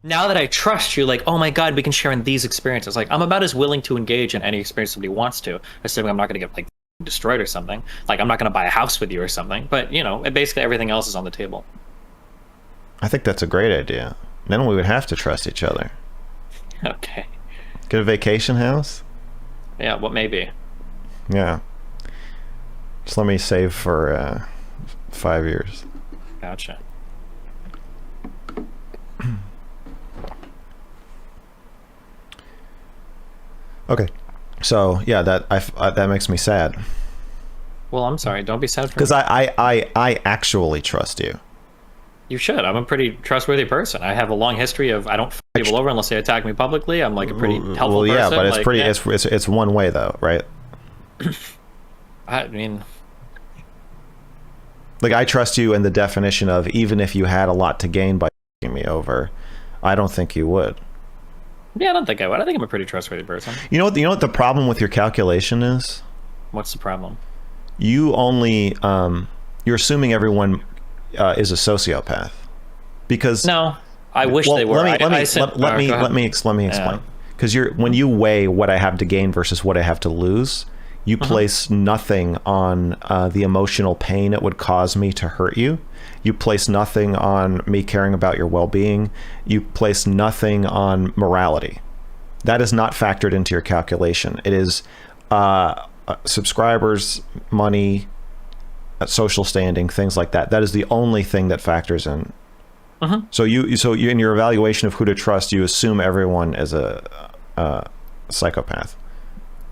Now that I trust you, like, oh my God, we can share in these experiences. Like, I'm about as willing to engage in any experience somebody wants to, assuming I'm not going to get like destroyed or something. Like, I'm not going to buy a house with you or something. But basically everything else is on the table. I think that's a great idea. Then we would have to trust each other. Okay. Get a vacation house? Yeah. What may be. Yeah. Just let me save for 5 years. Gotcha. Okay. So yeah, that makes me sad. Well, I'm sorry. Don't be sad for me. Because I actually trust you. You should. I'm a pretty trustworthy person. I have a long history of I don't f people over unless they attack me publicly. I'm like a pretty helpful Well, yeah, person. but it's like, pretty. yeah. It's one way though, right? I mean, Like I trust you in the definition of even if you had a lot to gain by f***ing me over, I don't think you would. yeah, I don't think I would. I think I'm a pretty trustworthy person. You know what the problem with your calculation is? What's the problem? You only you're assuming everyone is a sociopath because No, I wish they were. Let me explain. Because when you weigh what I have to gain versus what I have to lose, you place nothing on the emotional pain it would cause me to hurt you. You place nothing on me caring about your well-being. You place nothing on morality. That is not factored into your calculation. It is subscribers, money, social standing, things like that. That is the only thing that factors in. So you in your evaluation of who to trust, you assume everyone is a psychopath.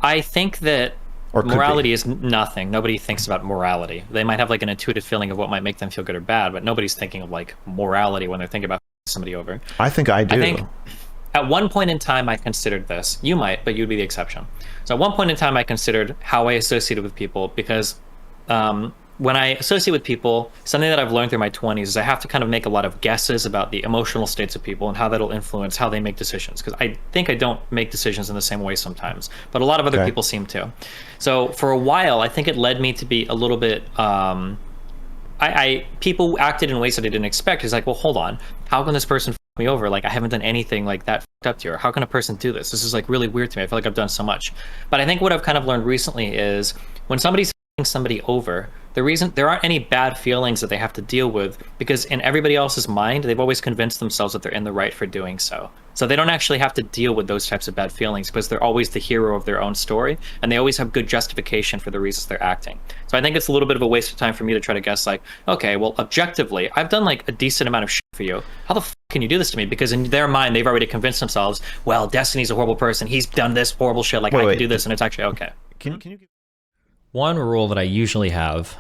I think that Or morality is nothing. Nobody thinks about morality. They might have like an intuitive feeling of what might make them feel good or bad, but nobody's thinking of like morality when they're thinking about somebody over. I think I do. I think at one point in time I considered this. You might, but you'd be the exception. So at one point in time I considered how I associated with people because when I associate with people, something that I've learned through my 20s is I have to kind of make a lot of guesses about the emotional states of people and how that'll influence how they make decisions. Because I think I don't make decisions in the same way sometimes, but a lot of other people seem to. So for a while, I think it led me to be a little bit. People acted in ways that I didn't expect. It's like, well, hold on, how can this person f me over? Like I haven't done anything like that f***ed up to you. Or how can a person do this? This is like really weird to me. I feel like I've done so much. But I think what I've kind of learned recently is when somebody's somebody over, the reason there aren't any bad feelings that they have to deal with because in everybody else's mind they've always convinced themselves that they're in the right for doing so they don't actually have to deal with those types of bad feelings because they're always the hero of their own story and they always have good justification for the reasons they're acting. So I think it's a little bit of a waste of time for me to try to guess like, okay, well, objectively I've done like a decent amount of shit for you, how the f can you do this to me? Because in their mind they've already convinced themselves, well, Destiny's a horrible person, he's done this horrible shit, like I can do this and it's actually okay. Can you give One rule that I usually have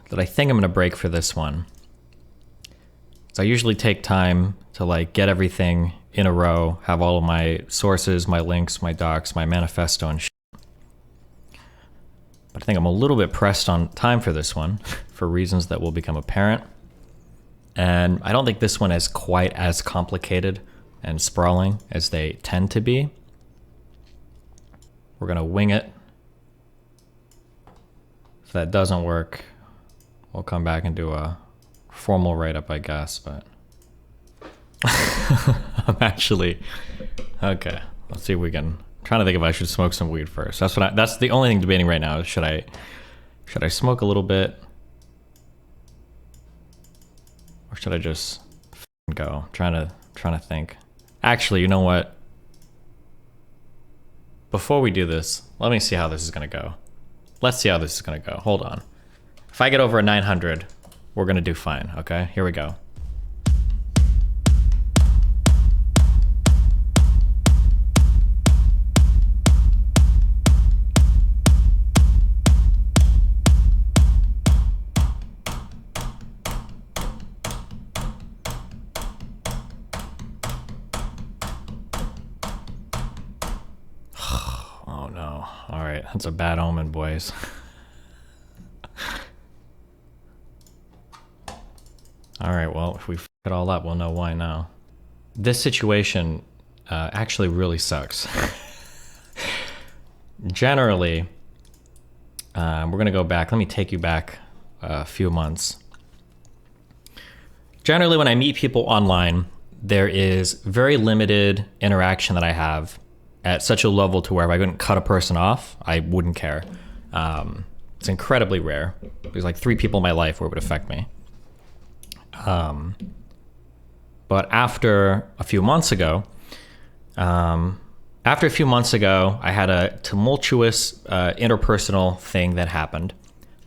that I think I'm going to break for this one is I usually take time to like get everything in a row, have all of my sources, my links, my docs, my manifesto and shit. But I think I'm a little bit pressed on time for this one for reasons that will become apparent. And I don't think this one is quite as complicated and sprawling as they tend to be. We're going to wing it. If that doesn't work, we'll come back and do a formal write-up, I guess, but I'm actually, okay, let's see if we can, I'm trying to think if I should smoke some weed first. That's the only thing debating right now is should I smoke a little bit or should I just go? Trying to think. Actually, you know what? Before we do this, let me see how this is gonna go. Let's see how this is gonna go. Hold on. If I get over a 900, we're gonna do fine, okay? Here we go. Oh no. All right, that's a bad omen, boys. All right, well, if we f it all up, we'll know why now. This situation actually really sucks. Generally, we're gonna go back. Let me take you back a few months. Generally, when I meet people online, there is very limited interaction that I have at such a level to where if I couldn't cut a person off, I wouldn't care. It's incredibly rare. There's like 3 people in my life where it would affect me. But after a few months ago, I had a tumultuous interpersonal thing that happened.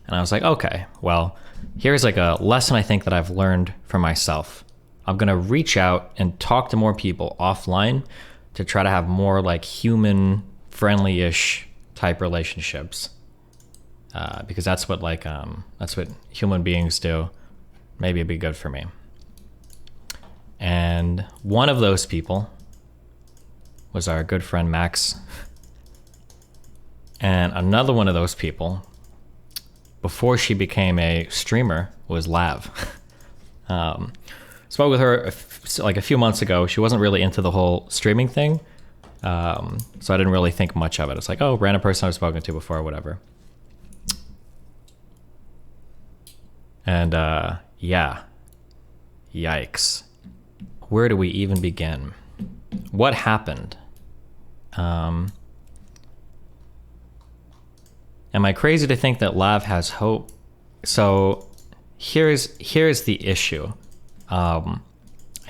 And I was like, okay, well, here's like a lesson I think that I've learned for myself. I'm going to reach out and talk to more people offline to try to have more like human friendly-ish type relationships. Because that's what human beings do. Maybe it'd be good for me. And one of those people was our good friend Max. And another one of those people, before she became a streamer, was Lav. Spoke with her like a few months ago. She wasn't really into the whole streaming thing. So I didn't really think much of it. It's like, oh, random person I've spoken to before or whatever. And yeah, yikes. Where do we even begin? What happened? Am I crazy to think that Lav has hope? So here's the issue. I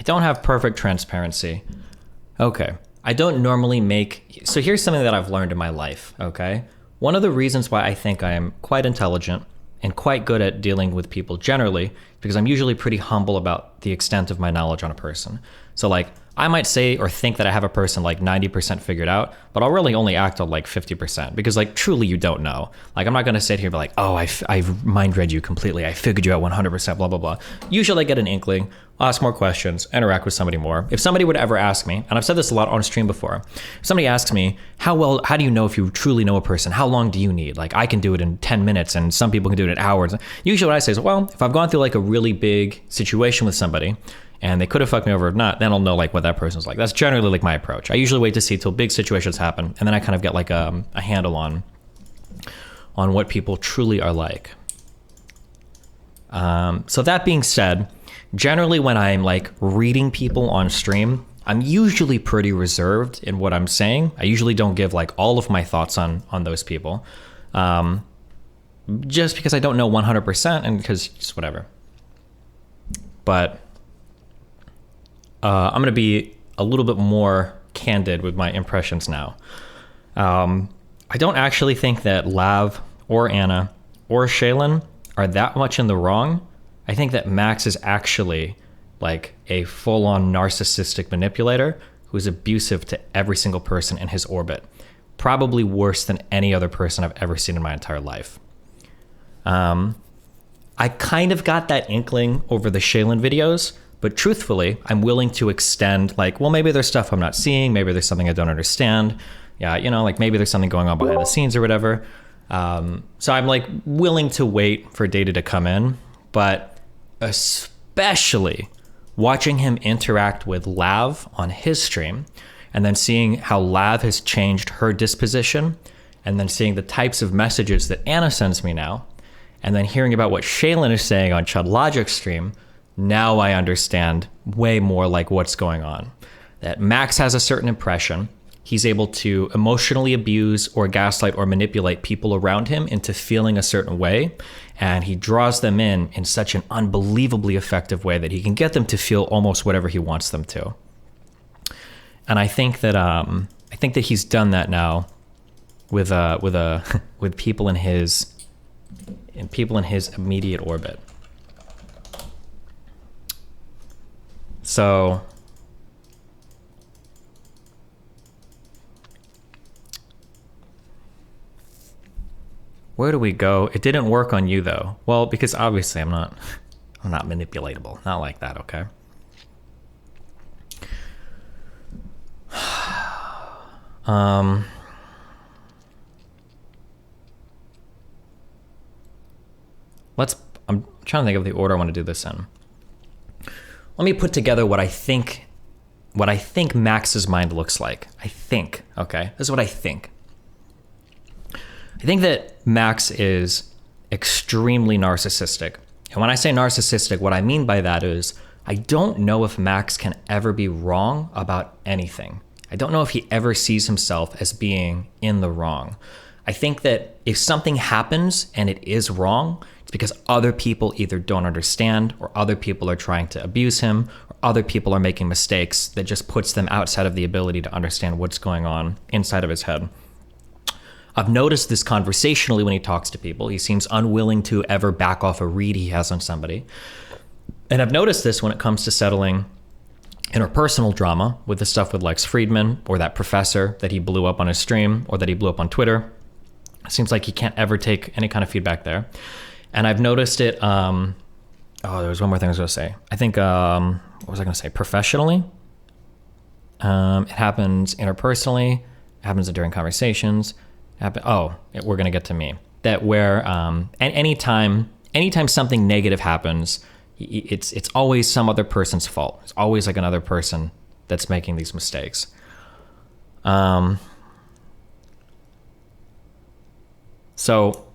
don't have perfect transparency. Okay. I don't normally so here's something that I've learned in my life, okay? One of the reasons why I think I am quite intelligent and quite good at dealing with people generally, because I'm usually pretty humble about the extent of my knowledge on a person. So like, I might say or think that I have a person like 90% figured out, but I'll really only act on like 50% because like truly you don't know. Like I'm not gonna sit here and be like, oh, I've mind read you completely. I figured you out 100%, blah, blah, blah. Usually I get an inkling, ask more questions, interact with somebody more. If somebody would ever ask me, and I've said this a lot on stream before, if somebody asks me, how do you know if you truly know a person? How long do you need? Like I can do it in 10 minutes and some people can do it in hours. Usually what I say is, well, if I've gone through like a really big situation with somebody, and they could have fucked me over or not, then I'll know like what that person's like. That's generally like my approach. I usually wait to see till big situations happen, and then I kind of get like a handle on what people truly are like. So that being said, generally when I'm like reading people on stream, I'm usually pretty reserved in what I'm saying. I usually don't give like all of my thoughts on those people, just because I don't know 100% and because just whatever. But I'm going to be a little bit more candid with my impressions now. I don't actually think that Lav or Anna or Shaylin are that much in the wrong. I think that Max is actually like a full-on narcissistic manipulator who's abusive to every single person in his orbit. Probably worse than any other person I've ever seen in my entire life. I kind of got that inkling over the Shaylin videos, but truthfully, I'm willing to extend like, well, maybe there's stuff I'm not seeing. Maybe there's something I don't understand. Yeah, you know, like maybe there's something going on behind the scenes or whatever. So I'm like willing to wait for data to come in, but especially watching him interact with Lav on his stream and then seeing how Lav has changed her disposition and then seeing the types of messages that Anna sends me now and then hearing about what Shaylin is saying on Chud Logic's stream. Now I understand way more like what's going on. That Max has a certain impression. He's able to emotionally abuse or gaslight or manipulate people around him into feeling a certain way. And he draws them in such an unbelievably effective way that he can get them to feel almost whatever he wants them to. And I think that he's done that now with people in his immediate orbit. So where do we go? It didn't work on you though. Well, because obviously I'm not manipulatable. Not like that, okay? I'm trying to think of the order I want to do this in. Let me put together what I think Max's mind looks like. I think, okay? This is what I think. I think that Max is extremely narcissistic. And when I say narcissistic, what I mean by that is I don't know if Max can ever be wrong about anything. I don't know if he ever sees himself as being in the wrong. I think that if something happens and it is wrong, it's because other people either don't understand, or other people are trying to abuse him, or other people are making mistakes that just puts them outside of the ability to understand what's going on inside of his head. I've noticed this conversationally when he talks to people. He seems unwilling to ever back off a read he has on somebody. And I've noticed this when it comes to settling interpersonal drama with the stuff with Lex Friedman, or that professor that he blew up on his stream, or that he blew up on Twitter. It seems like he can't ever take any kind of feedback there. And I've noticed it, there was one more thing I was going to say. I think, what was I going to say? Professionally. It happens interpersonally. It happens during conversations. We're going to get to me. That where anytime something negative happens, it's always some other person's fault. It's always like another person that's making these mistakes. So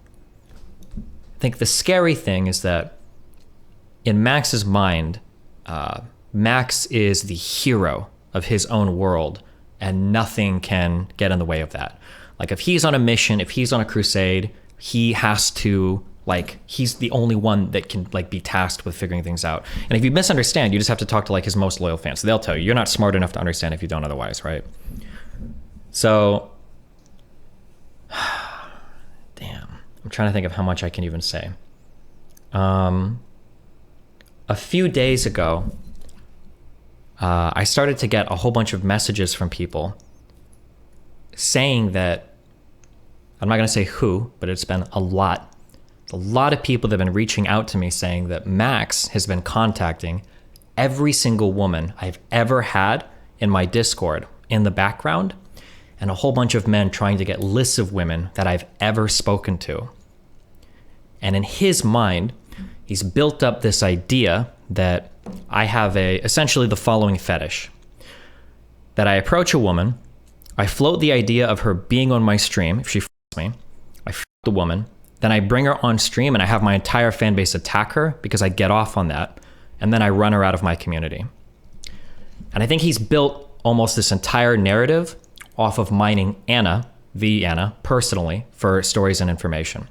I think the scary thing is that in Max's mind, Max is the hero of his own world, and nothing can get in the way of that. Like if he's on a mission, if he's on a crusade, he has to, like, he's the only one that can like be tasked with figuring things out. And if you misunderstand, you just have to talk to like his most loyal fans. So they'll tell you, you're not smart enough to understand if you don't otherwise, right? So, damn, I'm trying to think of how much I can even say. A few days ago, I started to get a whole bunch of messages from people saying that, I'm not going to say who, but it's been a lot of people that have been reaching out to me saying that Max has been contacting every single woman I've ever had in my Discord in the background, and a whole bunch of men trying to get lists of women that I've ever spoken to. And in his mind, he's built up this idea that I have essentially the following fetish. That I approach a woman, I float the idea of her being on my stream. If she me, I f the woman, then I bring her on stream and I have my entire fan base attack her because I get off on that, and then I run her out of my community. And I think he's built almost this entire narrative off of mining Anna, personally for stories and information.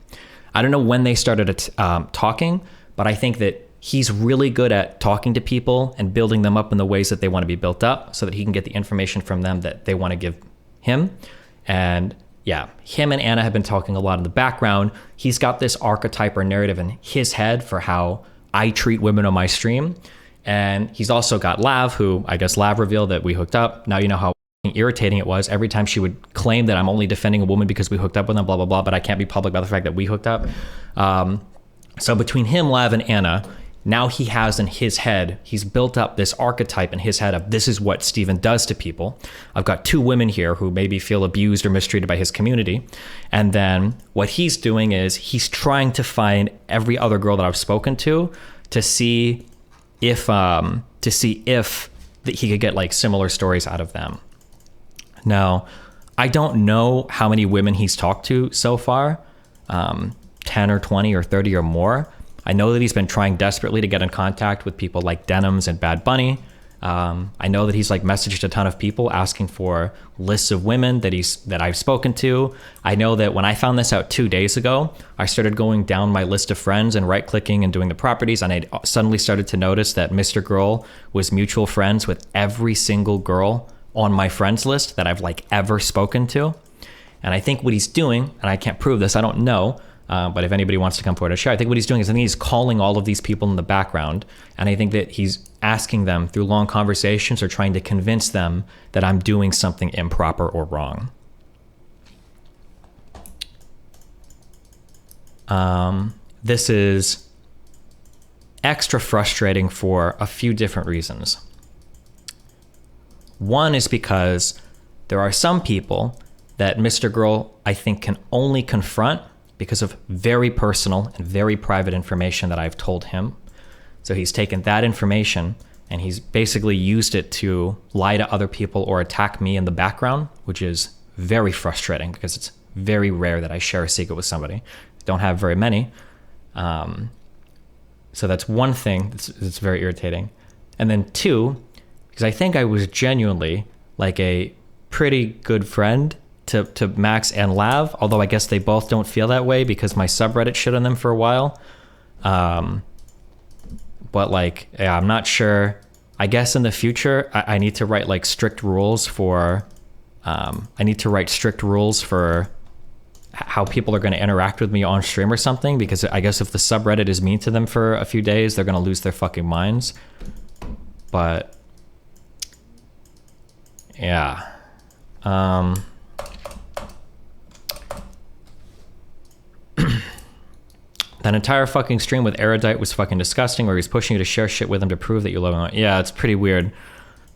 I don't know when they started talking, but I think that he's really good at talking to people and building them up in the ways that they want to be built up so that he can get the information from them that they want to give him. And yeah, him and Anna have been talking a lot in the background. He's got this archetype or narrative in his head for how I treat women on my stream. And he's also got Lav, who I guess Lav revealed that we hooked up. Now you know how irritating it was every time she would claim that I'm only defending a woman because we hooked up with them, blah, blah, blah, but I can't be public about the fact that we hooked up. So between him, Lav, and Anna, now he has in his head, he's built up this archetype in his head of this is what Steven does to people. I've got two women here who maybe feel abused or mistreated by his community. And then what he's doing is he's trying to find every other girl that I've spoken to see if that he could get like similar stories out of them. Now, I don't know how many women he's talked to so far, 10 or 20 or 30 or more. I know that he's been trying desperately to get in contact with people like Denims and Bad Bunny. I know that he's like messaged a ton of people asking for lists of women that I've spoken to. I know that when I found this out 2 days ago, I started going down my list of friends and right-clicking and doing the properties, and I suddenly started to notice that MrGirl was mutual friends with every single girl on my friends list that I've like ever spoken to. And I think what he's doing, and I can't prove this, I don't know, but if anybody wants to come forward to share, I think what he's doing is I think he's calling all of these people in the background, and I think that he's asking them through long conversations or trying to convince them that I'm doing something improper or wrong. This is extra frustrating for a few different reasons. One is because there are some people that MrGirl, I think, can only confront because of very personal and very private information that I've told him. So he's taken that information and he's basically used it to lie to other people or attack me in the background, which is very frustrating because it's very rare that I share a secret with somebody. I don't have very many. So that's one thing that's very irritating. And then 2, because I think I was genuinely like a pretty good friend to Max and Lav, although I guess they both don't feel that way because my subreddit shit on them for a while. But like, yeah, I'm not sure. I guess in the future, I need to write like strict rules for, how people are going to interact with me on stream or something, because I guess if the subreddit is mean to them for a few days, they're going to lose their fucking minds. But yeah. That entire fucking stream with Erudite was fucking disgusting, where he's pushing you to share shit with him to prove that you love him. Yeah, it's pretty weird.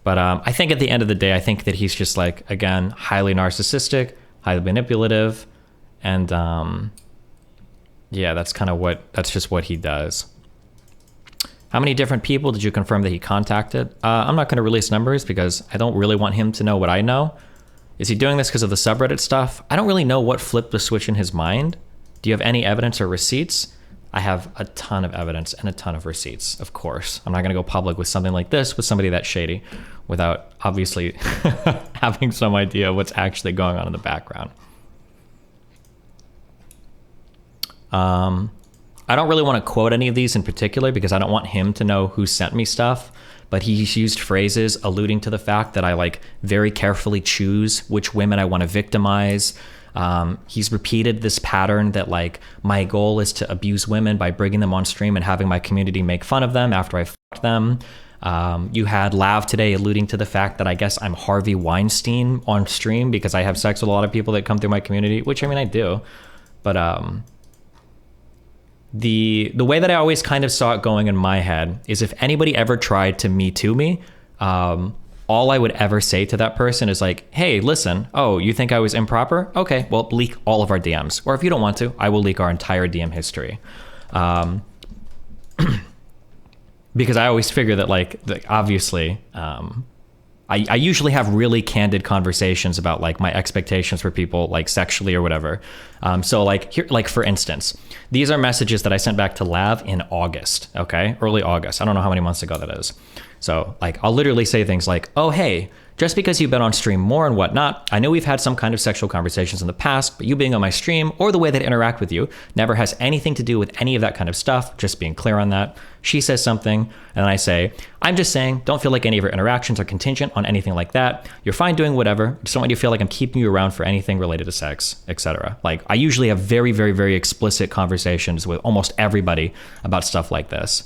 But I think at the end of the day, I think that he's just like, again, highly narcissistic, highly manipulative, and yeah, that's just what he does. How many different people did you confirm that he contacted? I'm not going to release numbers because I don't really want him to know what I know. Is he doing this because of the subreddit stuff? I don't really know what flipped the switch in his mind. Do you have any evidence or receipts? I have a ton of evidence and a ton of receipts, of course. I'm not going to go public with something like this with somebody that shady without obviously having some idea of what's actually going on in the background. I don't really want to quote any of these in particular because I don't want him to know who sent me stuff, but he's used phrases alluding to the fact that I like very carefully choose which women I want to victimize. He's repeated this pattern that like my goal is to abuse women by bringing them on stream and having my community make fun of them after I fucked them. You had Lav today alluding to the fact that I guess I'm Harvey Weinstein on stream because I have sex with a lot of people that come through my community, which I mean I do, but the way that I always kind of saw it going in my head is if anybody ever tried to Me Too me, all I would ever say to that person is like, hey, listen, oh, you think I was improper? Okay, well, leak all of our DMs. Or if you don't want to, I will leak our entire DM history. Because I always figure that like, obviously, I usually have really candid conversations about like my expectations for people like sexually or whatever. So like here, like for instance, these are messages that I sent back to Lav in August, okay? Early August. I don't know how many months ago that is. So like, I'll literally say things like, oh, hey, just because you've been on stream more and whatnot, I know we've had some kind of sexual conversations in the past, but you being on my stream or the way that I interact with you never has anything to do with any of that kind of stuff. Just being clear on that. She says something and I say, I'm just saying, don't feel like any of your interactions are contingent on anything like that. You're fine doing whatever. Just don't want you to feel like I'm keeping you around for anything related to sex, etc. Like I usually have very, very, very explicit conversations with almost everybody about stuff like this.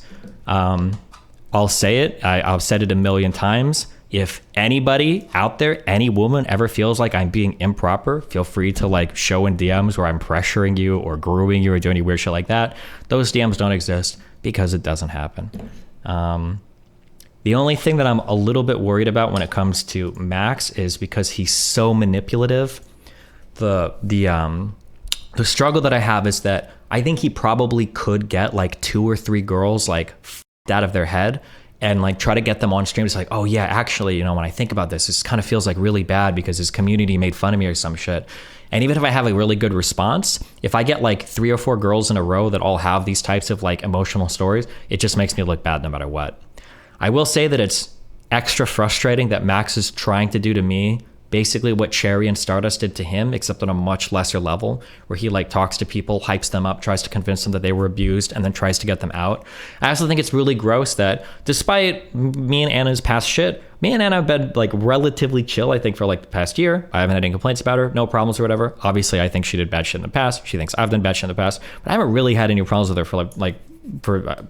I'll say it. I've said it a million times. If anybody out there, any woman ever feels like I'm being improper, feel free to like show in DMs where I'm pressuring you or grooming you or doing any weird shit like that. Those DMs don't exist because it doesn't happen. The only thing that I'm a little bit worried about when it comes to Max is because he's so manipulative. The struggle that I have is that I think he probably could get like 2 or 3 girls like out of their head and like try to get them on stream. It's like, oh yeah, actually, you know, when I think about this kind of feels like really bad because his community made fun of me or some shit. And even if I have a really good response, if I get like 3 or 4 girls in a row that all have these types of like emotional stories, it just makes me look bad no matter what. I will say that it's extra frustrating that Max is trying to do to me basically what Cherry and Stardust did to him, except on a much lesser level, where he like talks to people, hypes them up, tries to convince them that they were abused, and then tries to get them out. I also think it's really gross that despite me and Anna's past shit, me and Anna have been like relatively chill, I think, for like the past year. I haven't had any complaints about her, no problems or whatever. Obviously, I think she did bad shit in the past. She thinks I've done bad shit in the past, but I haven't really had any problems with her for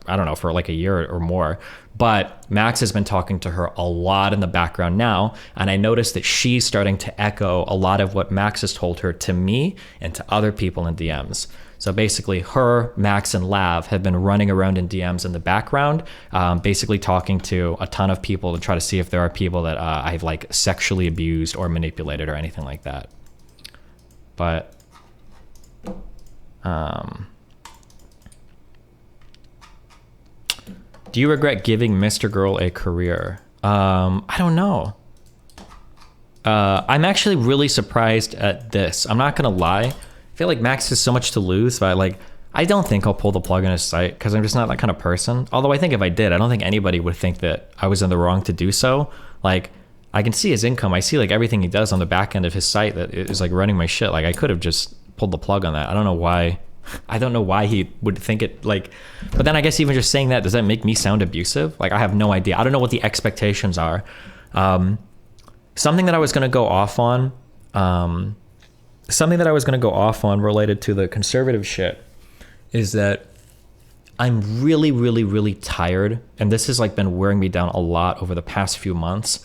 I don't know, for like a year or more. But Max has been talking to her a lot in the background now, and I noticed that she's starting to echo a lot of what Max has told her to me and to other people in DMs. So basically her, Max, and Lav have been running around in DMs in the background, basically talking to a ton of people to try to see if there are people that I've like sexually abused or manipulated or anything like that. But do you regret giving MrGirl a career? I don't know. I'm actually really surprised at this. I'm not gonna lie. I feel like Max has so much to lose, but I don't think I'll pull the plug on his site because I'm just not that kind of person. Although I think if I did, I don't think anybody would think that I was in the wrong to do so. Like, I can see his income. I see like everything he does on the back end of his site that is like running my shit. Like, I could have just pulled the plug on that. I don't know why. I don't know why he would think it, like, but then I guess even just saying that, does that make me sound abusive? Like, I have no idea. I don't know what the expectations are. Something that I was going to go off on, related to the conservative shit is that I'm really, really, really tired. And this has like been wearing me down a lot over the past few months.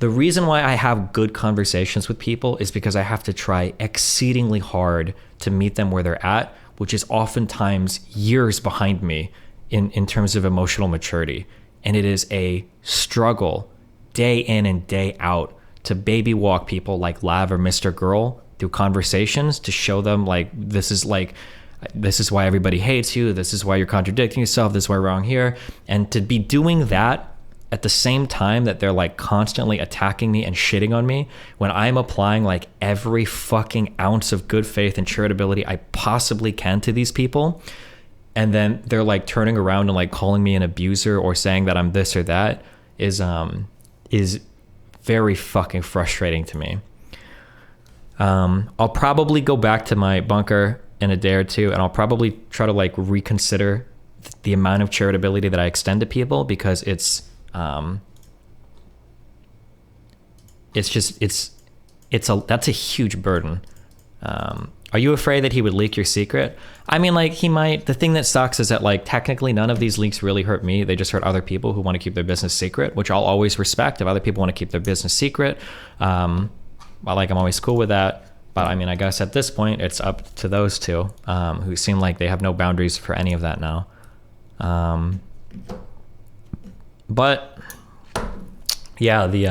The reason why I have good conversations with people is because I have to try exceedingly hard to meet them where they're at, which is oftentimes years behind me in terms of emotional maturity. And it is a struggle day in and day out to baby walk people like Lav or MrGirl through conversations to show them like, this is why everybody hates you. This is why you're contradicting yourself. This is why you're wrong here. And to be doing that at the same time that they're like constantly attacking me and shitting on me when I'm applying like every fucking ounce of good faith and charitability I possibly can to these people. And then they're like turning around and like calling me an abuser or saying that I'm this or that is very fucking frustrating to me. I'll probably go back to my bunker in a day or two, and I'll probably try to like reconsider the amount of charitability that I extend to people, because that's a huge burden. Are you afraid that he would leak your secret? I mean, like, he might. The thing that sucks is that like technically none of these leaks really hurt me. They just hurt other people who want to keep their business secret, which I'll always respect. If other people want to keep their business secret, I'm always cool with that. But I mean, I guess at this point it's up to those two, who seem like they have no boundaries for any of that now. But yeah, the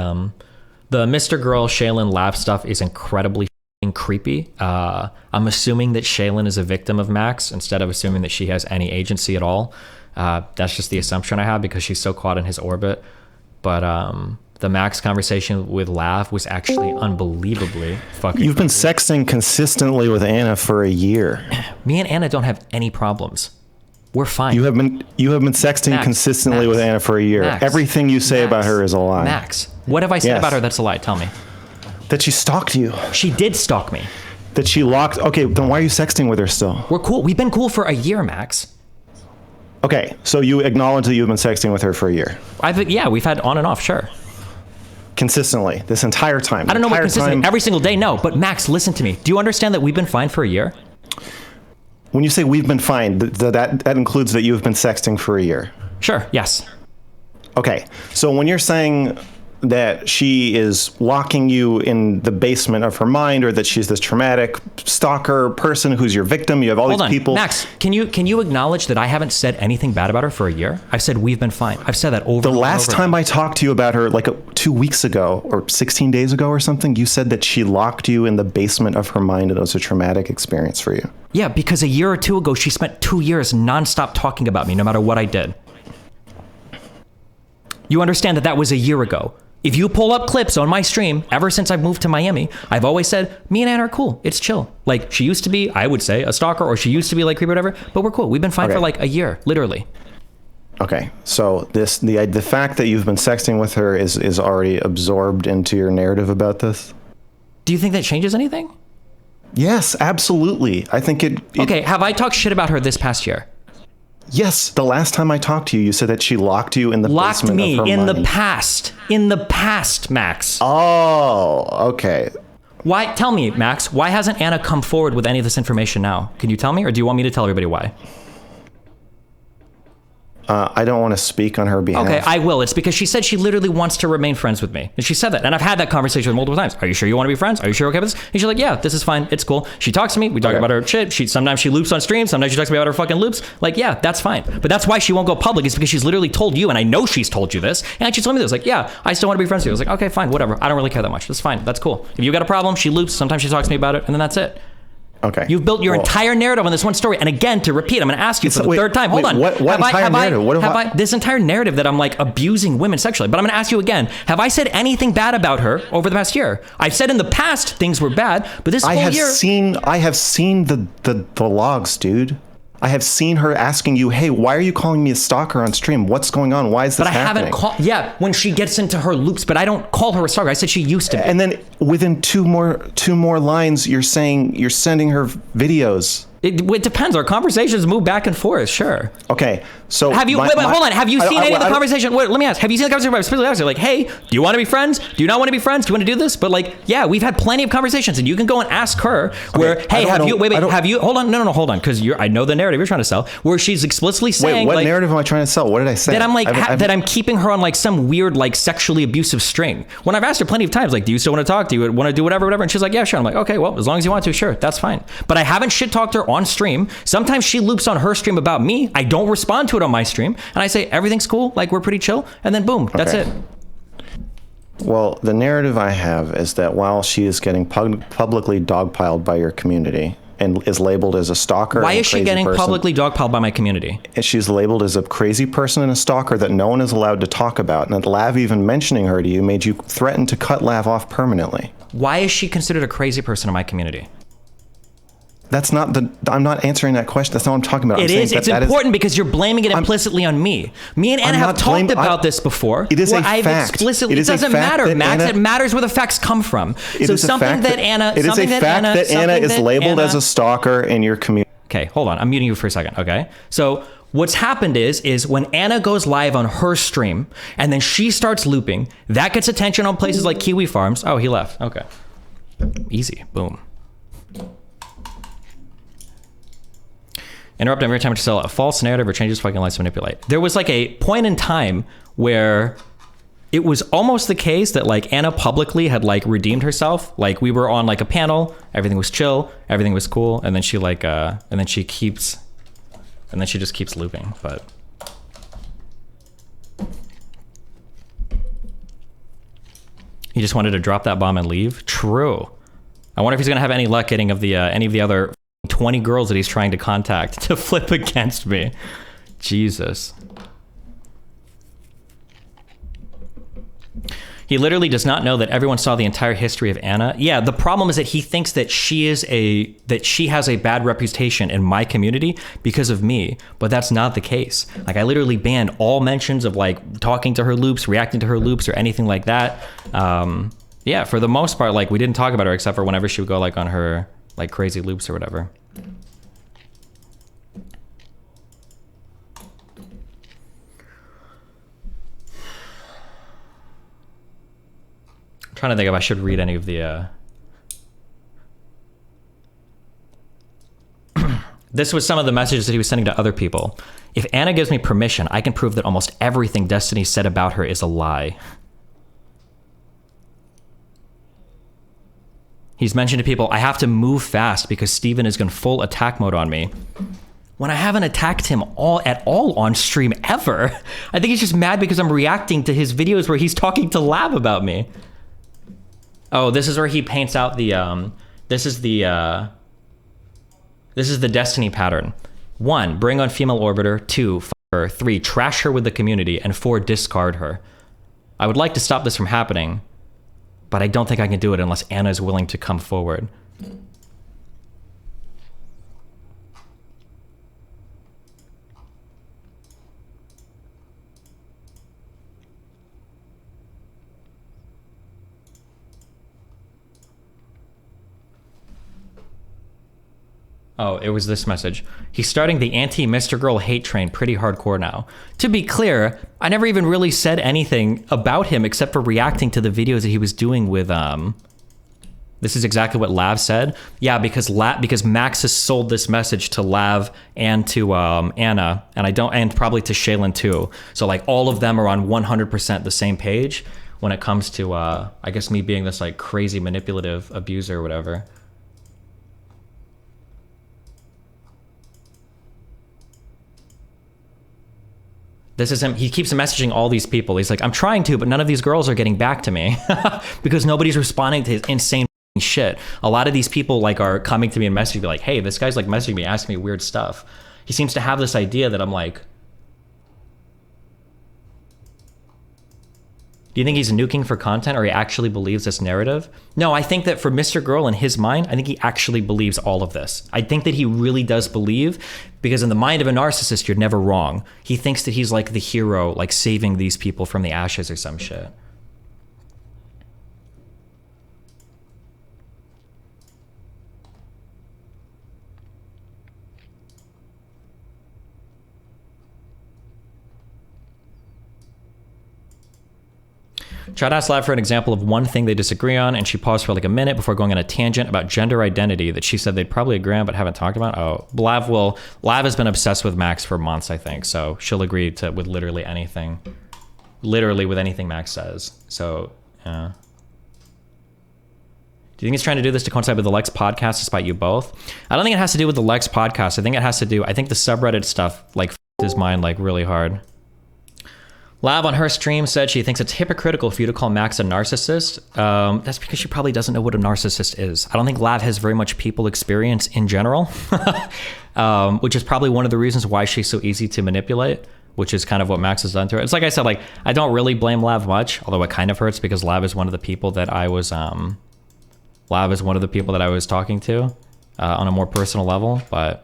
MrGirl Shaylin Lab stuff is incredibly creepy. I'm assuming that Shaylin is a victim of Max instead of assuming that she has any agency at all. That's just the assumption I have because she's so caught in his orbit. But the Max conversation with Lav was actually unbelievably fucking You've been sexting consistently with Anna for a year. Me and Anna don't have any problems. We're fine. You have been sexting consistently with Anna for a year. Everything you say about her is a lie. Max, what have I said about her that's a lie? Tell me. That she stalked you. She did stalk me. That she locked... Okay, then why are you sexting with her still? We're cool. We've been cool for a year, Max. Okay, so you acknowledge that you've been sexting with her for a year. Yeah, we've had on and off, sure. Consistently, this entire time. I don't know what consistently, every single day, no. But Max, listen to me. Do you understand that we've been fine for a year? When you say we've been fine, that includes that you've been sexting for a year? Sure, yes. Okay, so when you're saying that she is locking you in the basement of her mind, or that she's this traumatic stalker person who's your victim, you have all these people... Max, can you acknowledge that I haven't said anything bad about her for a year? I've said we've been fine. I've said that over and over. The last time I talked to you about her, like 2 weeks ago, or 16 days ago or something, you said that she locked you in the basement of her mind and it was a traumatic experience for you. Yeah, because a year or two ago, she spent 2 years nonstop talking about me, no matter what I did. You understand that was a year ago. If you pull up clips on my stream, ever since I've moved to Miami, I've always said, me and Anna are cool. It's chill. Like, she used to be, I would say, a stalker, or she used to be like creepy or whatever, but we're cool. We've been fine for like a year, literally. Okay, so the fact that you've been sexting with her is already absorbed into your narrative about this? Do you think that changes anything? Yes, absolutely. I think it... Okay, have I talked shit about her this past year? Yes, the last time I talked to you, you said that she locked you in the basement of her mind. Locked me in the past. In the past, Max. Oh, okay. Why? Tell me, Max, why hasn't Anna come forward with any of this information now? Can you tell me, or do you want me to tell everybody why? I don't want to speak on her behalf. Okay, I will. It's because she said she literally wants to remain friends with me. And she said that. And I've had that conversation multiple times. Are you sure you want to be friends? Are you sure okay with this? And she's like, yeah, this is fine. It's cool. She talks to me. We talk about her shit. Sometimes she loops on stream. Sometimes she talks to me about her fucking loops. Like, yeah, that's fine. But that's why she won't go public, is because she's literally told you, and I know she's told you this. And she told me this. Like, yeah, I still want to be friends with you. I was like, okay, fine, whatever. I don't really care that much. That's fine. That's cool. If you got a problem, she loops. Sometimes she talks to me about it. And then that's it. Okay. You've built your entire narrative on this one story. And again, to repeat, I'm going to ask you for the third time. Hold on. What entire narrative? This entire narrative that I'm like abusing women sexually. But I'm going to ask you again. Have I said anything bad about her over the past year? I've said in the past things were bad, but this whole year... I have seen the logs, dude. I have seen her asking you, hey, why are you calling me a stalker on stream? What's going on? Why is this happening? Haven't called... Yeah, when she gets into her loops, but I don't call her a stalker. I said she used to be. And then within two more lines, you're saying you're sending her videos. It depends. Our conversations move back and forth, sure. Okay, so... Have you... Wait, hold on. Have you seen any of the conversation? Wait, let me ask. Have you seen the conversation where I specifically asked you, like, hey, do you want to be friends? Do you not want to be friends? Do you want to do this? But, like, yeah, we've had plenty of conversations, and you can go and ask her where, hey, have you... Wait, have you... Hold on. No, hold on, because I know the narrative you're trying to sell, where she's explicitly saying... Wait, what like, narrative am I trying to sell? What did I say? That I'm, like, that I'm keeping her on, like, some weird, like, sexually abusive string. When I've asked her plenty of times, like, do you still want to talk? Do you want to do whatever? And she's like, yeah, sure. I'm like, okay, well, as long as you want to, sure, that's fine. But I haven't shit-talked her on stream. Sometimes she loops on her stream about me. I don't respond to it on my stream. And I say, everything's cool. Like, we're pretty chill. And then boom, that's it. Well, the narrative I have is that while she is getting publicly dogpiled by your community and is labeled as a stalker... Why is she getting publicly dogpiled by my community? And she's labeled as a crazy person and a stalker that no one is allowed to talk about. And that Lav even mentioning her to you made you threaten to cut Lav off permanently. Why is she considered a crazy person in my community? That's not I'm not answering that question. That's not what I'm talking about. It's important because you're blaming it implicitly on me. Me and Anna have talked about this before. It is a fact. It doesn't matter, Max. It matters where the facts come from. It is a fact that Anna is labeled as a stalker in your community. Okay, hold on. I'm muting you for a second, okay? So what's happened is when Anna goes live on her stream and then she starts looping, that gets attention on places like Kiwi Farms. Oh, he left. Okay. Easy. Boom. Interrupt every time to sell a false narrative or changes fucking lights to manipulate. There was like a point in time where it was almost the case that like Anna publicly had like redeemed herself. Like we were on like a panel, everything was chill, everything was cool, and then she like and then she just keeps looping. But he just wanted to drop that bomb and leave. True. I wonder if he's gonna have any luck getting any of the other 20 girls that he's trying to contact to flip against me. Jesus. He literally does not know that everyone saw the entire history of Anna. Yeah, the problem is that he thinks that she has a bad reputation in my community because of me, but that's not the case. Like I literally banned all mentions of like talking to her loops, reacting to her loops, or anything like that. Yeah, for the most part, like we didn't talk about her except for whenever she would go like on her like crazy loops or whatever. I'm trying to think if I should read any of the This was some of the messages that he was sending to other people. If Anna gives me permission, I can prove that almost everything Destiny said about her is a lie. He's mentioned to people, I have to move fast because Steven is going full attack mode on me. When I haven't attacked him at all on stream ever. I think he's just mad because I'm reacting to his videos where he's talking to Lab about me. Oh, this is where he paints out the, this is the Destiny pattern. 1, bring on female orbiter. 2, fuck her. 3, trash her with the community. And 4, discard her. I would like to stop this from happening, but I don't think I can do it unless Anna is willing to come forward. Oh, it was this message. He's starting the anti-MrGirl hate train pretty hardcore now. To be clear, I never even really said anything about him except for reacting to the videos that he was doing with, this is exactly what Lav said. Yeah, because Max has sold this message to Lav and to Anna, and probably to Shaylin too. So like all of them are on 100% the same page when it comes to, I guess me being this like crazy manipulative abuser or whatever. This is him. He keeps messaging all these people. He's like, I'm trying to, but none of these girls are getting back to me because nobody's responding to his insane shit. A lot of these people like are coming to me and messaging me like, hey, this guy's like messaging me, asking me weird stuff. He seems to have this idea that I'm like, do you think he's nuking for content or he actually believes this narrative? No, I think that for MrGirl in his mind, I think he actually believes all of this. I think that he really does believe, because in the mind of a narcissist, you're never wrong. He thinks that he's like the hero, like saving these people from the ashes or some shit. Chad asked Lav for an example of one thing they disagree on, and she paused for like a minute before going on a tangent about gender identity that she said they'd probably agree on but haven't talked about. Oh, Lav has been obsessed with Max for months, I think, so she'll agree to with literally anything. Literally with anything Max says. So, yeah. Do you think he's trying to do this to coincide with the Lex podcast despite you both? I don't think it has to do with the Lex podcast. I think the subreddit stuff like f***ed his mind like really hard. Lav on her stream said she thinks it's hypocritical for you to call Max a narcissist. That's because she probably doesn't know what a narcissist is. I don't think Lav has very much people experience in general, which is probably one of the reasons why she's so easy to manipulate, which is kind of what Max has done to her. It's like I said, like I don't really blame Lav much, although it kind of hurts because Lav is one of the people that I was talking to on a more personal level, but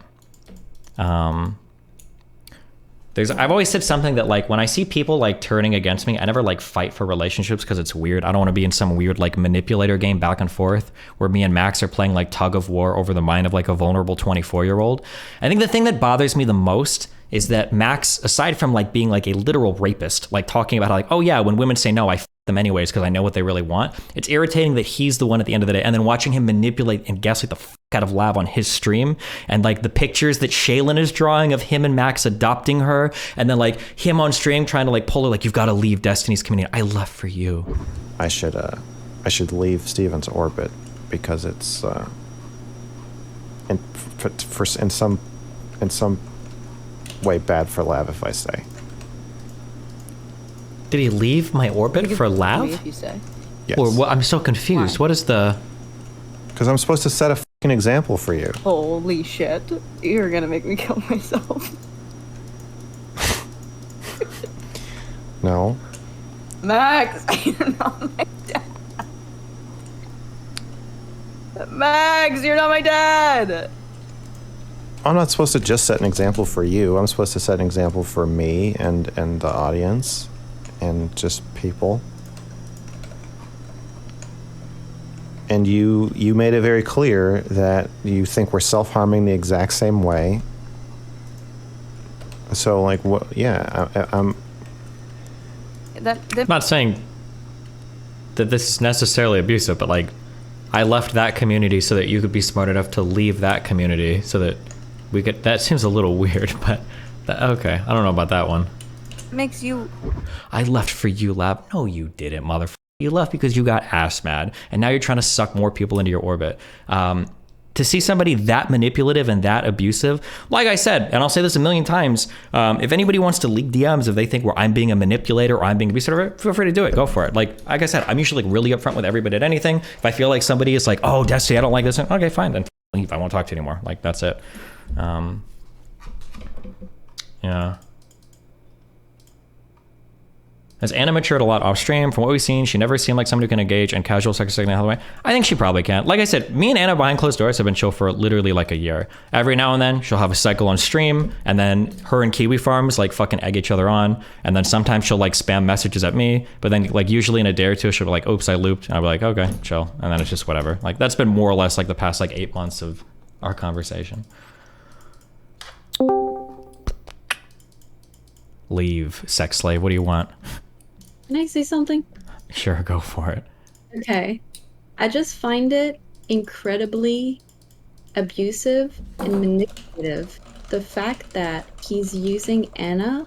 I've always said something that like when I see people like turning against me, I never like fight for relationships because it's weird. I don't want to be in some weird like manipulator game back and forth where me and Max are playing like tug of war over the mind of like a vulnerable 24-year-old. I think the thing that bothers me the most is that Max, aside from like being like a literal rapist, like talking about how like, oh yeah, when women say no, I f them anyways because I know what they really want. It's irritating that he's the one at the end of the day, and then watching him manipulate and gaslight the f out of Lav on his stream, and like the pictures that Shaylin is drawing of him and Max adopting her, and then like him on stream trying to like pull her like, you've got to leave Destiny's community. I left for you. I should leave Steven's orbit because it's in some way bad for Lav if I stay. Did he leave my orbit for Lav? If you say. Yes. Or what? I'm so confused. Why? What is the? Because I'm supposed to set a fucking example for you. Holy shit. You're gonna make me kill myself. No. Max, you're not my dad. Max, you're not my dad. I'm not supposed to just set an example for you. I'm supposed to set an example for me and the audience and just people. And you made it very clear that you think we're self-harming the exact same way. So like what? Yeah, I'm not saying that this is necessarily abusive, but like I left that community so that you could be smart enough to leave that community so that we could. That seems a little weird, but okay. I don't know about that one. makes you. I left for you, Lab. No, you didn't, motherfucker. You left because you got ass mad, and now you're trying to suck more people into your orbit. To see somebody that manipulative and that abusive, like I said, and I'll say this a million times, if anybody wants to leak DMs, if they think where I'm being a manipulator or I'm being abusive, feel free to do it. Go for it. Like I said, I'm usually like really upfront with everybody at anything. If I feel like somebody is like, oh, Destiny, I don't like this, okay, fine, then leave. I won't talk to you anymore. Like that's it. Yeah. Has Anna matured a lot off stream? From what we've seen, she never seemed like somebody who can engage in casual sex in a healthy way. I think she probably can. Like I said, me and Anna behind closed doors have been chill for literally like a year. Every now and then she'll have a cycle on stream, and then her and Kiwi Farms like fucking egg each other on, and then sometimes she'll like spam messages at me, but then like usually in a day or two she'll be like, oops, I looped, and I'll be like, okay, chill, and then it's just whatever. Like that's been more or less like the past like 8 months of our conversation. Leave, sex slave. What do you want? Can I say something? Sure, go for it. Okay. I just find it incredibly abusive and manipulative. The fact that he's using Anna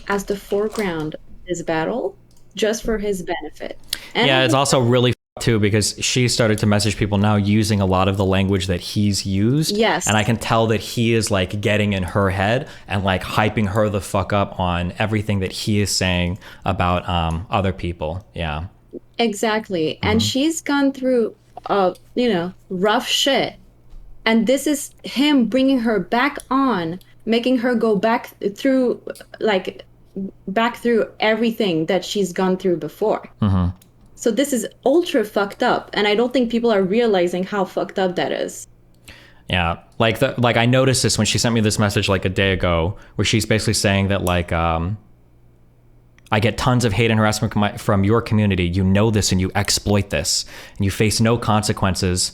as the foreground of his battle just for his benefit. And yeah, it's also really too because she started to message people now using a lot of the language that he's used. Yes. And I can tell that he is like getting in her head and like hyping her the fuck up on everything that he is saying about other people. Yeah. Exactly. And she's gone through rough shit. And this is him bringing her back on, making her go back through everything that she's gone through before. So this is ultra fucked up, and I don't think people are realizing how fucked up that is. Yeah, like I noticed this when she sent me this message like a day ago, where she's basically saying that like I get tons of hate and harassment from your community. You know this, and you exploit this, and you face no consequences.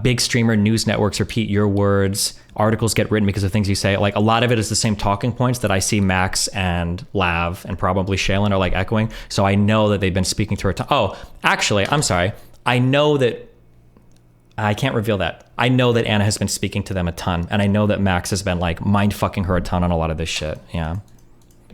Big streamer news networks repeat your words. Articles get written because of things you say. Like a lot of it is the same talking points that I see Max and Lav and probably Shaylin are like echoing. So I know that they've been speaking to her. Oh, actually, I'm sorry. I know that I can't reveal that. I know that Anna has been speaking to them a ton, and I know that Max has been like mind fucking her a ton on a lot of this shit. Yeah.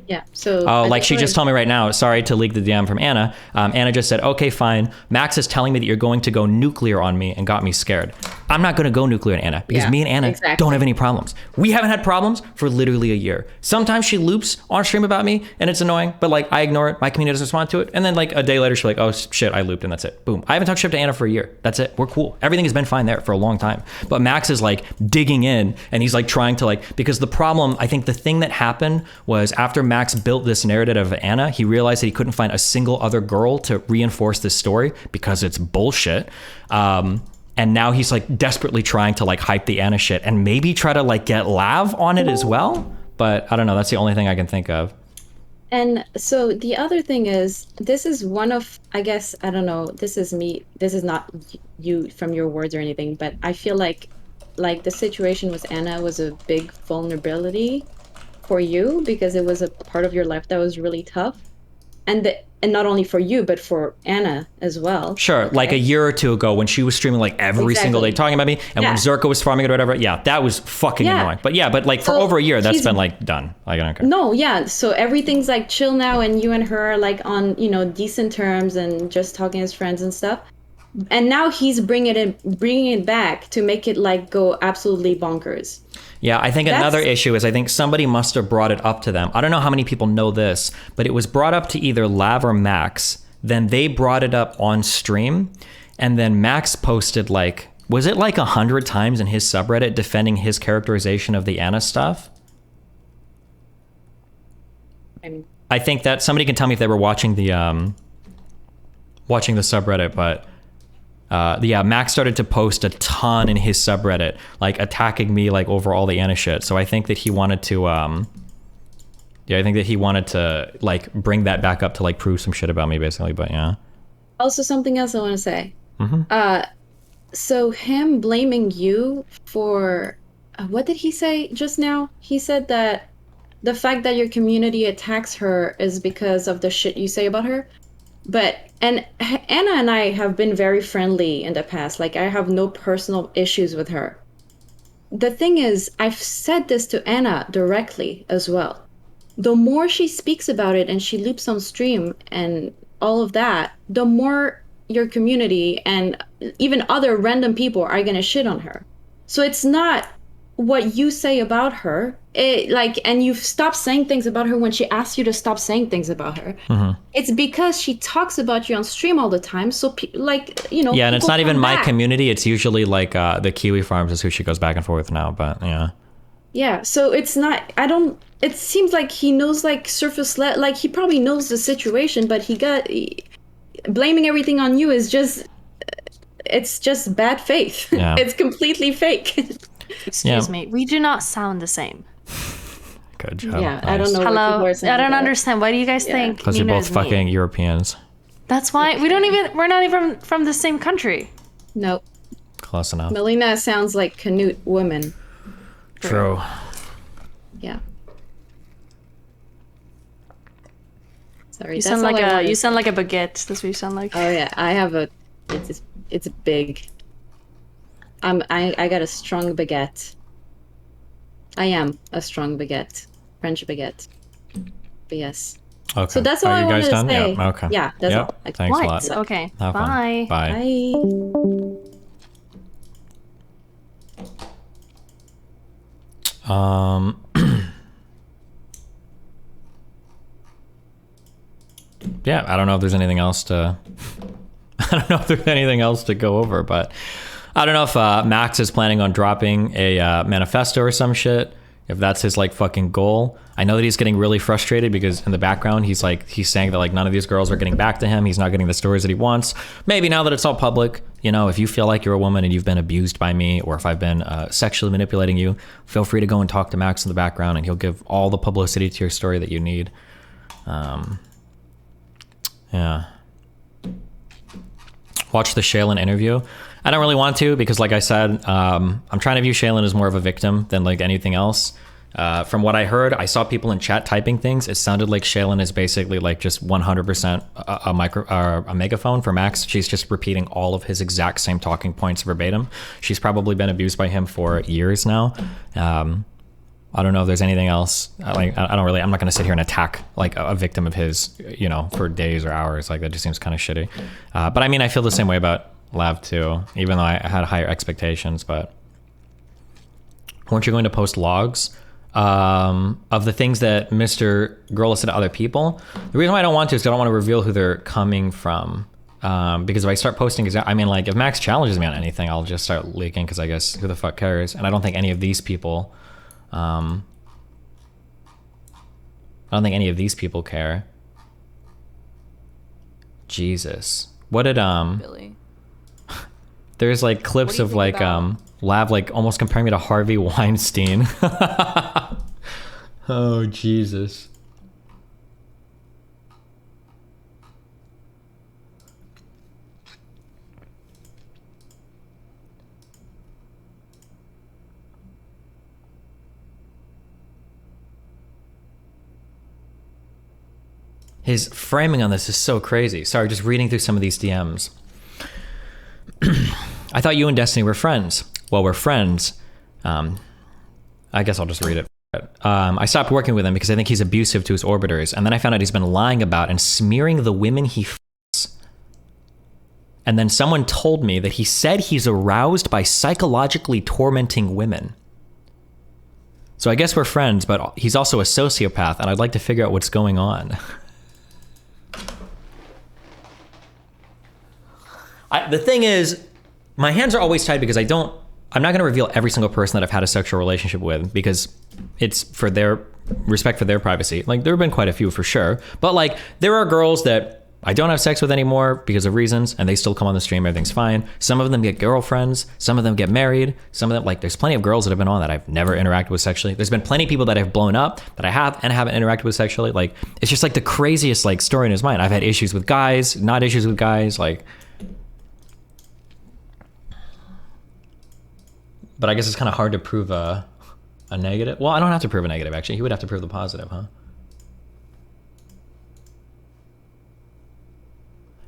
Yeah. So. Oh, like she just told me right now. Sorry to leak the DM from Anna. Anna just said, "Okay, fine. Max is telling me that you're going to go nuclear on me and got me scared. I'm not going to go nuclear on Anna because me and Anna don't have any problems. We haven't had problems for literally a year. Sometimes she loops on stream about me and it's annoying, but like I ignore it. My community doesn't respond to it, and then like a day later she's like, "Oh shit, I looped," and that's it. Boom. I haven't talked shit to Anna for a year. That's it. We're cool. Everything has been fine there for a long time. But Max is like digging in, and he's like trying to like, because the problem, I think the thing that happened was after Max built this narrative of Anna, he realized that he couldn't find a single other girl to reinforce this story because it's bullshit. And now he's like desperately trying to like hype the Anna shit and maybe try to like get Lav on it as well. But I don't know. That's the only thing I can think of. And so the other thing is, this is one of, I guess, I don't know, this is me, this is not you from your words or anything, but I feel like the situation with Anna was a big vulnerability for you because it was a part of your life that was really tough. And not only for you, but for Anna as well. Sure, okay. Like a year or two ago when she was streaming like every single day talking about me, and when Zerka was farming it or whatever, that was fucking annoying. But but like for over a year, that's been like done. Like, I don't care. No, so everything's like chill now, and you and her are like on, decent terms and just talking as friends and stuff. And now he's bringing it back to make it like go absolutely bonkers. Yeah, I think another issue is I think somebody must have brought it up to them. I don't know how many people know this, but it was brought up to either Lav or Max. Then they brought it up on stream, and then Max posted like, was it like 100 times in his subreddit defending his characterization of the Anna stuff? I think that somebody can tell me if they were watching the subreddit, but Max started to post a ton in his subreddit, like attacking me like over all the Anna shit. So I think that he wanted to, like bring that back up to like prove some shit about me, basically. But yeah. Also, something else I want to say. So him blaming you for what did he say just now? He said that the fact that your community attacks her is because of the shit you say about her. And Anna and I have been very friendly in the past. Like, I have no personal issues with her. The thing is, I've said this to Anna directly as well. The more she speaks about it and she loops on stream and all of that, the more your community and even other random people are gonna shit on her. So it's not what you say about her. And you've stopped saying things about her when she asks you to stop saying things about her. It's because she talks about you on stream all the time. So Yeah, and it's not even my community. It's usually like the Kiwi Farms is who she goes back and forth with now. But yeah. Yeah, so it's not. It seems like he knows like surface like he probably knows the situation, but blaming everything on you is just. It's just bad faith. Yeah. It's completely fake. Excuse me. We do not sound the same. Good job. Yeah, nice. I don't know. Hello. I don't understand. Why do you guys think? Because you're both fucking Europeans. That's why we're not even from the same country. Nope. Close enough. Melina sounds like Canute woman. True. Yeah. Sorry. You sound like a baguette. That's what you sound like. Oh yeah, I have a. It's big. I got a strong baguette. I am a strong baguette. French baguette. But yes. Okay. So that's all I wanted to say. Yeah. Okay. Yeah, that's all. Thanks a lot. Okay. Have Bye. Fun. Bye. Yeah, I don't know if there's anything else to don't know if there's anything else to go over, but I don't know if Max is planning on dropping a manifesto or some shit, if that's his like fucking goal. I know that he's getting really frustrated because in the background he's saying that like none of these girls are getting back to him. He's not getting the stories that he wants. Maybe now that it's all public, you know, if you feel like you're a woman and you've been abused by me, or if I've been sexually manipulating you, feel free to go and talk to Max in the background and he'll give all the publicity to your story that you need. Yeah. Watch the Shaylin interview. I don't really want to because, like I said, I'm trying to view Shaylin as more of a victim than like anything else. From what I heard, I saw people in chat typing things. It sounded like Shaylin is basically like just 100% a megaphone for Max. She's just repeating all of his exact same talking points verbatim. She's probably been abused by him for years now. I don't know if there's anything else. I'm not going to sit here and attack like a victim of his, you know, for days or hours. Like that just seems kind of shitty. But I mean, I feel the same way about Lav too, even though I had higher expectations. But weren't you going to post logs of the things that MrGirl said to other people? The reason why I don't want to is I don't want to reveal who they're coming from. Because if I start posting, I mean, like if Max challenges me on anything, I'll just start leaking because I guess who the fuck cares? And I don't think any of these people I don't think any of these people care. Jesus. What did Billy. There's like clips of like Lav like almost comparing me to Harvey Weinstein. Oh Jesus. His framing on this is so crazy. Sorry, just reading through some of these DMs. I thought you and Destiny were friends. Well, we're friends. I guess I'll just read it. I stopped working with him because I think he's abusive to his orbiters. And then I found out he's been lying about and smearing the women he f***s. And then someone told me that he said he's aroused by psychologically tormenting women. So I guess we're friends, but he's also a sociopath and I'd like to figure out what's going on. The thing is, my hands are always tied because I'm not going to reveal every single person that I've had a sexual relationship with because it's for their respect for their privacy. Like there have been quite a few for sure, but like there are girls that I don't have sex with anymore because of reasons and they still come on the stream, everything's fine. Some of them get girlfriends, some of them get married, some of them, like there's plenty of girls that have been on that I've never interacted with sexually. There's been plenty of people that have blown up that I have and haven't interacted with sexually. Like it's just like the craziest like story in his mind. I've had issues with guys, not issues with guys, like. But I guess it's kind of hard to prove a negative. Well, I don't have to prove a negative, actually. He would have to prove the positive, huh?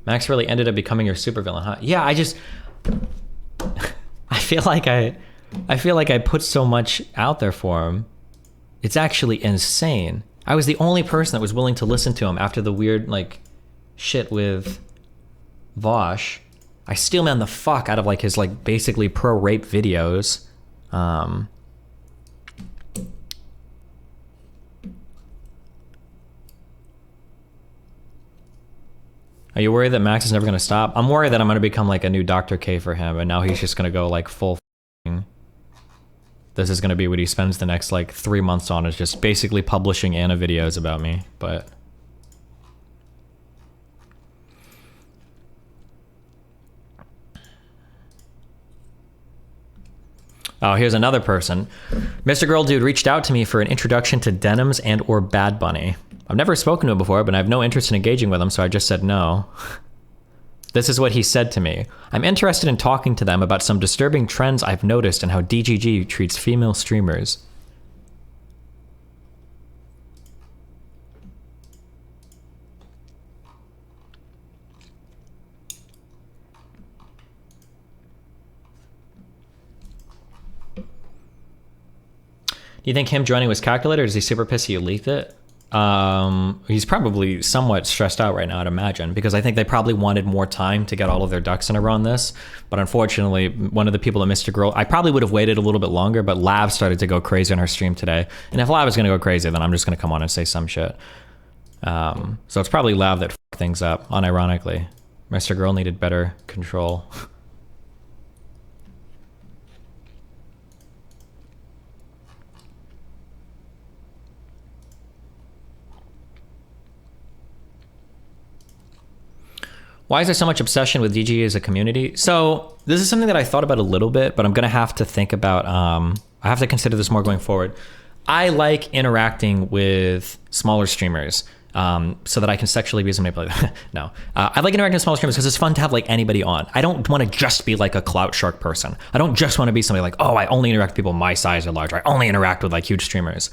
Max really ended up becoming your supervillain, huh? Yeah, I feel like I put so much out there for him. It's actually insane. I was the only person that was willing to listen to him after the weird, like, shit with Vosh. I steel man the fuck out of like his like basically pro rape videos. Are you worried that Max is never going to stop? I'm worried that I'm going to become like a new Dr. K for him and now he's just going to go like full f***ing. This is going to be what he spends the next like 3 months on, is just basically publishing Anna videos about me, but oh, here's another person. MrGirl dude reached out to me for an introduction to denims and or Bad Bunny. I've never spoken to him before, but I have no interest in engaging with him, so I just said no. This is what he said to me. I'm interested in talking to them about some disturbing trends I've noticed and how DGG treats female streamers. Do you think him joining was calculated, or is he super pissed you leaked it? He's probably somewhat stressed out right now, I'd imagine, because I think they probably wanted more time to get all of their ducks in a row on this. But unfortunately, one of the people at MrGirl, I probably would have waited a little bit longer, but Lav started to go crazy on her stream today. And if Lav is going to go crazy, then I'm just going to come on and say some shit. So it's probably Lav that f***ed things up, unironically. MrGirl needed better control. Why is there so much obsession with DG as a community? So this is something that I thought about a little bit, but I'm gonna have to think about, I have to consider this more going forward. I like interacting with smaller streamers so that I can sexually abuse and manipulate them. No, I like interacting with smaller streamers because it's fun to have like anybody on. I don't want to just be like a clout shark person. I don't just want to be somebody like, oh, I only interact with people my size or larger. I only interact with like huge streamers.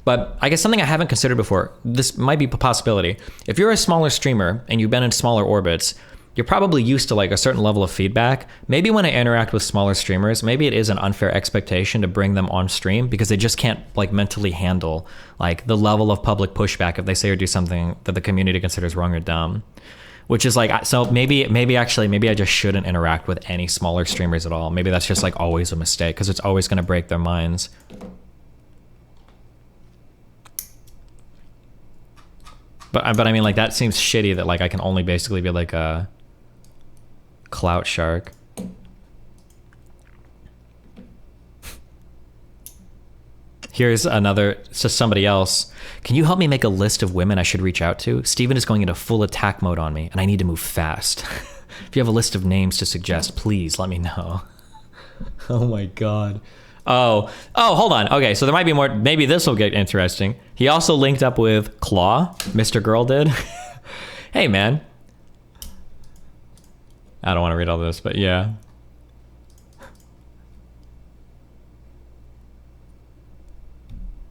But I guess something I haven't considered before, this might be a possibility. If you're a smaller streamer and you've been in smaller orbits, you're probably used to like a certain level of feedback. Maybe when I interact with smaller streamers, maybe it is an unfair expectation to bring them on stream because they just can't like mentally handle like the level of public pushback if they say or do something that the community considers wrong or dumb. Which is like, so maybe I just shouldn't interact with any smaller streamers at all. Maybe that's just like always a mistake because it's always gonna break their minds. But I mean, like, that seems shitty that, like, I can only basically be, like, a clout shark. Here's another, so somebody else. Can you help me make a list of women I should reach out to? Steven is going into full attack mode on me, and I need to move fast. If you have a list of names to suggest, please let me know. Oh, my God. Oh, hold on. Okay, so there might be more. Maybe this will get interesting. He also linked up with Claw. MrGirl did. Hey, man. I don't want to read all this, but yeah.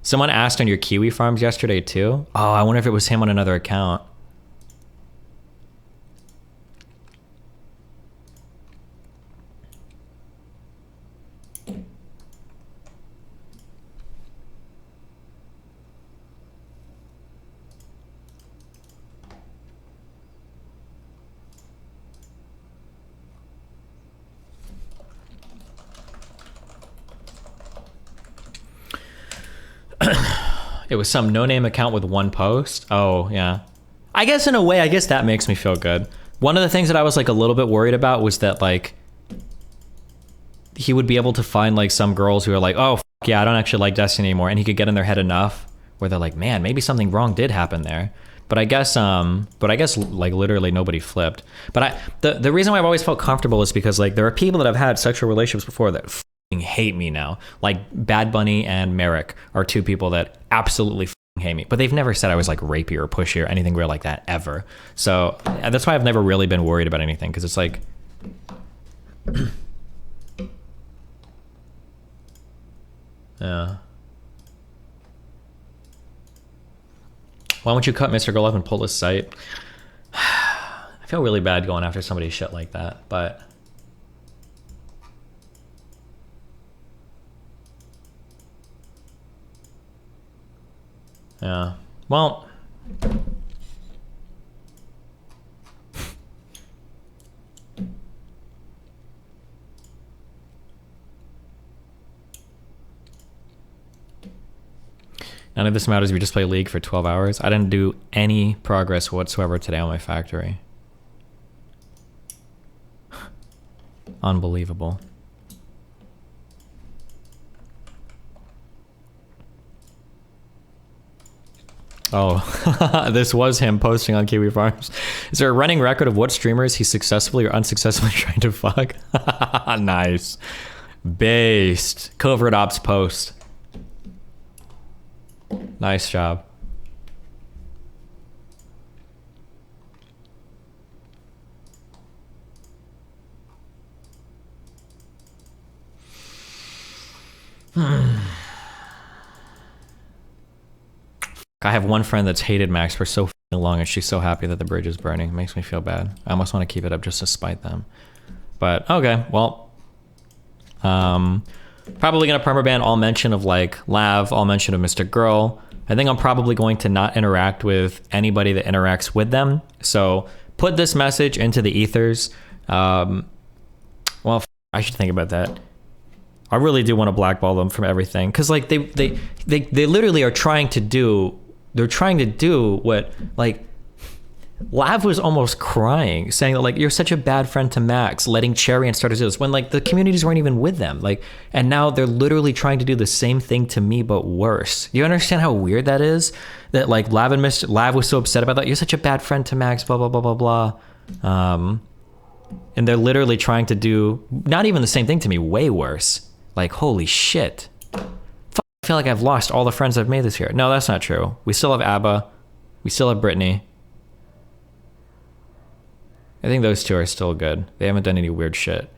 Someone asked on your kiwi farms yesterday, too. Oh, I wonder if it was him on another account. It was some no-name account with one post. Oh, yeah. I guess in a way, I guess that makes me feel good. One of the things that I was like a little bit worried about was that like he would be able to find like some girls who are like, oh, yeah, I don't actually like Destiny anymore. And he could get in their head enough where they're like, man, maybe something wrong did happen there. But I guess like literally nobody flipped. But the reason why I've always felt comfortable is because like there are people that I've had sexual relationships before that hate me now. Like Bad Bunny and Merrick are two people that absolutely hate me, but they've never said I was like rapey or pushy or anything real like that ever. So that's why I've never really been worried about anything, because it's like yeah. Why don't you cut MrGirl up and pull this site? I feel really bad going after somebody's shit like that, but yeah. Well, none of this matters. We just play League for 12 hours. I didn't do any progress whatsoever today on my factory. Unbelievable. Oh, this was him posting on Kiwi Farms. Is there a running record of what streamers he successfully or unsuccessfully tried to fuck? Nice. Based. Covert Ops post. Nice job. I have one friend that's hated Max for so long, and she's so happy that the bridge is burning. It makes me feel bad. I almost want to keep it up just to spite them. But okay, well, probably gonna permaban all mention of like Lav, all mention of MrGirl. I think I'm probably going to not interact with anybody that interacts with them. So put this message into the ethers. Well, I should think about that. I really do want to blackball them from everything, because like they literally are trying to do. They're trying to do what, like, Lav was almost crying, saying that like, you're such a bad friend to Max, letting Cherry and Starters do this when like the communities weren't even with them. Like, and now they're literally trying to do the same thing to me, but worse. You understand how weird that is? That like Lav was so upset about that. You're such a bad friend to Max, blah, blah, blah, blah, blah. And they're literally trying to do not even the same thing to me, way worse. Like, holy shit. I feel like I've lost all the friends I've made this year. No, that's not true. We still have Abba. We still have Brittany. I think those two are still good. They haven't done any weird shit.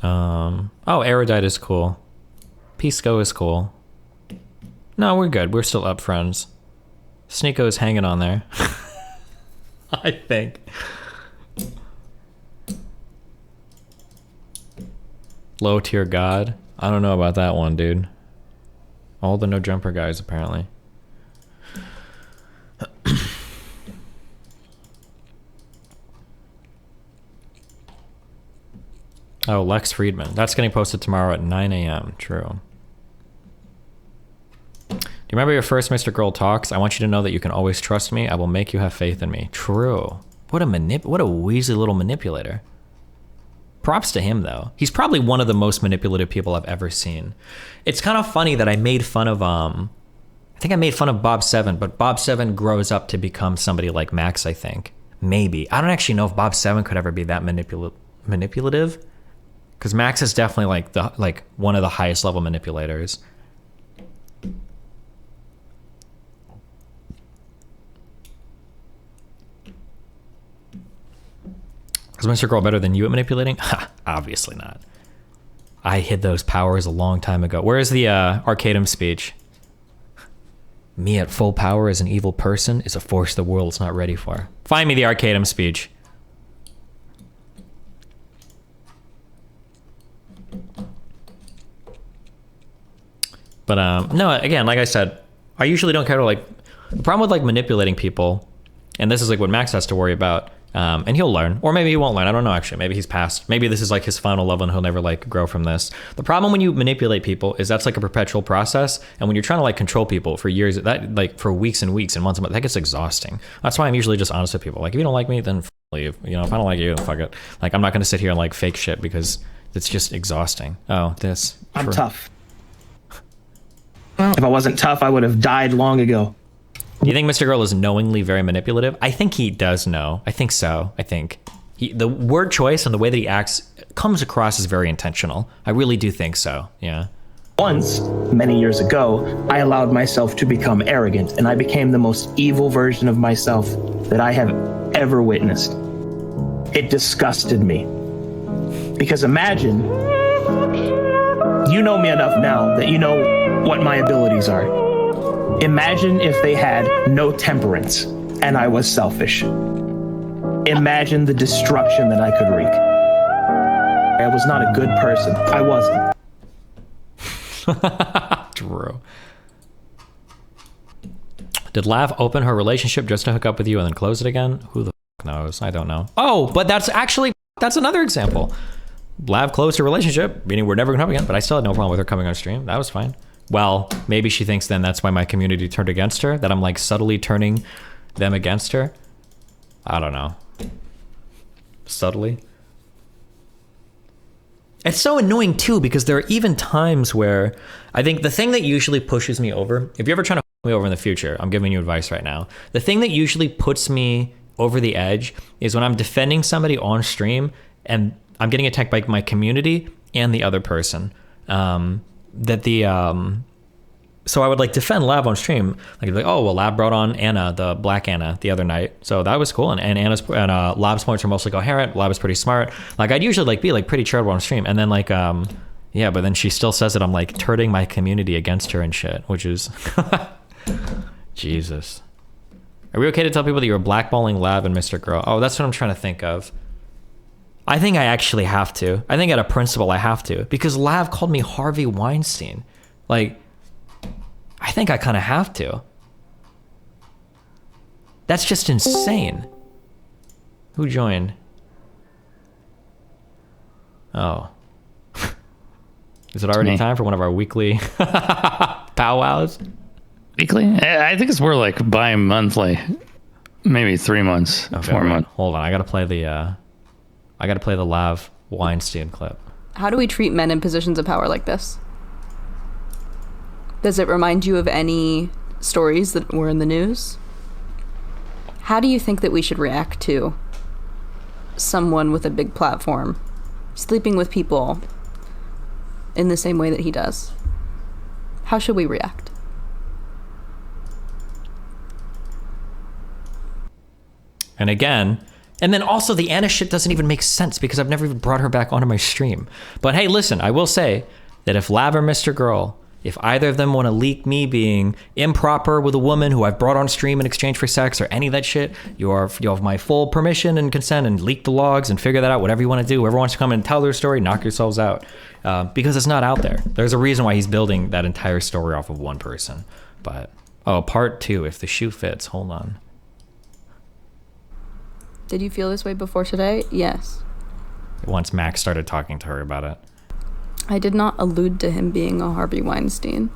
Oh, Erudite is cool. Pisco is cool. No, we're good. We're still up friends. Sneeko is hanging on there. I think. Low tier god. I don't know about that one, dude. All the no jumper guys, apparently. Oh, Lex Friedman. That's getting posted tomorrow at 9 a.m. True. Do you remember your first MrGirl talks? I want you to know that you can always trust me. I will make you have faith in me. True. What a weaselly little manipulator. Props to him, though. He's probably one of the most manipulative people I've ever seen. It's kind of funny that I made fun of, I think I made fun of Bob 7, but Bob 7 grows up to become somebody like Max, I think. Maybe. I don't actually know if Bob 7 could ever be that manipulative. Because Max is definitely like one of the highest level manipulators. Is MrGirl better than you at manipulating? Ha, obviously not. I hid those powers a long time ago. Where's the Arcadum speech? Me at full power as an evil person is a force the world's not ready for. Find me the Arcadum speech. But no, again, like I said, I usually don't care to like, the problem with like manipulating people, and this is like what Max has to worry about, and he'll learn, or maybe he won't learn. I don't know, actually. Maybe he's passed. Maybe this is like his final level and he'll never like grow from this. The problem when you manipulate people is that's like a perpetual process. And when you're trying to like control people for years, that like for weeks and weeks and months and months, that gets exhausting. That's why I'm usually just honest with people. Like, if you don't like me, then leave. You know, if I don't like you, then fuck it. Like, I'm not going to sit here and like fake shit because it's just exhausting. Oh, this. I'm tough. Well, if I wasn't tough, I would have died long ago. Do you think MrGirl is knowingly very manipulative? I think he does know. I think so. I think the word choice and the way that he acts comes across as very intentional. I really do think so. Yeah. Once, many years ago, I allowed myself to become arrogant, and I became the most evil version of myself that I have ever witnessed. It disgusted me. Because imagine, you know me enough now that you know what my abilities are. Imagine if they had no temperance and I was selfish. Imagine the destruction that I could wreak. I was not a good person. I wasn't. True. Did Lav open her relationship just to hook up with you and then close it again? Who the fuck knows? I don't know. Oh, but that's another example. Lav closed her relationship, meaning we're never gonna have again, but I still had no problem with her coming on stream. That was fine. Well, maybe she thinks then that's why my community turned against her, that I'm like subtly turning them against her. I don't know. Subtly. It's so annoying too, because there are even times where I think the thing that usually pushes me over, if you're ever trying to me over in the future, I'm giving you advice right now. The thing that usually puts me over the edge is when I'm defending somebody on stream and I'm getting attacked by my community and the other person. So I would like defend Lab on stream, like, oh, well, Lab brought on Anna, the Black Anna, the other night, so that was cool. And Lab's points are mostly coherent. Lab is pretty smart. Like, I'd usually like be like pretty charitable on stream, and then like yeah, but then she still says that I'm like turning my community against her and shit, which is Jesus. Are we okay to tell people that you're blackballing Lab and MrGirl? Oh, that's what I'm trying to think of. I think I actually have to. I think at a principle I have to, because Lav called me Harvey Weinstein. Like, I think I kind of have to. That's just insane. Who joined? Oh. Is it already time for one of our weekly powwows? Weekly? I think it's more like bi-monthly. Maybe 3 months, 4 months. Hold on, I gotta play the Lav Weinstein clip. How do we treat men in positions of power like this? Does it remind you of any stories that were in the news? How do you think that we should react to someone with a big platform sleeping with people in the same way that he does? How should we react? And again, and then also the Anna shit doesn't even make sense because I've never even brought her back onto my stream. But hey, listen, I will say that if Lav or MrGirl, if either of them want to leak me being improper with a woman who I've brought on stream in exchange for sex or any of that shit, you have my full permission and consent, and leak the logs and figure that out, whatever you want to do. Whoever wants to come and tell their story, knock yourselves out. Because it's not out there. There's a reason why he's building that entire story off of one person. But, part 2, if the shoe fits, hold on. Did you feel this way before today? Yes. Once Max started talking to her about it. I did not allude to him being a Harvey Weinstein.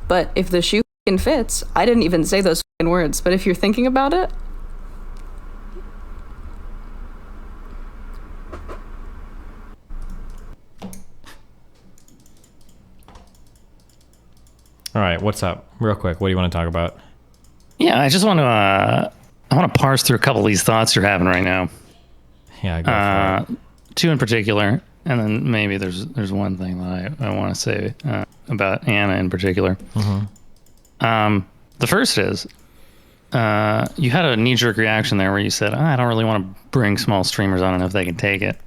But if the shoe f***ing fits, I didn't even say those f***ing words. But if you're thinking about it... All right, what's up? Real quick, what do you want to talk about? Yeah, I just want to I want to parse through a couple of these thoughts you're having right now. Yeah, go for it. 2 in particular, and then maybe there's one thing that I want to say about Anna in particular. Mm-hmm. The first is you had a knee-jerk reaction there where you said, I don't really want to bring small streamers on, I don't know if they can take it.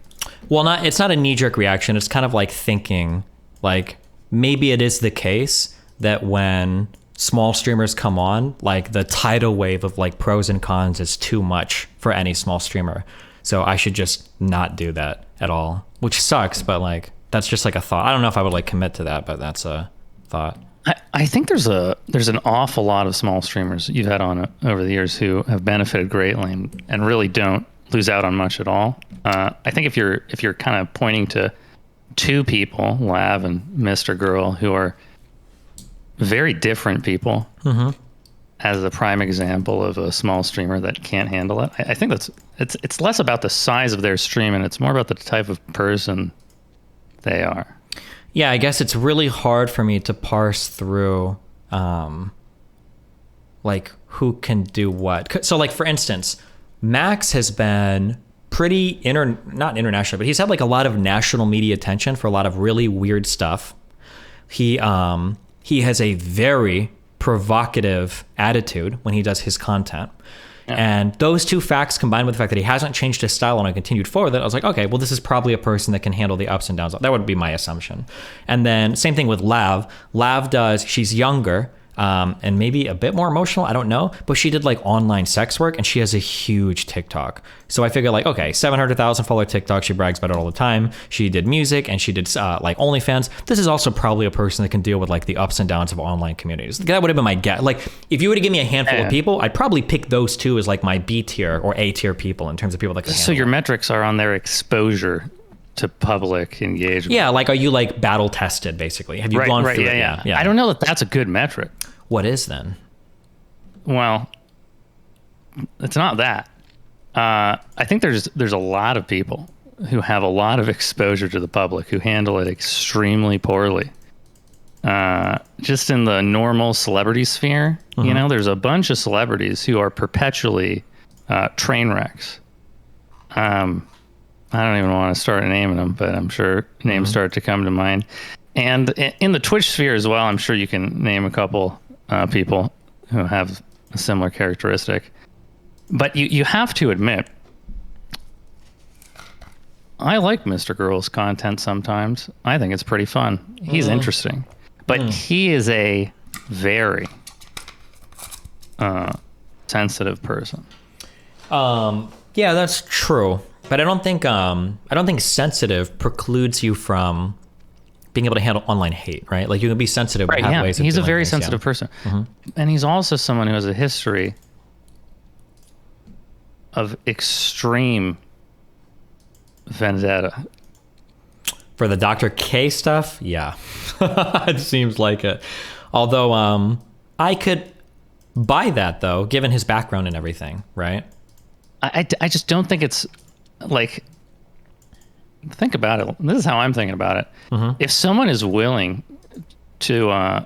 Well, it's not a knee-jerk reaction. It's kind of like thinking, like, maybe it is the case that when small streamers come on, like the tidal wave of like pros and cons is too much for any small streamer. So I should just not do that at all, which sucks, but like that's just like a thought. I don't know if I would like commit to that, but that's a thought. I think there's an awful lot of small streamers you've had on over the years who have benefited greatly and really don't lose out on much at all. I think if you're kind of pointing to 2 people, Lav and MrGirl, who are very different people, mm-hmm. as a prime example of a small streamer that can't handle it. I think it's less about the size of their stream and it's more about the type of person they are. Yeah, I guess it's really hard for me to parse through like who can do what. So like for instance, Max has been pretty not international, but he's had like a lot of national media attention for a lot of really weird stuff. He has a very provocative attitude when he does his content. Yeah. And those 2 facts combined with the fact that he hasn't changed his style and I continued forward, that I was like, okay, well, this is probably a person that can handle the ups and downs. That would be my assumption. And then same thing with Lav. She's younger. And maybe a bit more emotional, I don't know, but she did like online sex work and she has a huge TikTok. So I figured like, okay, 700,000 follower TikTok, she brags about it all the time. She did music and she did like OnlyFans. This is also probably a person that can deal with like the ups and downs of online communities. That would have been my guess. Like if you were to give me a handful of people, I'd probably pick those 2 as like my B tier or A tier people in terms of people that can handle. So your metrics are on their exposure to public engagement. Yeah, like are you like battle tested basically? Have you gone through it? Yeah. I don't know that that's a good metric. What is then? Well, it's not that. I think there's a lot of people who have a lot of exposure to the public who handle it extremely poorly. Just in the normal celebrity sphere, Mm-hmm. There's a bunch of celebrities who are perpetually train wrecks. I don't even want to start naming them, but I'm sure names start to come to mind. And in the Twitch sphere as well, I'm sure you can name a couple people who have a similar characteristic. But you have to admit, I like MrGirl's content sometimes. I think it's pretty fun. He's interesting. But he is a very sensitive person. Yeah, that's true. But I don't think sensitive precludes you from being able to handle online hate, right? Like you can be sensitive, but have ways of he's a doing very things, sensitive person. And he's also someone who has a history of extreme vendetta. For the Dr. K stuff, yeah. It seems like it. Although I could buy that though, given his background and everything, right? I just don't think it's like, think about it. This is how I'm thinking about it. If someone is willing to,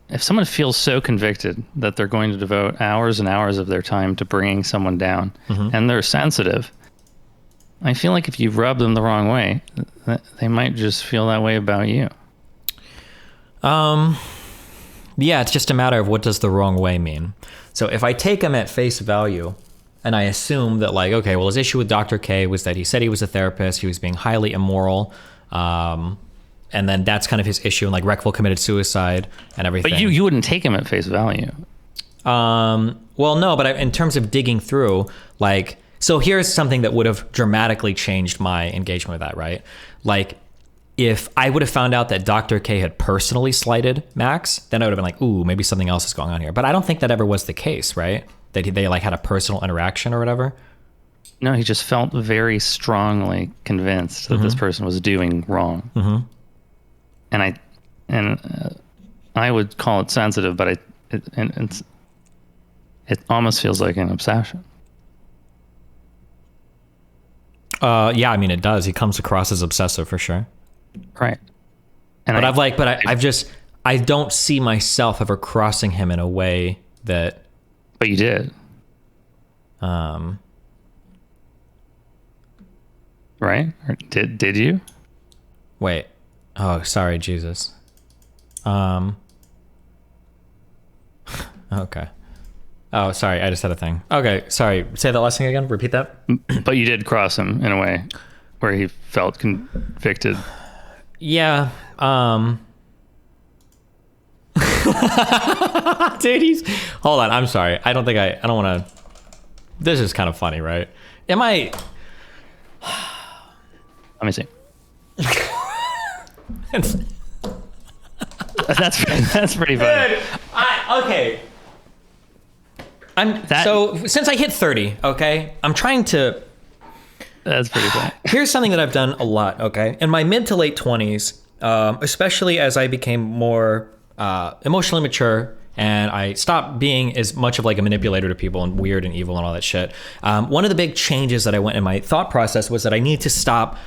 if someone feels so convicted that they're going to devote hours and hours of their time to bringing someone down, and they're sensitive, I feel like if you rub them the wrong way, they might just feel that way about you. Yeah, it's just a matter of what does the wrong way mean. So if I take him at face value and I assume that like, okay, well, his issue with Dr. K was that he said he was a therapist, he was being highly immoral, and then that's kind of his issue, and like Reckville committed suicide and everything. But you wouldn't take him at face value. Well, no, but in terms of digging through, like, so here's something that would have dramatically changed my engagement with that, right? Like, if I would have found out that Dr. K had personally slighted Max, then I would have been like, ooh, maybe something else is going on here. But I don't think that ever was the case, right? That they like had a personal interaction or whatever. No, he just felt very strongly convinced that this person was doing wrong. And I would call it sensitive, but it almost feels like an obsession. Yeah, I mean, it does. He comes across as obsessive for sure. Right. And I don't see myself ever crossing him in a way that. But you did. Right? Or did you? Wait. Oh, sorry, Jesus. Okay. Oh, sorry. I just had a thing. Okay. Sorry. Say that last thing again. Repeat that. But you did cross him in a way where he felt convicted. Yeah. Dude, hold on. I'm sorry. I don't want to. This is kind of funny, right? Am I? Let me see. That's pretty funny. Dude, okay. So since I hit 30, okay, I'm trying to. That's pretty funny. Here's something that I've done a lot, okay? In my mid to late 20s, especially as I became more emotionally mature and I stopped being as much of like a manipulator to people and weird and evil and all that shit. One of the big changes that I went in my thought process was that I need to stop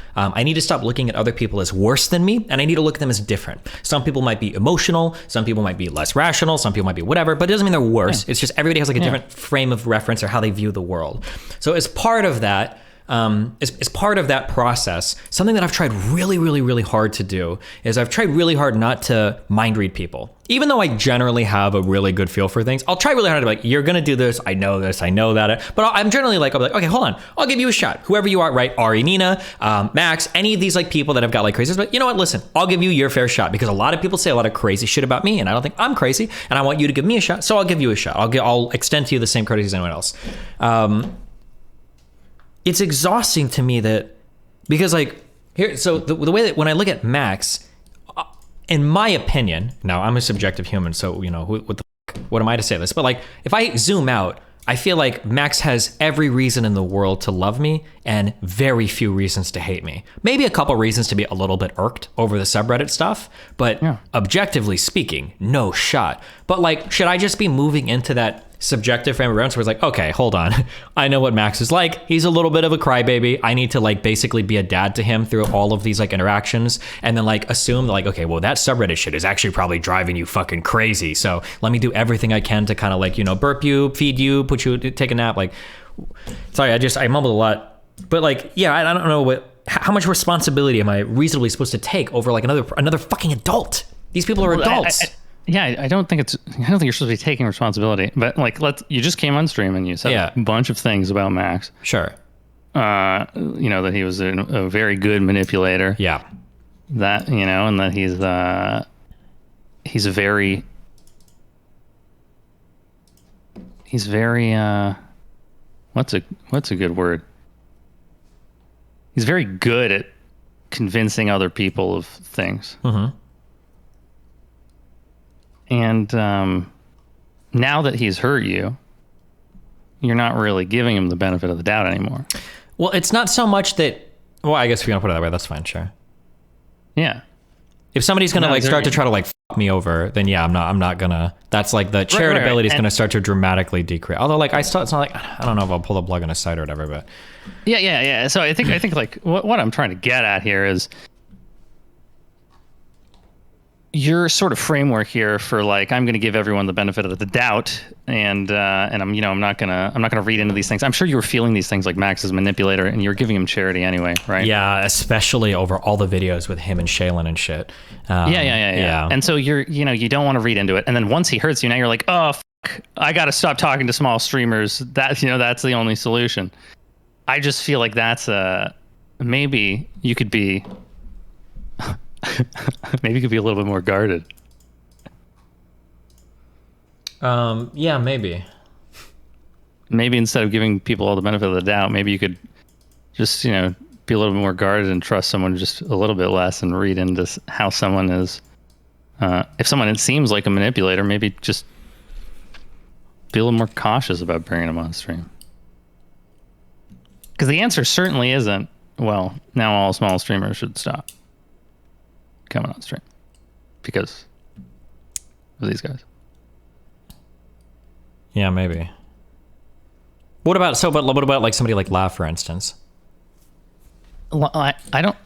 looking at other people as worse than me, and I need to look at them as different. Some people might be emotional, some people might be less rational, some people might be whatever, but it doesn't mean they're worse. Yeah. It's just everybody has like a different frame of reference or how they view the world. So as part of that, as part of that process, something that I've tried really, really, really hard to do is I've tried really hard not to mind read people. Even though I generally have a really good feel for things, I'll try really hard to be like, you're going to do this, I know that. But I'm generally like, I'll be like, okay, hold on, I'll give you a shot. Whoever you are, right? Ari, Nina, Max, any of these like people that have got like crazy, but you know what? Listen, I'll give you your fair shot because a lot of people say a lot of crazy shit about me and I don't think I'm crazy and I want you to give me a shot. So I'll give you a shot. I'll extend to you the same courtesy as anyone else. It's exhausting to me that, because like here, so the way that when I look at Max, in my opinion, now I'm a subjective human, so you know, what am I to say this? But like, if I zoom out, I feel like Max has every reason in the world to love me and very few reasons to hate me. Maybe a couple reasons to be a little bit irked over the subreddit stuff, but objectively speaking, no shot. But like, should I just be moving into that subjective frame of reference where it's like, okay, hold on. I know what Max is like. He's a little bit of a crybaby. I need to like basically be a dad to him through all of these like interactions and then like assume like, okay, well that subreddit shit is actually probably driving you fucking crazy. So let me do everything I can to kind of like, you know, burp you, feed you, put you, take a nap. Like, sorry, I mumbled a lot, but like, yeah, I don't know how much responsibility am I reasonably supposed to take over like another fucking adult? These people are adults. I don't think you're supposed to be taking responsibility, but like, you just came on stream and you said a bunch of things about Max. Sure. You know, that he was a very good manipulator. Yeah. That, you know, and that he's very, what's a good word? He's very good at convincing other people of things. Mm-hmm. And now that he's hurt you, you're not really giving him the benefit of the doubt anymore. Well, it's not so much that. Well, I guess if you want to put it that way, that's fine. Sure. Yeah. If somebody's gonna No, like start to try to like fuck me over, then yeah, I'm not gonna. That's like the charitability is gonna start to dramatically decrease. Although like it's not like I don't know if I'll pull the plug on a site or whatever, but yeah. So I think like what I'm trying to get at here is your sort of framework here for like I'm going to give everyone the benefit of the doubt, and I'm not gonna read into these things. I'm sure you were feeling these things like Max is a manipulator, and you were giving him charity anyway, right? Yeah, especially over all the videos with him and Shaylin and shit. Yeah. And so you don't want to read into it, and then once he hurts you, now you're like, oh, I got to stop talking to small streamers. That's the only solution. I just feel like that's maybe you could be. Maybe you could be a little bit more guarded. Yeah, maybe. Maybe instead of giving people all the benefit of the doubt, maybe you could just, be a little bit more guarded and trust someone just a little bit less and read into how someone is. If someone seems like a manipulator, maybe just be a little more cautious about bringing them on stream. Because the answer certainly isn't, well, now all small streamers should stop coming on stream because of these guys. Yeah, maybe. What about like somebody like Lav, for instance? I don't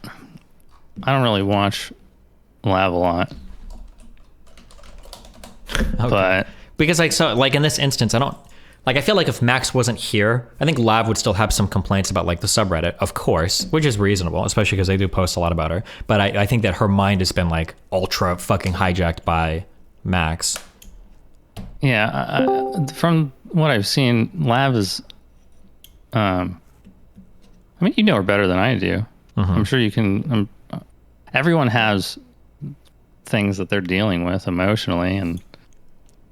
really watch Lav a lot. Okay. But because like in this instance, I feel like if Max wasn't here, I think Lav would still have some complaints about like the subreddit, of course, which is reasonable, especially because they do post a lot about her. But I think that her mind has been like ultra fucking hijacked by Max. Yeah, from what I've seen, Lav is. I mean, you know her better than I do. Mm-hmm. I'm sure you can. Everyone has things that they're dealing with emotionally, and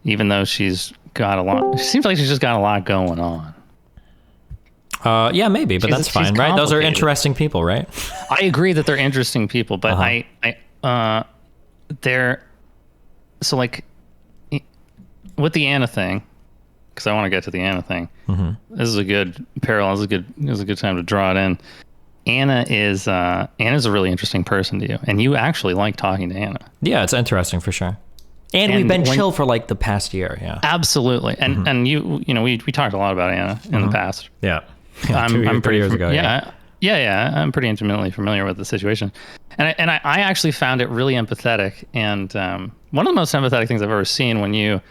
even though she's got a lot, it seems like she's just got a lot going on. Yeah, maybe, but that's fine, right? Those are interesting people, right? I agree that they're interesting people, but they're so like with the Anna thing, because I want to get to the Anna thing. Mm-hmm. This is a good parallel. This is a good time to draw it in. Anna's a really interesting person to you, and you actually like talking to Anna. Yeah, it's interesting for sure. And we've been chill for like the past year, yeah. Absolutely, and mm-hmm. and we talked a lot about Anna in the past. Yeah, I'm 3 years ago. Yeah, I'm pretty intimately familiar with the situation, and I actually found it really empathetic, and one of the most empathetic things I've ever seen when you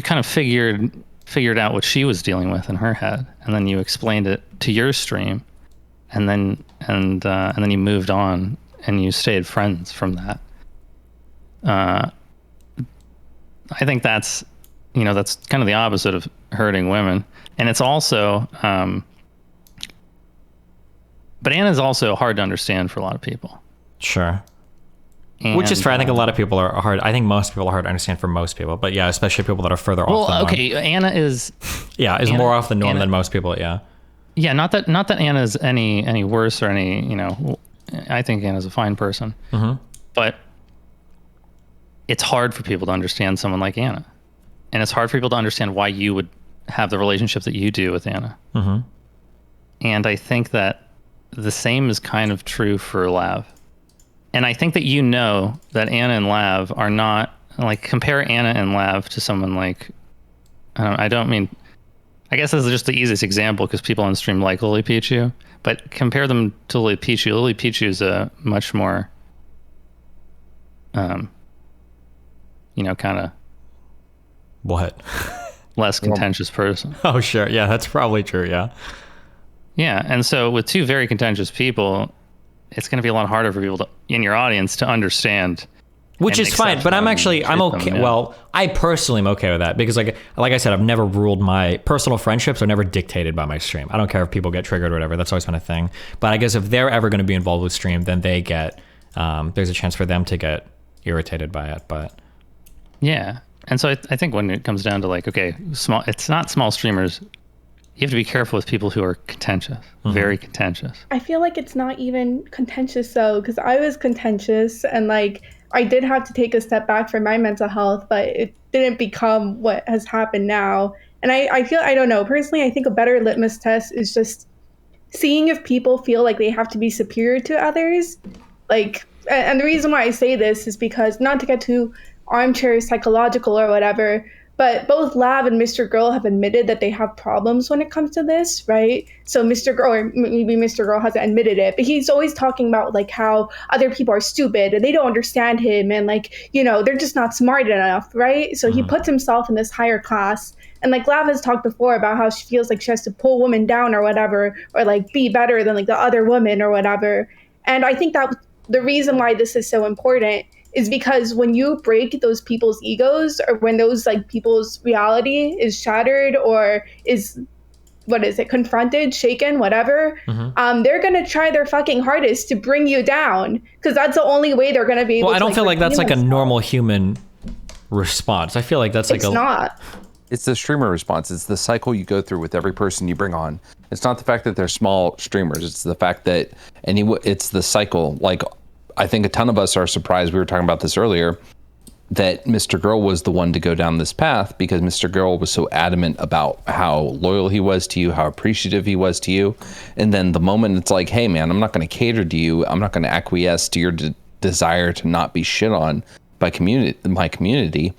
kind of figured out what she was dealing with in her head, and then you explained it to your stream, and then you moved on and you stayed friends from that. I think that's kind of the opposite of hurting women, and it's also but Anna's also hard to understand for a lot of people. Sure. Which is fair. I think a lot of people are hard. I think most people are hard to understand for most people, but yeah, especially people that are further off the norm. Okay, Anna is more off the norm than most people, yeah. Yeah, not that Anna's any worse or any, I think Anna's a fine person. Mm-hmm. But it's hard for people to understand someone like Anna. And it's hard for people to understand why you would have the relationship that you do with Anna. Mm-hmm. And I think that the same is kind of true for Lav. And I think that that Anna and Lav are not, like, compare Anna and Lav to someone like, I guess this is just the easiest example because people on stream like Lily Pichu, but compare them to Lily Pichu. Lily Pichu is a much more, kind of... What? Less contentious person. Oh, sure. Yeah, that's probably true, yeah. Yeah, and so with two very contentious people, it's going to be a lot harder for people in your audience to understand. Which is fine, but I'm okay. Them, well, I personally am okay with that because like I said, I've never ruled my personal friendships are never dictated by my stream. I don't care if people get triggered or whatever. That's always been a thing. But I guess if they're ever going to be involved with stream, then they get, there's a chance for them to get irritated by it. But yeah. And so I think when it comes down to like, okay, it's not small streamers. You have to be careful with people who are contentious, very contentious. I feel like it's not even contentious though, because I was contentious and like I did have to take a step back for my mental health, but it didn't become what has happened now. And I don't know, personally, I think a better litmus test is just seeing if people feel like they have to be superior to others. Like and the reason why I say this is because, not to get too armchair psychological or whatever, but both Lav and Mr. Girl have admitted that they have problems when it comes to this, right? So Mr. Girl, or maybe Mr. Girl hasn't admitted it, but he's always talking about like how other people are stupid and they don't understand him, and like, you know, they're just not smart enough, right? So he puts himself in this higher class. And like Lav has talked before about how she feels like she has to pull women down or whatever, or like be better than like the other woman or whatever. And I think that the reason why this is so important is because when you break those people's egos, or when those like people's reality is shattered or is, what is it, confronted, shaken, whatever, they're gonna try their fucking hardest to bring you down, because that's the only way they're gonna be able to. I don't feel like that's like a themselves. normal human response. I feel like that's like It's not. It's the streamer response. It's the cycle you go through with every person you bring on. It's not the fact that they're small streamers. It's the fact that it's the cycle. Like, I think a ton of us are surprised. We were talking about this earlier, that Mr. Girl was the one to go down this path, because Mr. Girl was so adamant about how loyal he was to you, how appreciative he was to you. And then the moment it's like, hey man, I'm not going to cater to you. I'm not going to acquiesce to your desire to not be shit on by my community.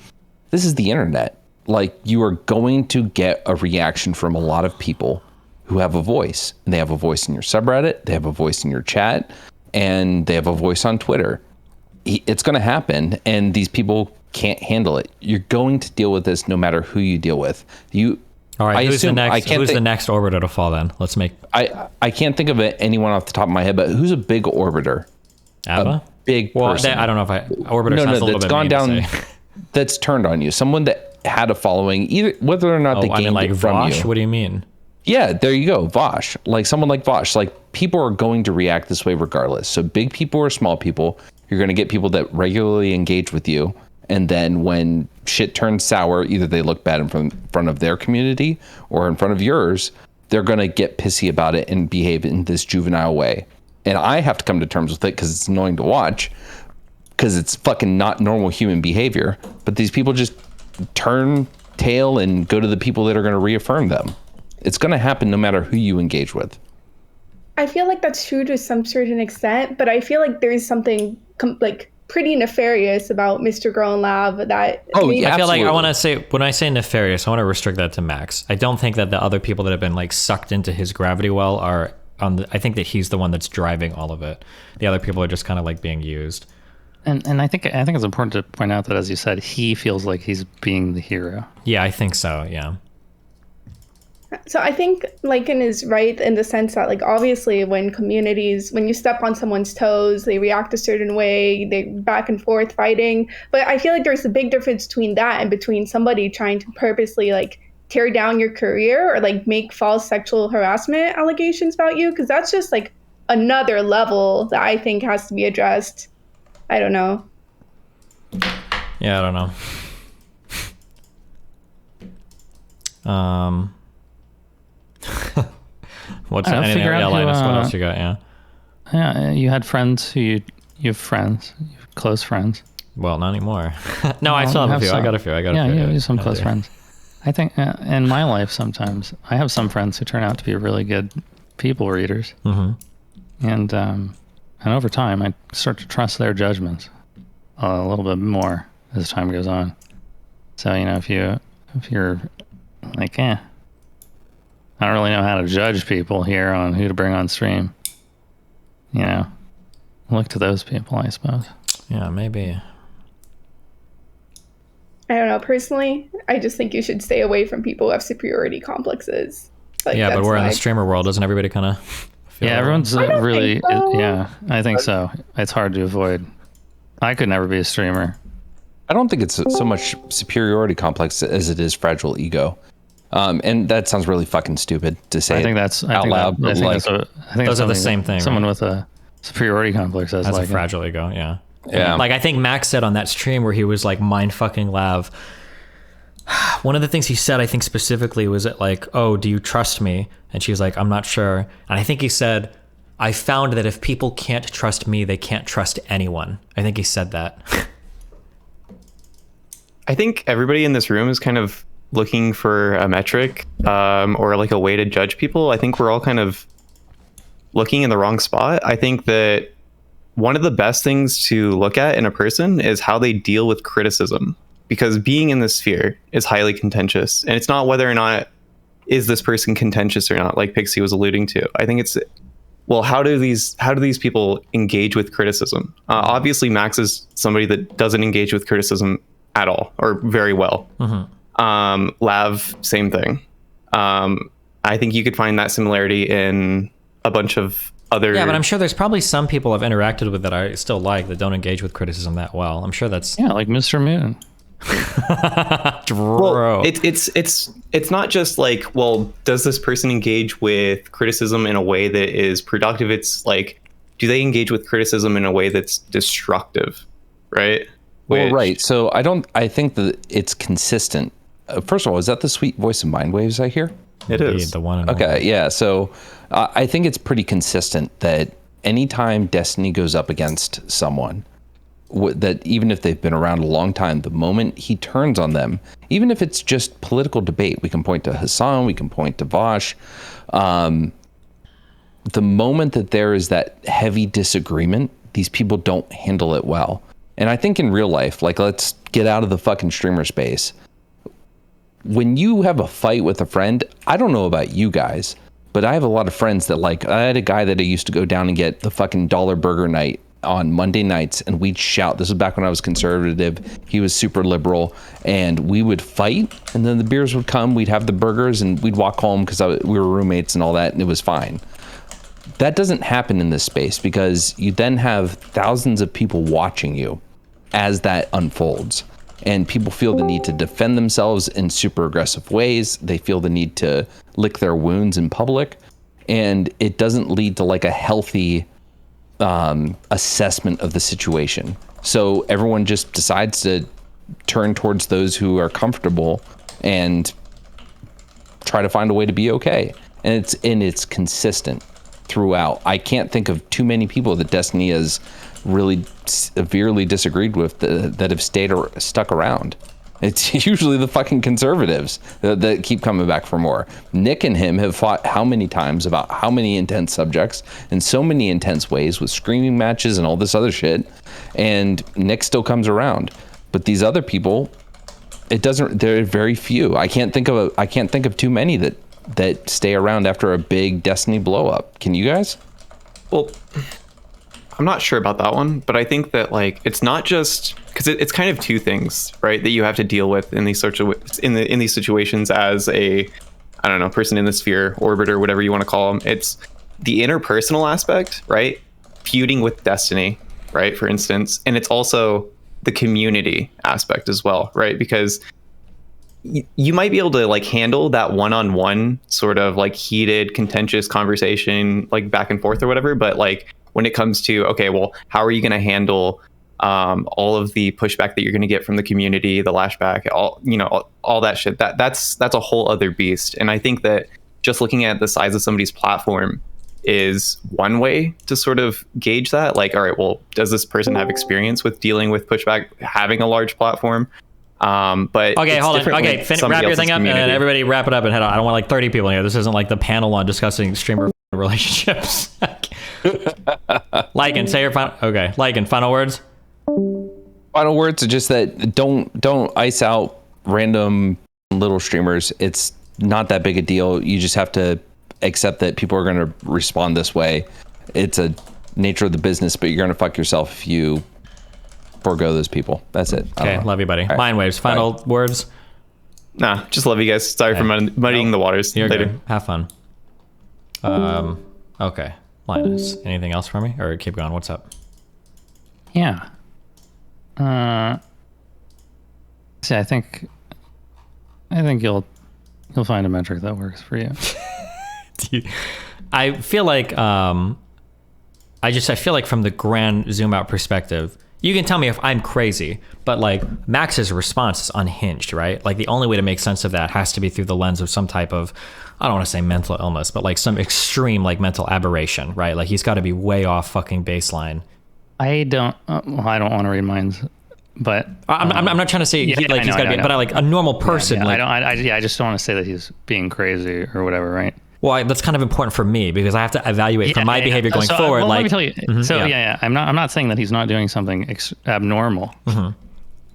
This is the internet. Like, you are going to get a reaction from a lot of people who have a voice. And they have a voice in your subreddit, they have a voice in your chat, and they have a voice on Twitter. It's going to happen, and these people can't handle it. You're going to deal with this no matter who you deal with. All right, who's the next orbiter to fall then? Let's make... I can't think of anyone off the top of my head, but who's a big orbiter? Abba? A big person. I don't know if orbiter sounds a little bit mean to say. That's turned on you. Someone that had a following, either whether or not they gained like it from Vosh? you. What do you mean? Yeah, there you go, Vosh. Like someone like Vosh. Like, people are going to react this way regardless. So big people or small people, you're going to get people that regularly engage with you, and then when shit turns sour, either they look bad in front of their community or in front of yours, they're going to get pissy about it and behave in this juvenile way. And I have to come to terms with it because it's annoying to watch, because it's fucking not normal human behavior. But these people just turn tail and go to the people that are going to reaffirm them. It's going to happen no matter who you engage with. I feel like that's true to some certain extent, but I feel like there's something like pretty nefarious about Mr. Girl and Lav that... Oh, yeah, I feel like I want to say, when I say nefarious, I want to restrict that to Max. I don't think that the other people that have been like sucked into his gravity well are on I think that he's the one that's driving all of it. The other people are just kind of like being used. And I think it's important to point out that, as you said, he feels like he's being the hero. Yeah, I think so. Yeah. So I think Lycan is right in the sense that, like, obviously when you step on someone's toes, they react a certain way, they back and forth fighting. But I feel like there's a big difference between that and between somebody trying to purposely like tear down your career or like make false sexual harassment allegations about you, because that's just like another level that I think has to be addressed. I don't know. Yeah, I don't know. What's anything? Yeah, Linus, what else you got? Yeah, you had friends who you have friends, you have close friends. Well, not anymore. No, I still have a few. I got a few. Yeah, you have some close friends. I think in my life sometimes I have some friends who turn out to be really good people readers. Mm-hmm. And over time I start to trust their judgments a little bit more as time goes on. So, you know, if you're like, I don't really know how to judge people here on who to bring on stream, you know, look to those people, I suppose. Yeah, maybe. I don't know. Personally, I just think you should stay away from people who have superiority complexes. Like, yeah, but we're in the streamer world. Doesn't everybody kind of feel everyone's really... so. Yeah, I think so. It's hard to avoid. I could never be a streamer. I don't think it's so much superiority complex as it is fragile ego. And that sounds really fucking stupid to say. I think that's out loud. I think those are the same thing. Someone with a superiority complex has like a fragile ego. Yeah. Yeah. Like I think Max said on that stream where he was like mind fucking Lav. One of the things he said, I think specifically, was that like, "Oh, do you trust me?" And she was like, "I'm not sure." And I think he said, "I found that if people can't trust me, they can't trust anyone." I think he said that. I think everybody in this room is kind of looking for a metric or like a way to judge people. I think we're all kind of looking in the wrong spot. I think that one of the best things to look at in a person is how they deal with criticism, because being in this sphere is highly contentious, and it's not whether or not is this person contentious or not, like Pixie was alluding to. I think it's, well, how do these people engage with criticism? Obviously, Max is somebody that doesn't engage with criticism at all or very well. Lav, same thing. I think you could find that similarity in a bunch of other. Yeah, but I'm sure there's probably some people I've interacted with that I still like that don't engage with criticism that well. I'm sure that's like Mr. Moon. Well, it's not just like, well, does this person engage with criticism in a way that is productive? It's like, do they engage with criticism in a way that's destructive, right? Well, right. So I think that it's consistent. First of all, is that the sweet voice of Mind Waves I hear? It is. The one. Okay, yeah. So I think it's pretty consistent that anytime Destiny goes up against someone, that even if they've been around a long time, the moment he turns on them, even if it's just political debate, we can point to Hassan, we can point to Vosh, the moment that there is that heavy disagreement, these people don't handle it well. And I think in real life, like, let's get out of the fucking streamer space. When you have a fight with a friend, I don't know about you guys, but I have a lot of friends that, like, I had a guy that I used to go down and get the fucking dollar burger night on Monday nights, and we'd shout. This was back when I was conservative. He was super liberal, and we would fight, and then the beers would come, we'd have the burgers, and we'd walk home because we were roommates and all that, and it was fine. That doesn't happen in this space, because you then have thousands of people watching you as that unfolds, and people feel the need to defend themselves in super aggressive ways. They feel the need to lick their wounds in public, and it doesn't lead to like a healthy assessment of the situation. So everyone just decides to turn towards those who are comfortable and try to find a way to be okay. And it's consistent throughout. I can't think of too many people that Destiny has really severely disagreed with that have stayed or stuck around. It's usually the fucking conservatives that keep coming back for more. Nick and him have fought how many times about how many intense subjects in so many intense ways with screaming matches and all this other shit, and Nick still comes around. But these other people, they're very few. I can't think of too many that stay around after a big Destiny blow up. Can you guys? Well, I'm not sure about that one, but I think that, like, it's not just because it's kind of two things, right, that you have to deal with in these sorts of in these situations as a, I don't know, person in the sphere, orbiter, whatever you want to call them. It's the interpersonal aspect, right? Feuding with Destiny, right, for instance, and it's also the community aspect as well, right? Because you might be able to like handle that one-on-one sort of like heated, contentious conversation, like back and forth or whatever, but like when it comes to, okay, well, how are you going to handle all of the pushback that you're going to get from the community, the lashback, all that shit, that's a whole other beast. And I think that just looking at the size of somebody's platform is one way to sort of gauge that. Like, all right, well, does this person have experience with dealing with pushback, having a large platform? But okay, hold on. Okay, wrap your thing up, and then everybody wrap it up and head on. I don't want like 30 people in here. This isn't like the panel on discussing streamer relationships. Lycan, say your final. Okay, Lycan, final words. Final words are just that don't ice out random little streamers. It's not that big a deal. You just have to accept that people are going to respond this way. It's a nature of the business, but you're going to fuck yourself if you forego those people. That's it. Okay, love you, buddy. Right. Mind Waves, final words. Nah, just love you guys. Sorry for muddying the waters. You're later. Good. Have fun. Okay, Linus, anything else for me, or keep going? What's up? Yeah. See, I think you'll find a metric that works for you. I feel like I feel like from the grand zoom out perspective, you can tell me if I'm crazy, but like Max's response is unhinged, right? Like the only way to make sense of that has to be through the lens of some type of, I don't want to say mental illness, but like some extreme like mental aberration, right? Like he's got to be way off fucking baseline. I don't want to read minds, but I'm not trying to say he's got to be, but like a normal person. I just don't want to say that he's being crazy or whatever, right? Well, that's kind of important for me because I have to evaluate from my behavior going forward. Well, like, let me tell you. I'm not saying that he's not doing something abnormal.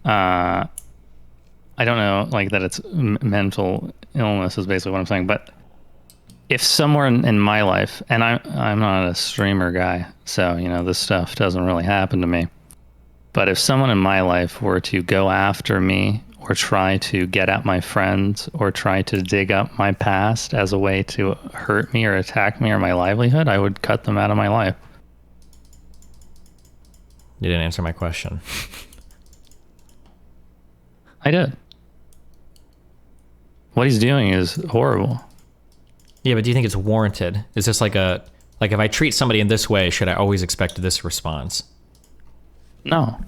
I don't know, like that it's mental illness is basically what I'm saying. But if someone in my life, and I'm not a streamer guy, so this stuff doesn't really happen to me. But if someone in my life were to go after me, or try to get at my friends, or try to dig up my past as a way to hurt me or attack me or my livelihood, I would cut them out of my life. You didn't answer my question. I did. What he's doing is horrible. Yeah, but do you think it's warranted? Is this like if I treat somebody in this way, should I always expect this response? No.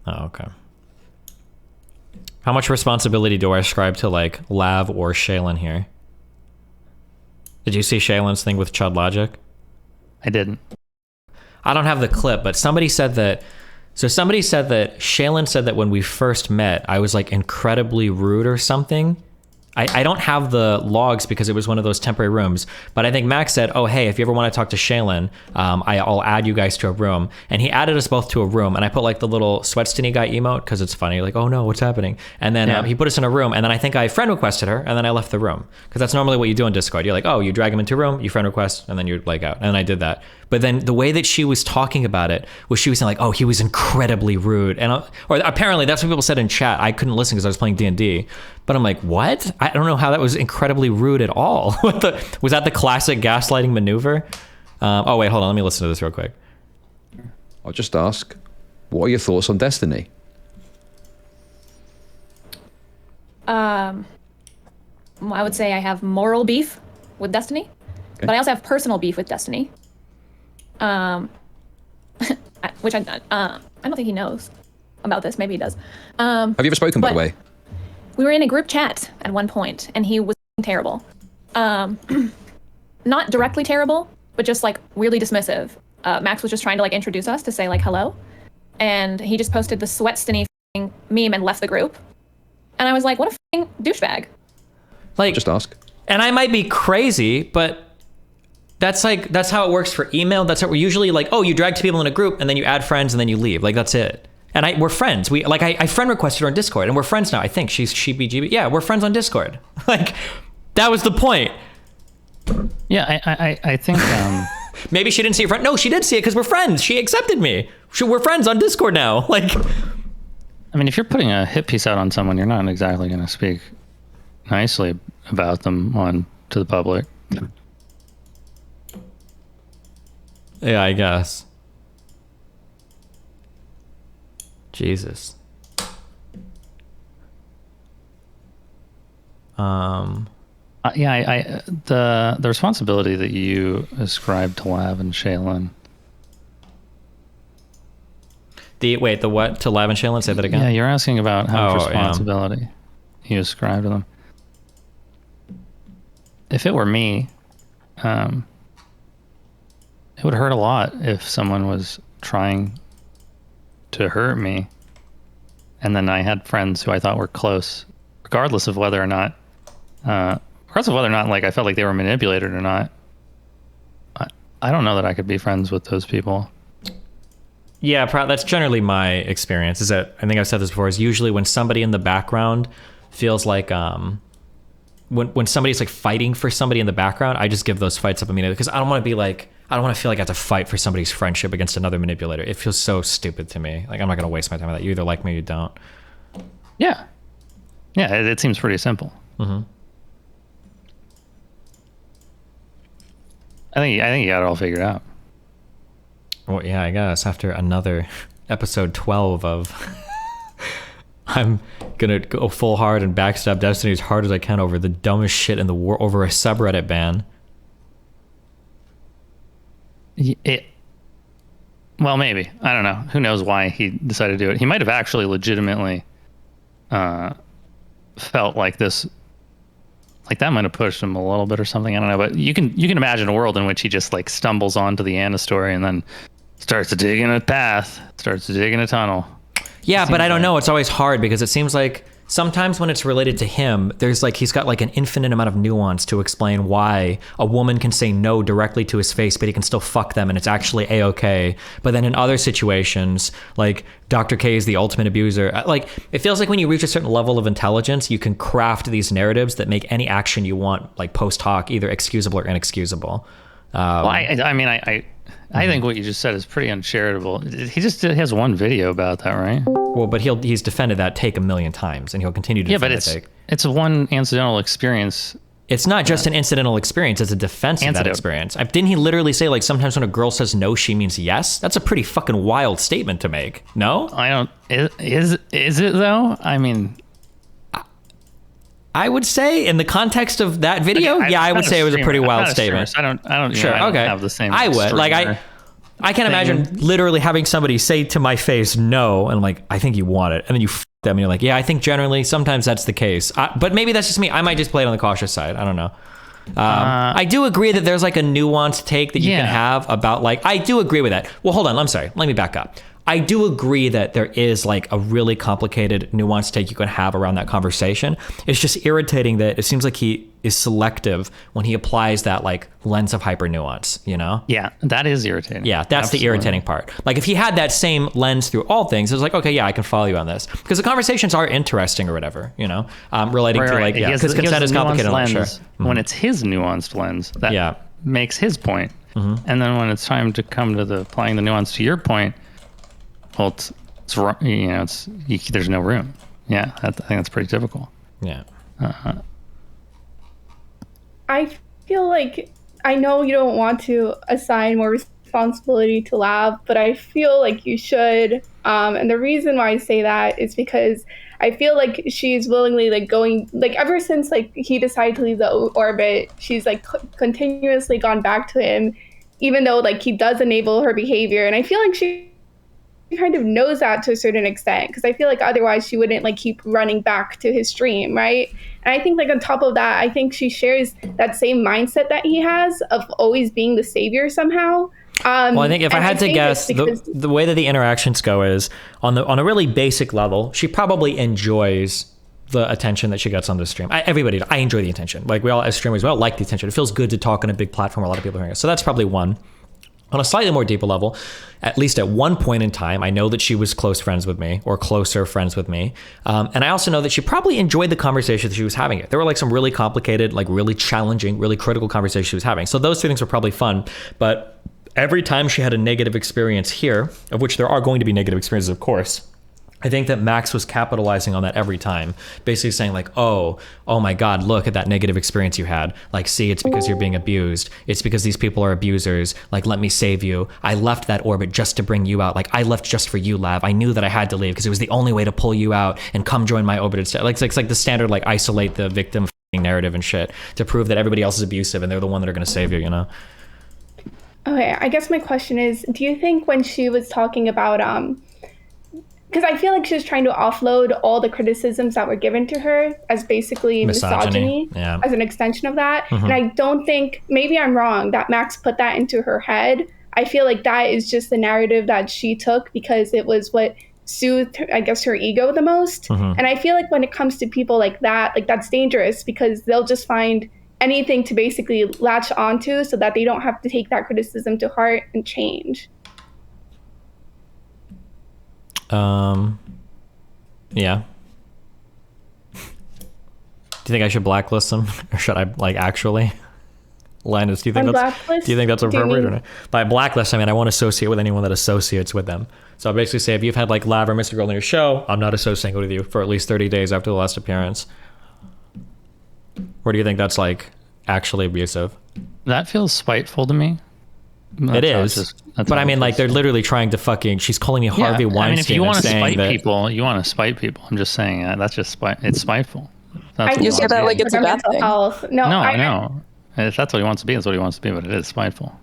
Oh, okay. How much responsibility do I ascribe to like Lav or Shaylin here? Did you see Shaylin's thing with Chud Logic? I didn't. I don't have the clip, but somebody said that. So somebody said that Shaylin said that when we first met, I was like incredibly rude or something. I don't have the logs because it was one of those temporary rooms, but I think Max said, oh, hey, if you ever want to talk to Shaylin, I'll add you guys to a room. And he added us both to a room, and I put like the little Sweatstiny guy emote because it's funny, like, oh no, what's happening? And then he put us in a room, and then I think I friend requested her, and then I left the room. Because that's normally what you do in Discord. You're like, oh, you drag him into a room, you friend request, and then you're like out. And I did that. But then the way that she was talking about it was she was saying like, oh, he was incredibly rude. And or apparently that's what people said in chat. I couldn't listen because I was playing D&D. But I'm like, what? I don't know how that was incredibly rude at all. Was that the classic gaslighting maneuver? Oh, wait, hold on. Let me listen to this real quick. I'll just ask, what are your thoughts on Destiny? I would say I have moral beef with Destiny, but I also have personal beef with Destiny. Which I don't think he knows about this. Maybe he does. Have you ever spoken, by the way? We were in a group chat at one point, and he was terrible. Not directly terrible, but just like weirdly dismissive. Max was just trying to like introduce us to say like hello, and he just posted the Sweatstiny meme and left the group. And I was like, what a douchebag. Like, just ask. And I might be crazy, but that's how it works for email. That's how we're usually like, oh, you drag two people in a group and then you add friends and then you leave. Like, that's it. And we're friends. I friend requested her on Discord and we're friends now. I think she's BGB. Yeah, we're friends on Discord. Like, that was the point. Yeah, I think maybe she didn't see a friend. No, she did see it because we're friends. She accepted me. We're friends on Discord now. Like, I mean, if you're putting a hit piece out on someone, you're not exactly going to speak nicely about them to the public. Yeah, I guess. Jesus. Yeah, the responsibility that you ascribe to Lav and Shaylin. The what to Lav and Shaylin? Say that again. Yeah, you're asking about how much responsibility you ascribe to them. If it were me, it would hurt a lot if someone was trying to hurt me, and then I had friends who I thought were close, regardless of whether or not, like I felt like they were manipulated or not. I don't know that I could be friends with those people. Yeah, that's generally my experience. Is that I think I've said this before. Is usually when somebody in the background feels like when somebody's like fighting for somebody in the background, I just give those fights up immediately because I don't want to feel like I have to fight for somebody's friendship against another manipulator. It feels so stupid to me. Like, I'm not going to waste my time on that. You either like me or you don't. Yeah. Yeah, it seems pretty simple. Mm-hmm. I think you got it all figured out. Well, yeah, I guess after another episode 12 of I'm gonna go full hard and backstab Destiny as hard as I can over the dumbest shit in the world, over a subreddit ban. Well, maybe. I don't know. Who knows why he decided to do it. He might have actually legitimately felt like this, like that might have pushed him a little bit or something. I don't know. But you can imagine a world in which he just like stumbles onto the Anna story and then starts digging a path, starts digging a tunnel. Yeah, but I don't know. It's always hard because it seems like sometimes when it's related to him, there's like he's got like an infinite amount of nuance to explain why a woman can say no directly to his face, but he can still fuck them and it's actually a-okay. But then in other situations, like Dr. K is the ultimate abuser. Like it feels like when you reach a certain level of intelligence, you can craft these narratives that make any action you want, like post hoc, either excusable or inexcusable. Well, I think what you just said is pretty uncharitable. He has one video about that, right? Well, but he's defended that take a million times, and he'll continue to defend that take. It's one incidental experience. It's not just an incidental experience; it's a defense of that experience. Didn't he literally say like sometimes when a girl says no, she means yes? That's a pretty fucking wild statement to make. No, I don't. Is it though? I mean, I would say in the context of that video, I would say it was a pretty wild statement. I don't. Sure, I don't okay. have the same. I would like I can't imagine literally having somebody say to my face no, and I'm like, I think you want it, and then you f them, and you're like, yeah, I think generally sometimes that's the case, but maybe that's just me. I might just play it on the cautious side. I don't know. I do agree that there's like a nuanced take that you can have about like, I do agree with that. Well, hold on, I'm sorry. Let me back up. I do agree that there is like a really complicated, nuanced take you can have around that conversation. It's just irritating that it seems like he is selective when he applies that like lens of hyper nuance, you know? Yeah, that is irritating. Yeah, that's the irritating part. Like if he had that same lens through all things, it was like, okay, yeah, I can follow you on this. Because the conversations are interesting or whatever, you know? Relating to like, yeah, because consent is complicated. Lens, sure. When it's his nuanced lens, that makes his point. And then when it's time to come to applying the nuance to your point, well, it's you know, there's no room. Yeah, I think that's pretty typical. Yeah. I feel like I know you don't want to assign more responsibility to Lav, but I feel like you should. And the reason why I say that is because I feel like she's willingly like going like ever since like he decided to leave the orbit, she's like continuously gone back to him, even though like he does enable her behavior. And I feel like she kind of knows that to a certain extent, because I feel like otherwise she wouldn't like keep running back to his stream, right? And I think like on top of that, I think she shares that same mindset that he has of always being the savior somehow. Well, I think if I had to guess, the way that the interactions go is on a really basic level, she probably enjoys the attention that she gets on the stream. I enjoy the attention. Like we all as streamers, we all like the attention. It feels good to talk on a big platform where a lot of people are hearing us. So that's probably one. On a slightly more deeper level, at least at one point in time, I know that she was close friends with me or closer friends with me. And I also know that she probably enjoyed the conversation that she was having. There were like some really complicated, like really challenging, really critical conversations she was having. So those two things were probably fun. But every time she had a negative experience here, of which there are going to be negative experiences, of course, I think that Max was capitalizing on that every time, basically saying like, oh my God, look at that negative experience you had. Like, see, it's because you're being abused. It's because these people are abusers. Like, let me save you. I left that orbit just to bring you out. Like, I left just for you, Lav. I knew that I had to leave because it was the only way to pull you out and come join my orbit instead. Like, it's like the standard, like, isolate the victim narrative and shit to prove that everybody else is abusive and they're the one that are going to save you, you know? Okay, I guess my question is, do you think when she was talking about, because I feel like she was trying to offload all the criticisms that were given to her as basically misogyny as an extension of that. Mm-hmm. And I don't think, maybe I'm wrong, that Max put that into her head. I feel like that is just the narrative that she took because it was what soothed, I guess, her ego the most. Mm-hmm. And I feel like when it comes to people like that's dangerous because they'll just find anything to basically latch onto so that they don't have to take that criticism to heart and change. Yeah. Do you think I should blacklist them, or should I like actually? Linus, do you think that's appropriate or not? By blacklist, I mean I won't associate with anyone that associates with them. So I'll basically say if you've had like Lav or MrGirl on your show, I'm not associating with you for at least 30 days after the last appearance. Or do you think that's like actually abusive? That feels spiteful to me. It is, but I mean, like they're literally trying to fucking. She's calling me Harvey Weinstein. I mean, if you want to spite people, you want to spite people. I'm just saying that's just it's spiteful. You say that like it's a bad thing. No, I know. If that's what he wants to be, that's what he wants to be. But it is spiteful.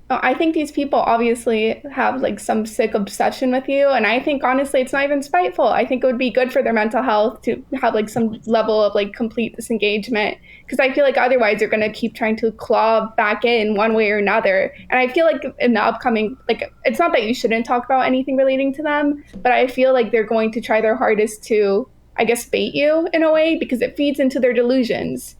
I think these people obviously have like some sick obsession with you. And I think honestly, it's not even spiteful. I think it would be good for their mental health to have like some level of like complete disengagement. Because I feel like otherwise they're going to keep trying to claw back in one way or another. And I feel like in the upcoming, like, it's not that you shouldn't talk about anything relating to them, but I feel like they're going to try their hardest to I guess, bait you in a way because it feeds into their delusions.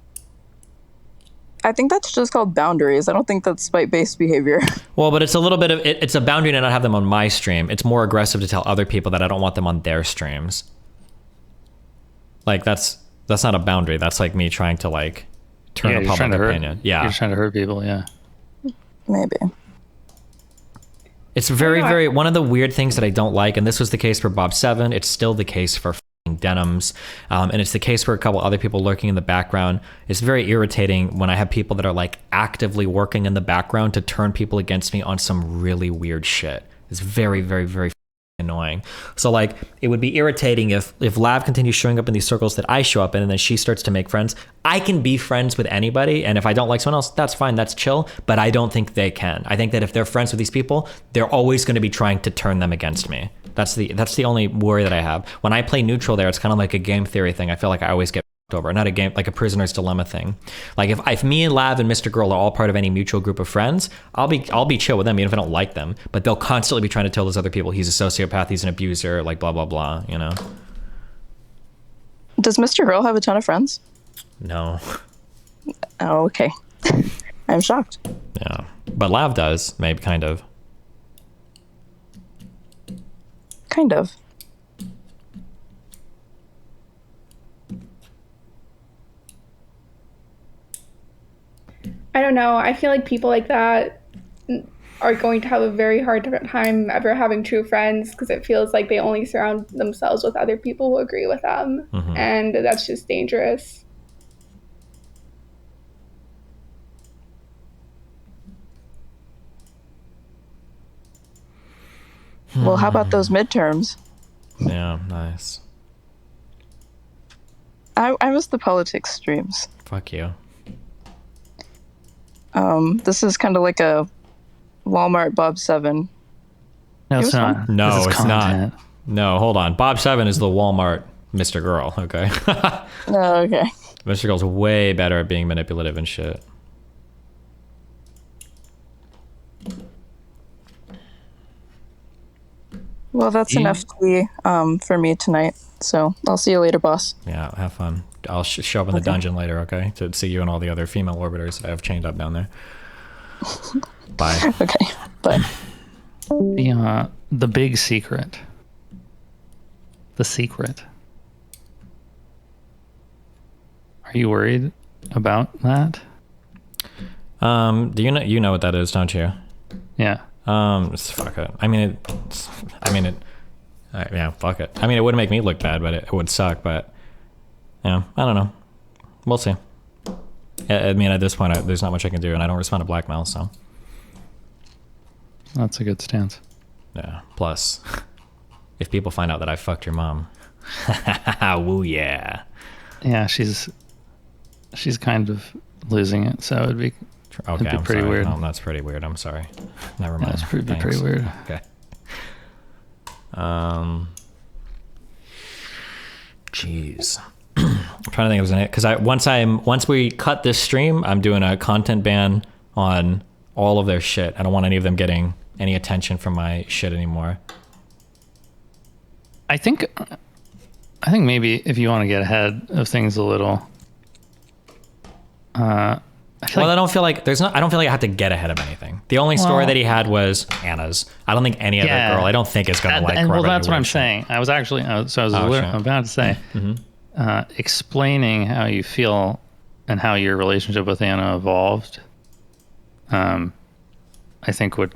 I think that's just called boundaries. I don't think that's spite-based behavior. Well, but it's a little bit of it's a boundary to not have them on my stream. It's more aggressive to tell other people that I don't want them on their streams. Like that's not a boundary. That's like me trying to like turn a public opinion. Yeah, you're trying to hurt people. Yeah, maybe. It's very one of the weird things that I don't like, and this was the case for Bob 7. It's still the case for Denims, and it's the case for a couple other people lurking in the background. It's very irritating when I have people that are like actively working in the background to turn people against me on some really weird shit. It's very annoying. So like it would be irritating if Lav continues showing up in these circles that I show up in, and then she starts to make friends. I can be friends with anybody, and if I don't like someone else, that's fine, that's chill, but I don't think they can. I think that if they're friends with these people, they're always going to be trying to turn them against me. That's the only worry that I have. When I play neutral there, it's kind of like a game theory thing. I feel like I always get over, not a game, like a prisoner's dilemma thing. Like if me and Lav and MrGirl are all part of any mutual group of friends, I'll be chill with them even if I don't like them, but they'll constantly be trying to tell those other people he's a sociopath, he's an abuser, like blah blah blah, you know. Does MrGirl have a ton of friends? No. Oh, okay. I'm shocked. Yeah, but Lav does, maybe, kind of. Kind of. I don't know. I feel like people like that are going to have a very hard time ever having true friends because it feels like they only surround themselves with other people who agree with them. Mm-hmm. And that's just dangerous. Well, how about those midterms? Yeah, nice. I miss the politics streams. Fuck you. This is kind of like a Walmart Bob 7. No, it's not. No, it's not. No, hold on. Bob 7 is the Walmart MrGirl, okay? Oh, okay. MrGirl's way better at being manipulative and shit. Well, that's enough tea for me tonight. So I'll see you later, boss. Yeah, have fun. I'll show up in the dungeon later, okay? To see you and all the other female orbiters that I have chained up down there. Bye. Okay, bye. The big secret. The secret. Are you worried about that? Do you know what that is, don't you? Yeah. Fuck it. Yeah, fuck it. I mean, it wouldn't make me look bad, but it would suck. But yeah, I don't know. We'll see. I mean, at this point, there's not much I can do, and I don't respond to blackmail, so. That's a good stance. Yeah. Plus, if people find out that I fucked your mom, woo yeah. Yeah, she's kind of losing it, so it'd be pretty weird. No, that's pretty weird. I'm sorry. Never mind. That's pretty weird. Okay. Jeez. I'm trying to think of it because once we cut this stream, I'm doing a content ban on all of their shit. I don't want any of them getting any attention from my shit anymore. I think maybe if you want to get ahead of things a little, I don't feel like I have to get ahead of anything. The only story that he had was Anna's. I don't think any other girl. I don't think is gonna like. And well, that's what I'm saying. I was actually about to say, explaining how you feel and how your relationship with Anna evolved. I think would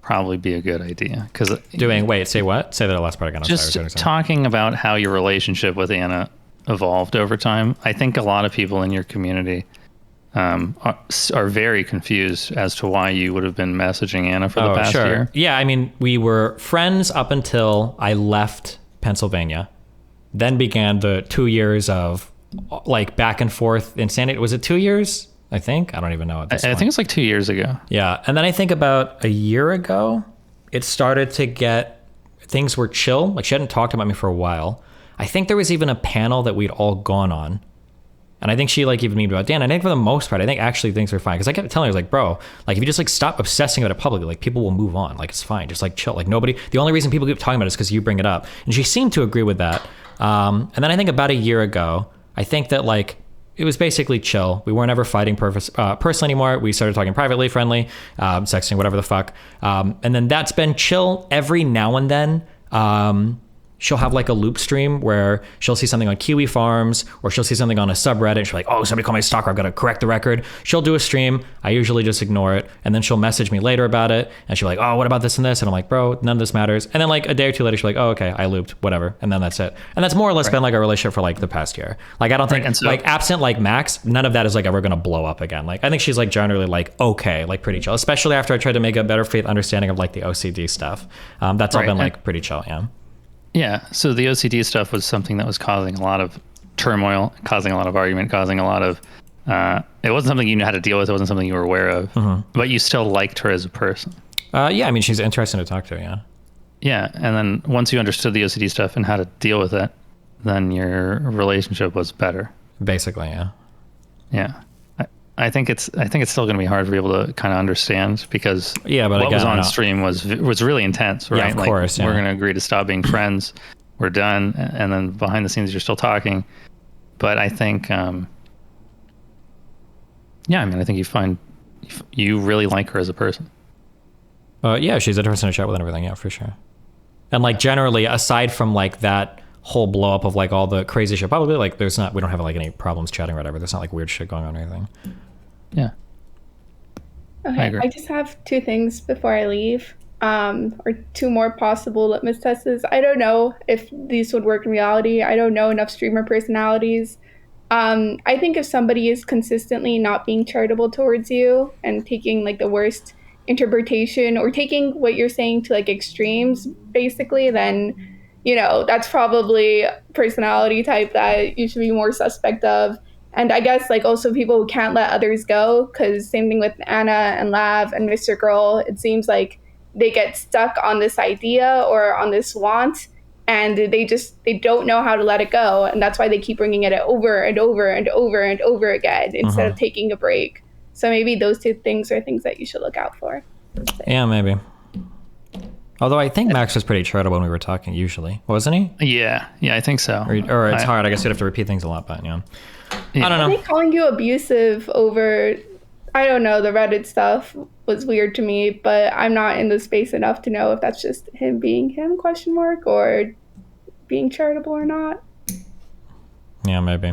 probably be a good idea because say what? Say that last part again. Just talking about how your relationship with Anna evolved over time. I think a lot of people in your community are very confused as to why you would have been messaging Anna for the past year. Yeah, I mean, we were friends up until I left Pennsylvania. Then began the 2 years of like back and forth insanity. Was it 2 years? I think. I don't even know at this point. I think it's like 2 years ago. Yeah. And then I think about a year ago, it started to things were chill. Like she hadn't talked about me for a while. I think there was even a panel that we'd all gone on. And I think she like even memed about Dan. I think for the most part, I think actually things are fine. Because I kept telling her, I was like, bro, like if you just like stop obsessing about it publicly, like people will move on. Like it's fine. Just like chill. Like the only reason people keep talking about it is because you bring it up. And she seemed to agree with that. And then I think about a year ago, I think that like it was basically chill. We weren't ever fighting personally anymore. We started talking privately, friendly, sexting, whatever the fuck. And then that's been chill. Every now and then, she'll have like a loop stream where she'll see something on Kiwi Farms or she'll see something on a subreddit and she's like, oh, somebody called me a stalker, I've got to correct the record. She'll do a stream. I usually just ignore it. And then she'll message me later about it. And she'll like, oh, what about this and this? And I'm like, bro, none of this matters. And then like a day or two later, she's like, oh, okay, I looped, whatever. And then that's it. And that's more or less been like a relationship for like the past year. Like, I don't think like absent like Max, none of that is like ever going to blow up again. Like, I think she's like generally like, okay, like pretty chill, especially after I tried to make a better faith understanding of like the OCD stuff. That's all been like pretty chill. Yeah. Yeah, so the OCD stuff was something that was causing a lot of turmoil, causing a lot of argument, causing a lot of... it wasn't something you knew how to deal with. It wasn't something you were aware of. But you still liked her as a person. Yeah, I mean, she's interesting to talk to, yeah. Yeah, and then once you understood the OCD stuff and how to deal with it, then your relationship was better. Basically, yeah. Yeah. I think it's still going to be hard for people to kind of understand because but what again, was on stream was really intense, right? Yeah, of course. We're going to agree to stop being friends. We're done, and then behind the scenes you're still talking. But I think, I think you really like her as a person. Yeah, she's interesting to chat with and everything. Yeah, for sure. And like generally, aside from like that whole blow up of like all the crazy shit, probably like we don't have like any problems chatting or whatever. There's not like weird shit going on or anything. Yeah. Okay, I just have two things before I leave, or two more possible litmus tests. I don't know if these would work in reality. I don't know enough streamer personalities. I think if somebody is consistently not being charitable towards you and taking like the worst interpretation or taking what you're saying to like extremes, basically, then that's probably a personality type that you should be more suspect of. And I guess like also people who can't let others go, because same thing with Anna and Lav and MrGirl, it seems like they get stuck on this idea or on this want, and they don't know how to let it go, and that's why they keep bringing it over and over and over and over again instead of taking a break. So maybe those two things are things that you should look out for. Yeah, maybe. Although I think Max was pretty charitable when we were talking, usually, wasn't he? Yeah, I think so. Or it's hard. I guess you'd have to repeat things a lot, but yeah. I don't know. I think calling you abusive over, I don't know, the Reddit stuff was weird to me, but I'm not in the space enough to know if that's just him being him, ? Or being charitable or not. Yeah, maybe.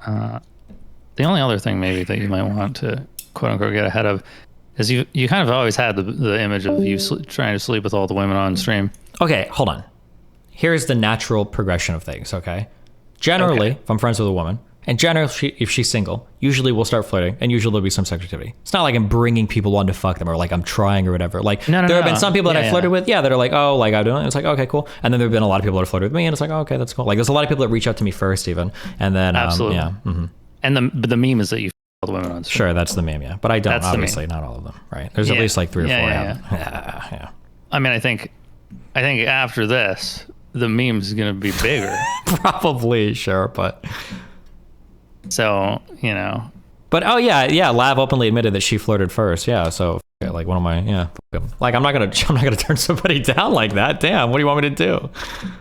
The only other thing maybe that you might want to quote unquote get ahead of is you kind of always had the image of you trying to sleep with all the women on stream. Okay, hold on. Here's the natural progression of things, okay? Generally, if I'm friends with a woman, and generally if she's single, usually we'll start flirting, and usually there'll be some sex activity. It's not like I'm bringing people on to fuck them, or like I'm trying or whatever. Like there have been some people that I flirted with, that are like, oh, like I'm doing it. It's like, okay, cool. And then there have been a lot of people that flirted with me, and it's like, oh, okay, that's cool. Like there's a lot of people that reach out to me first, even, and then absolutely, And the meme is that you all the women on stream. Sure, that's the meme, yeah. But I don't, obviously, not all of them, right? There's at least like 3 or 4. Yeah. I mean, I think after this, the meme's gonna be bigger. Probably, sure, but so But Lav openly admitted that she flirted first. Yeah, so like one of my like I'm not gonna turn somebody down like that. Damn, what do you want me to do?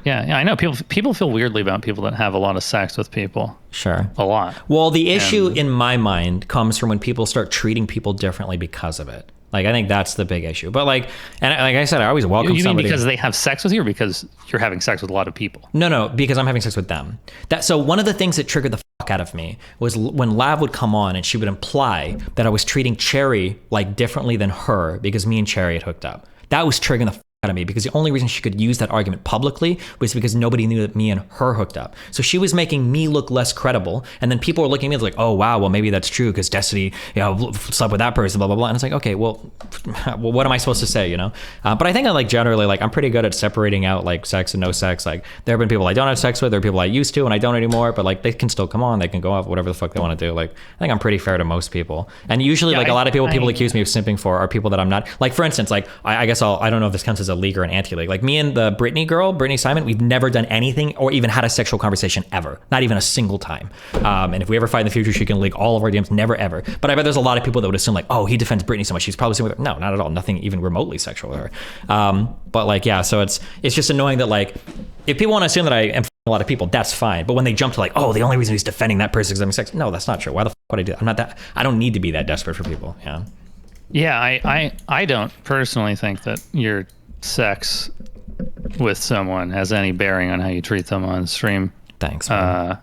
Yeah, I know people feel weirdly about people that have a lot of sex with people. Sure, a lot. Well, the issue in my mind comes from when people start treating people differently because of it. Like, I think that's the big issue. But like I said, I always welcome somebody. You mean because they have sex with you, or because you're having sex with a lot of people? No, because I'm having sex with them. So one of the things that triggered the fuck out of me was when Lav would come on and she would imply that I was treating Cherry like differently than her because me and Cherry had hooked up. That was triggering the fuck out of me, because the only reason she could use that argument publicly was because nobody knew that me and her hooked up. So she was making me look less credible, and then people were looking at me like, oh wow, well maybe that's true because Destiny slept with that person, blah blah blah. And it's like, okay, well what am I supposed to say, But I think I like generally like I'm pretty good at separating out like sex and no sex. Like there have been people I don't have sex with, there are people I used to and I don't anymore, but like they can still come on, they can go off whatever the fuck they want to do. Like I think I'm pretty fair to most people, and usually a lot of people accuse me of simping for are people that I'm not. Like for instance, like I guess I don't know if this counts as a league or an anti-league. Like me and the Brittany Simon, we've never done anything or even had a sexual conversation ever. Not even a single time. And if we ever fight in the future, she can leak all of our DMs. Never ever. But I bet there's a lot of people that would assume like, oh, he defends Brittany so much, he's probably with her. No, not at all. Nothing even remotely sexual with her. But like, yeah, so it's just annoying that like if people want to assume that I am a lot of people, that's fine. But when they jump to like, oh, the only reason he's defending that person is having sex, no, that's not true. Why the fuck would I do that? I'm not that. I don't need to be that desperate for people. Yeah. Yeah, I don't personally think that your sex with someone has any bearing on how you treat them on stream. Thanks. That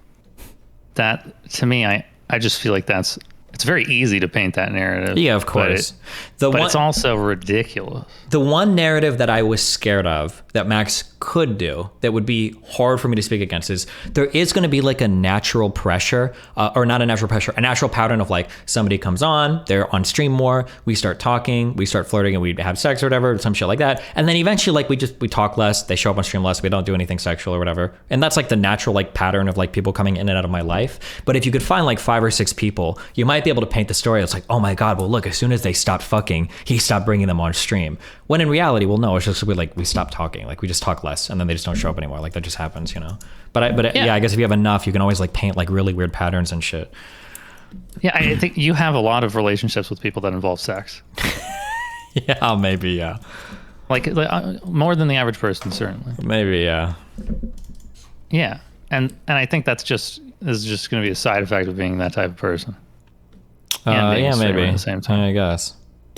to me, I just feel like it's very easy to paint that narrative. Yeah, of course. But it's also ridiculous. The one narrative that I was scared of that Max could do that would be hard for me to speak against is there is going to be like a natural pressure, or not a natural pressure, a natural pattern of like somebody comes on, they're on stream more, we start talking, we start flirting, and we have sex or whatever, some shit like that. And then eventually like we talk less, they show up on stream less, we don't do anything sexual or whatever. And that's like the natural like pattern of like people coming in and out of my life. But if you could find like 5 or 6 people, you might be able to paint the story. It's like, oh my God, well look, as soon as they stopped fucking, he stopped bringing them on stream. When in reality, well, no, it's just we stop talking, like we just talk less, and then they just don't show up anymore. Like that just happens, you know. But yeah, I guess if you have enough, you can always like paint like really weird patterns and shit. Yeah, I think you have a lot of relationships with people that involve sex. Yeah, maybe, yeah. Like more than the average person, certainly. Maybe, yeah. Yeah, and I think is just going to be a side effect of being that type of person. Yeah, maybe at the same time. I guess.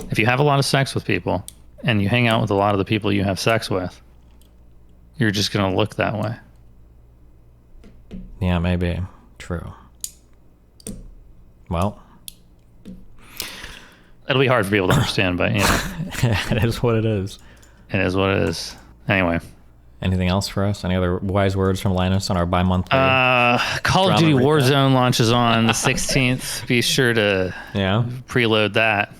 If you have a lot of sex with people and you hang out with a lot of the people you have sex with, you're just going to look that way. Yeah, maybe. True. Well, it'll be hard for people to understand, but you know. It is what it is. It is what it is. Anyway. Anything else for us? Any other wise words from Linus on our bi-monthly? Call of Duty Warzone launches on the 16th. Be sure to preload that.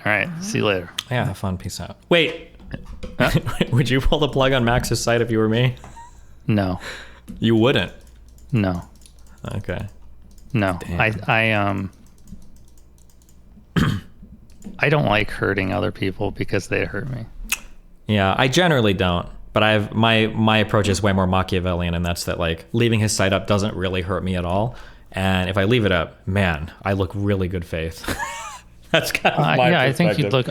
All right. See you later. Yeah, have fun. Peace out. Wait. Huh? Would you pull the plug on Max's site if you were me? No. You wouldn't? No. Okay. No. Damn. I don't like hurting other people because they hurt me. Yeah, I generally don't, but I have my approach is way more Machiavellian, and that's that like leaving his site up doesn't really hurt me at all, and if I leave it up, man, I look really good faith. That's kind of my perspective.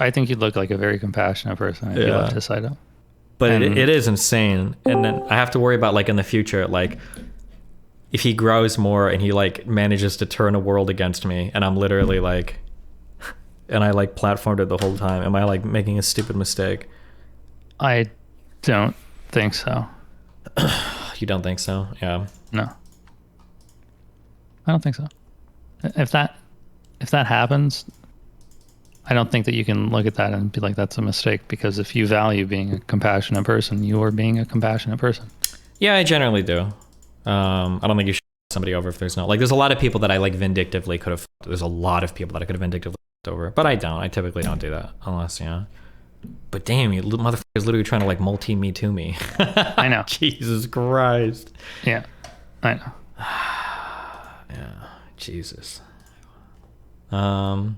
I think you'd look like a very compassionate person if you left his site up. But it is insane, and then I have to worry about like in the future, like if he grows more and he like manages to turn a world against me, and I'm literally like, and I like platformed it the whole time. Am I like making a stupid mistake? I don't think so. You don't think so? Yeah. No. I don't think so. If that happens, I don't think that you can look at that and be like, that's a mistake, because if you value being a compassionate person, you are being a compassionate person. Yeah, I generally do. I don't think you should somebody over if there's no, like, there's a lot of people that I like vindictively could have, there's a lot of people that I could have vindictively over, but I don't. I typically don't do that unless, But damn, you motherfucker is literally trying to like multi-me to me. I know. Jesus Christ. Yeah, I know. Yeah, Jesus. Have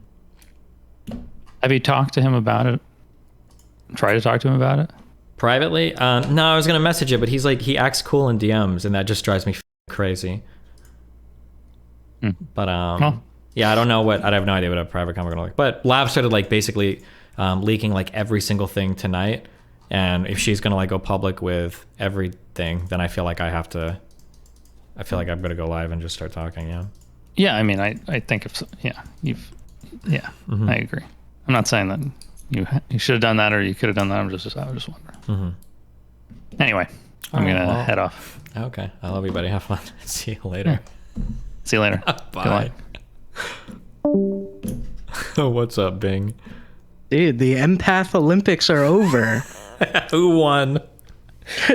you talked to him about it? Try to talk to him about it? Privately? No, I was gonna message it, but he's like, he acts cool in DMs, and that just drives me crazy. But yeah, I don't know what, I have no idea what a private comment gonna look. But Lav started like basically leaking like every single thing tonight, and if she's gonna like go public with everything, then I feel like I feel like I'm gonna go live and just start talking. Yeah, I mean, I think if I agree. I'm not saying that you should have done that or you could have done that. I was just wondering. Anyway, I'm gonna head off. Okay, I love you, buddy. Have fun. See you later. See you later. Bye. What's up, Bing? Dude, the empath Olympics are over. Who won?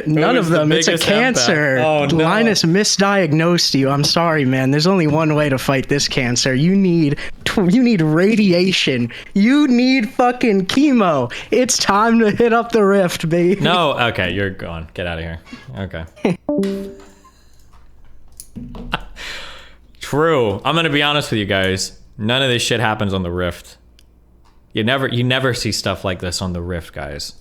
None of them. It's a cancer. Oh, no. Linus misdiagnosed you. I'm sorry, man. There's only one way to fight this cancer. You need radiation. You need fucking chemo. It's time to hit up the rift, baby. No, okay, you're gone. Get out of here. Okay. True. I'm gonna be honest with you guys. None of this shit happens on the rift. You never see stuff like this on the rift, guys.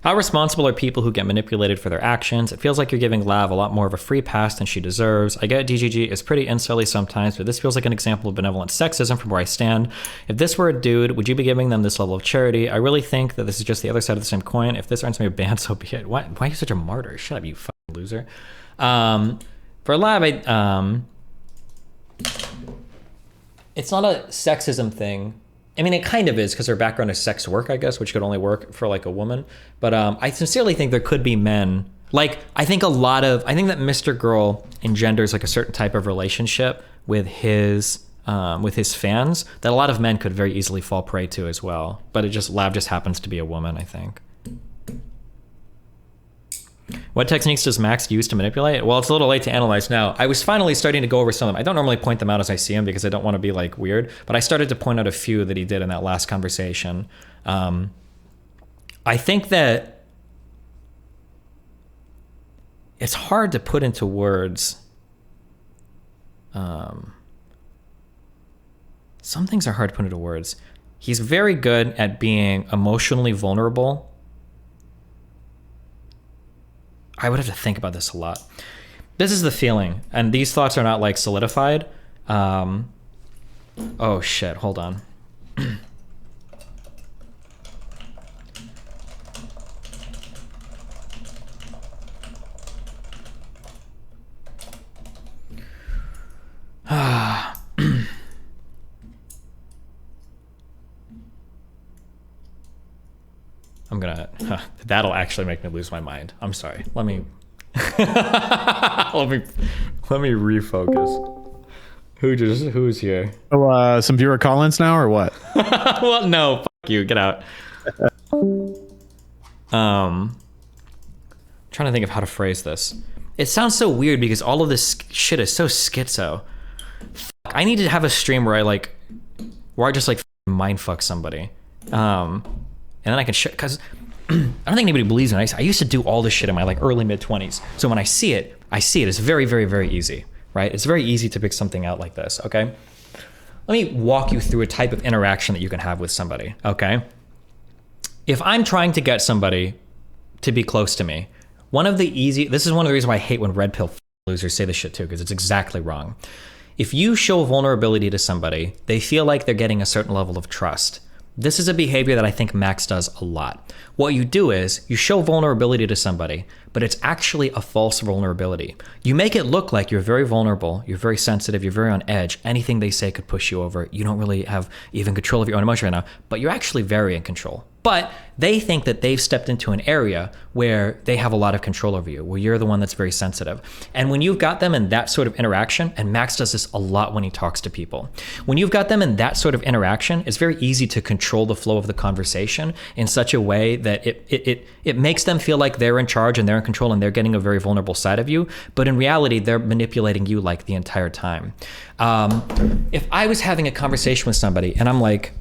How responsible are people who get manipulated for their actions? It feels like you're giving Lav a lot more of a free pass than she deserves. I get DGG is pretty insully sometimes, but this feels like an example of benevolent sexism from where I stand. If this were a dude, would you be giving them this level of charity? I really think that this is just the other side of the same coin. If this earns me a ban, so be it. Why are you such a martyr? Shut up, you fucking loser. For Lav, it's not a sexism thing. I mean, it kind of is because her background is sex work, I guess, which could only work for like a woman. But I sincerely think there could be men. Like, I think that MrGirl engenders like a certain type of relationship with his fans that a lot of men could very easily fall prey to as well. But Lav just happens to be a woman, I think. What techniques does Max use to manipulate? Well, it's a little late to analyze now. I was finally starting to go over some of them. I don't normally point them out as I see them because I don't want to be like weird, but I started to point out a few that he did in that last conversation. I think that it's hard to put into words. Some things are hard to put into words. He's very good at being emotionally vulnerable. I would have to think about this a lot. This is the feeling, and these thoughts are not like solidified. Oh shit, hold on. That'll actually make me lose my mind. I'm sorry. Let me refocus. Who's here? Oh, some viewer call-ins now or what? Well, no, fuck you. Get out. Trying to think of how to phrase this. It sounds so weird because all of this shit is so schizo. Fuck, I need to have a stream where I just mindfuck somebody. And then I can because I don't think anybody believes me. I used to do all this shit in my early mid-20s. So when I see it. It's very, very, very easy, right? It's very easy to pick something out like this, okay? Let me walk you through a type of interaction that you can have with somebody, okay? If I'm trying to get somebody to be close to me, this is one of the reasons why I hate when red pill losers say this shit too, because it's exactly wrong. If you show vulnerability to somebody, they feel like they're getting a certain level of trust. This is a behavior that I think Max does a lot. What you do is you show vulnerability to somebody, but it's actually a false vulnerability. You make it look like you're very vulnerable, you're very sensitive, you're very on edge. Anything they say could push you over. You don't really have even control of your own emotion right now, but you're actually very in control. But they think that they've stepped into an area where they have a lot of control over you, where you're the one that's very sensitive. And when you've got them in that sort of interaction, and Max does this a lot when he talks to people, when you've got them in that sort of interaction, it's very easy to control the flow of the conversation in such a way that it makes them feel like they're in charge and they're in control and they're getting a very vulnerable side of you. But in reality, they're manipulating you the entire time. If I was having a conversation with somebody and I'm like,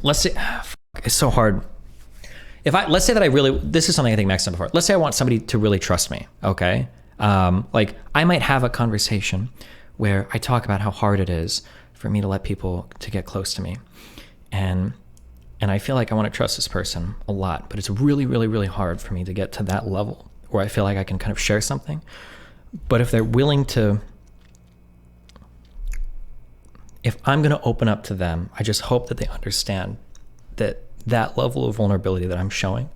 let's say, it's so hard. Let's say that this is something I think Max done before. Let's say I want somebody to really trust me, okay? I might have a conversation where I talk about how hard it is for me to let people to get close to me. And I feel like I want to trust this person a lot, but it's really, really, really hard for me to get to that level where I feel like I can kind of share something. But if they're willing to, if I'm going to open up to them, I just hope that they understand that level of vulnerability that I'm showing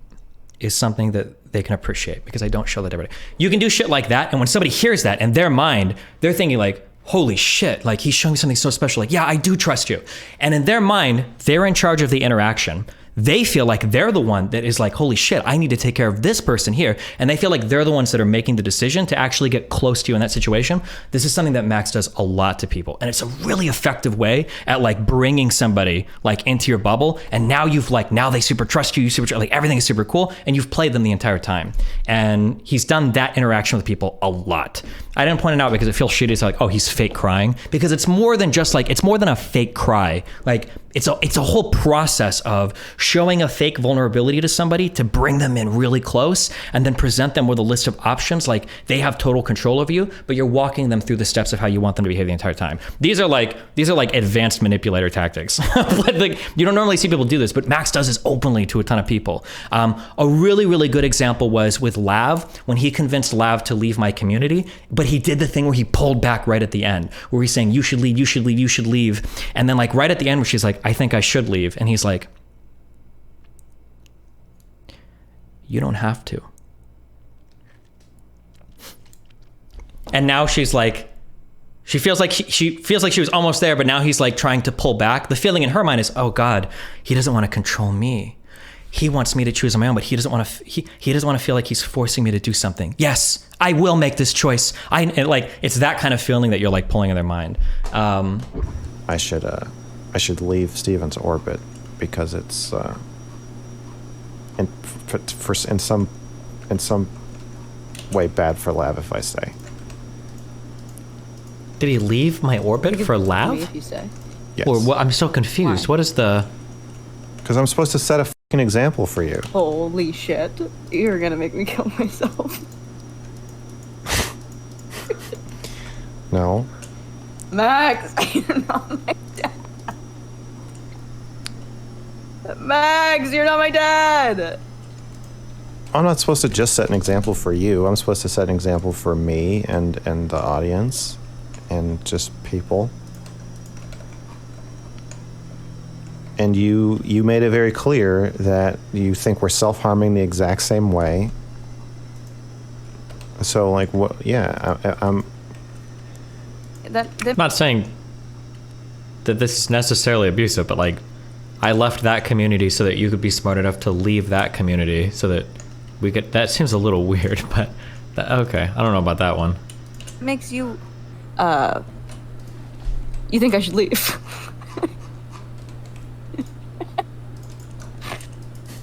is something that they can appreciate, because I don't show that to everybody. You can do shit like that, and when somebody hears that in their mind, they're thinking holy shit, he's showing me something so special. Yeah, I do trust you. And in their mind, they're in charge of the interaction. They feel like they're the one that is holy shit, I need to take care of this person here. And they feel like they're the ones that are making the decision to actually get close to you in that situation. This is something that Max does a lot to people. And it's a really effective way at bringing somebody into your bubble. And now you've now they super trust you, everything is super cool. And you've played them the entire time. And he's done that interaction with people a lot. I didn't point it out because it feels shitty. It's oh, he's fake crying, because it's more than just it's more than a fake cry. It's a whole process of showing a fake vulnerability to somebody to bring them in really close and then present them with a list of options. Like they have total control of you, but you're walking them through the steps of how you want them to behave the entire time. These are like advanced manipulator tactics. Like you don't normally see people do this, but Max does this openly to a ton of people. A really, really good example was with Lav, when he convinced Lav to leave my community, but he did the thing where he pulled back right at the end, where he's saying, you should leave, you should leave, you should leave. And then like right at the end where she's like, I think I should leave. And he's like, you don't have to. And now she's like, she feels like she was almost there, but now he's like trying to pull back. The feeling in her mind is, oh God, he doesn't want to control me. He wants me to choose on my own, but he doesn't want to. He doesn't want to feel like he's forcing me to do something. Yes, I will make this choice. It's that kind of feeling that you're like pulling in their mind. I should leave Steven's orbit because it's in some way bad for Lav if I stay. Did he leave my orbit for Lav? If you say. Yes. Or what? I'm so confused. Why? What is the? Because I'm supposed to set a fucking example for you. Holy shit. You're gonna make me kill myself. No. Max, you're not my dad. Max, you're not my dad. I'm not supposed to just set an example for you. I'm supposed to set an example for me and the audience and just people. And you made it very clear that you think we're self-harming the exact same way. So like what? Yeah, I'm not saying that this is necessarily abusive, but like I left that community so that you could be smart enough to leave that community so that we could. That seems a little weird, but okay, I don't know about that one. Makes you you think I should leave?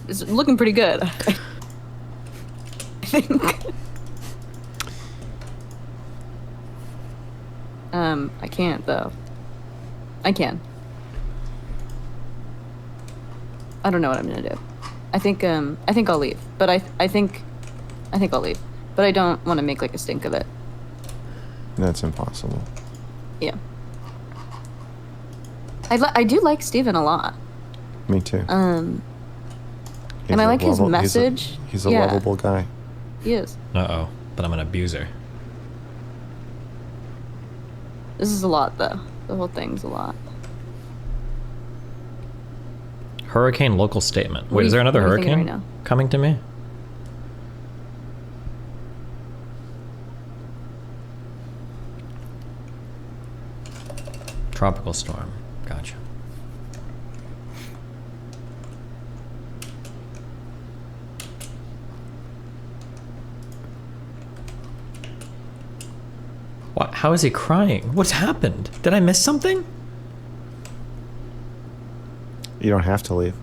It's looking pretty good. I think. I can't though. I can. I don't know what I'm gonna do. I think I'll leave. But I think I'll leave. But I don't want to make like a stink of it. That's impossible. Yeah. I do like Steven a lot. Me too. And I like his message. He's a lovable guy. He is. Uh-oh, but I'm an abuser. This is a lot, though. The whole thing's a lot. Hurricane local statement. Wait, is there another hurricane right now coming to me? Tropical storm. Gotcha. What? How is he crying? What's happened? Did I miss something? You don't have to leave.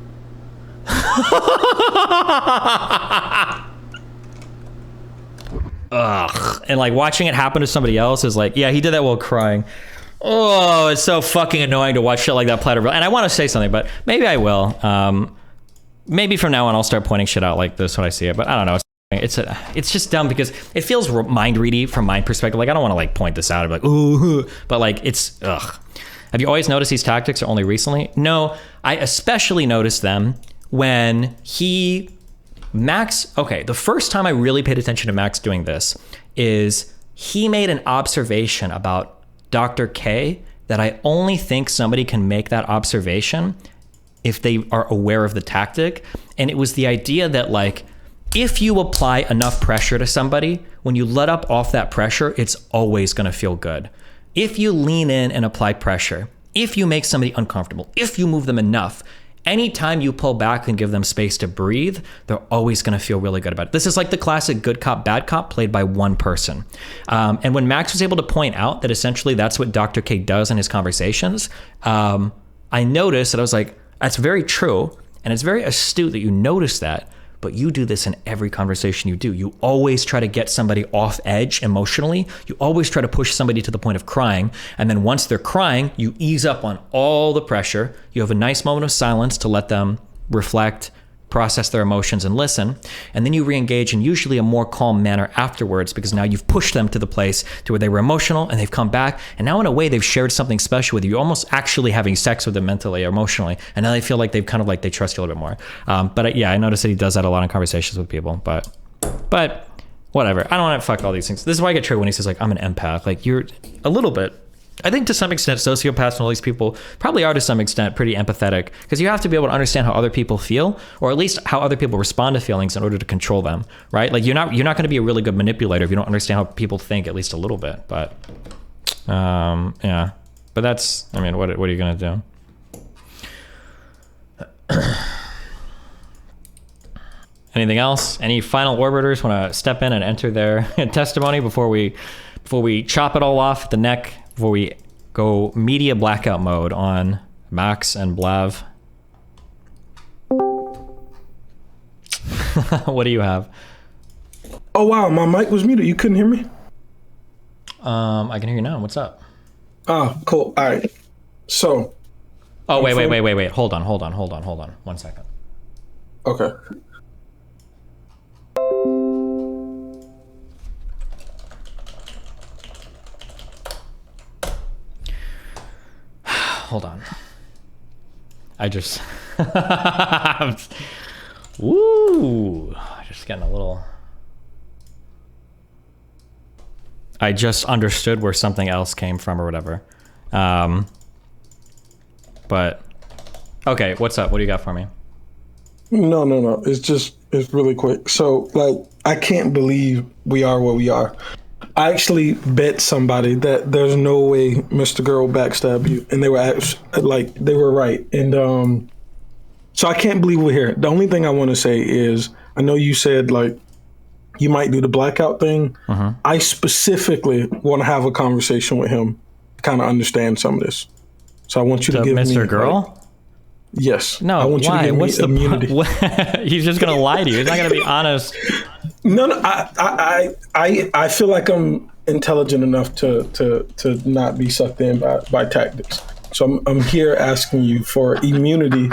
Ugh. And like watching it happen to somebody else is like, yeah, he did that while crying. Oh, it's so fucking annoying to watch shit like that play out. And I want to say something, but maybe I will. Maybe from now on I'll start pointing shit out like this when I see it, but I don't know. It's just dumb because it feels mind ready from my perspective. Like I don't want to like point this out and be like, ooh, but like it's ugh. Have you always noticed these tactics or only recently? No, I especially noticed them when Max. Okay, the first time I really paid attention to Max doing this is he made an observation about Dr. K that I only think somebody can make that observation if they are aware of the tactic, and it was the idea that like, if you apply enough pressure to somebody, when you let up off that pressure, it's always going to feel good. If you lean in and apply pressure, if you make somebody uncomfortable, if you move them enough, anytime you pull back and give them space to breathe, they're always going to feel really good about it. This is like the classic good cop, bad cop played by one person. And when Max was able to point out that essentially that's what Dr. K does in his conversations, I noticed that I was like, that's very true. And it's very astute that you notice that. But you do this in every conversation you do. You always try to get somebody off edge emotionally. You always try to push somebody to the point of crying. And then once they're crying, you ease up on all the pressure. You have a nice moment of silence to let them reflect, process their emotions, and listen. And then you re-engage in usually a more calm manner afterwards, because now you've pushed them to the place to where they were emotional and they've come back. And now in a way they've shared something special with you. You're almost actually having sex with them mentally or emotionally. And now they feel like they've kind of like, they trust you a little bit more. But yeah, I noticed that he does that a lot in conversations with people, but whatever. I don't want to fuck all these things. This is why I get triggered when he says like, I'm an empath. Like, you're a little bit. I think to some extent, sociopaths and all these people probably are to some extent pretty empathetic, because you have to be able to understand how other people feel, or at least how other people respond to feelings in order to control them, right? Like you're not going to be a really good manipulator if you don't understand how people think, at least a little bit. But yeah, but that's, I mean, what are you going to do? Anything else? Any final orbiters want to step in and enter their testimony before we chop it all off at the neck? Before we go media blackout mode on Max and Blav. What do you have? Oh wow, my mic was muted. You couldn't hear me? I can hear you now. What's up? Oh, cool. All right. So. Oh, wait. Hold on. 1 second. Okay. Hold on. Woo! Just getting a little. I just understood where something else came from or whatever. But okay, what's up? What do you got for me? No. It's really quick. So like, I can't believe we are where we are. I actually bet somebody that there's no way MrGirl backstabbed you, and they were right. And so I can't believe we're here. The only thing I want to say is, I know you said like you might do the blackout thing. I specifically want to have a conversation with him to kind of understand some of this. So I want you to give MrGirl? me. Yes. No. I want you to give What's me immunity. He's just gonna lie to you. He's not gonna be honest. No. I feel like I'm intelligent enough to not be sucked in by tactics. So I'm here asking you for immunity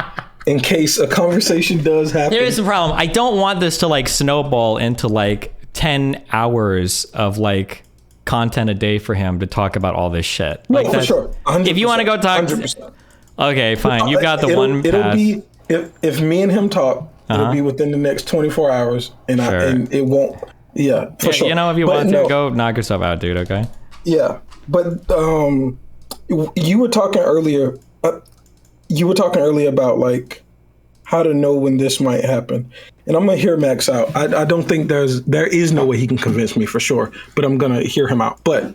in case a conversation does happen. Here's the problem. I don't want this to like snowball into like 10 hours of like content a day for him to talk about all this shit. No, like for sure. If you want to go talk. 100%. Okay, fine. You got the it'll pass. Be if me and him talk, it'll be within the next 24 hours, and and it won't. Yeah, for sure. You know, if you want to go knock yourself out, dude. Okay. Yeah, but you were talking earlier. About like how to know when this might happen, and I'm gonna hear Max out. I don't think there is no way he can convince me for sure, but I'm gonna hear him out. But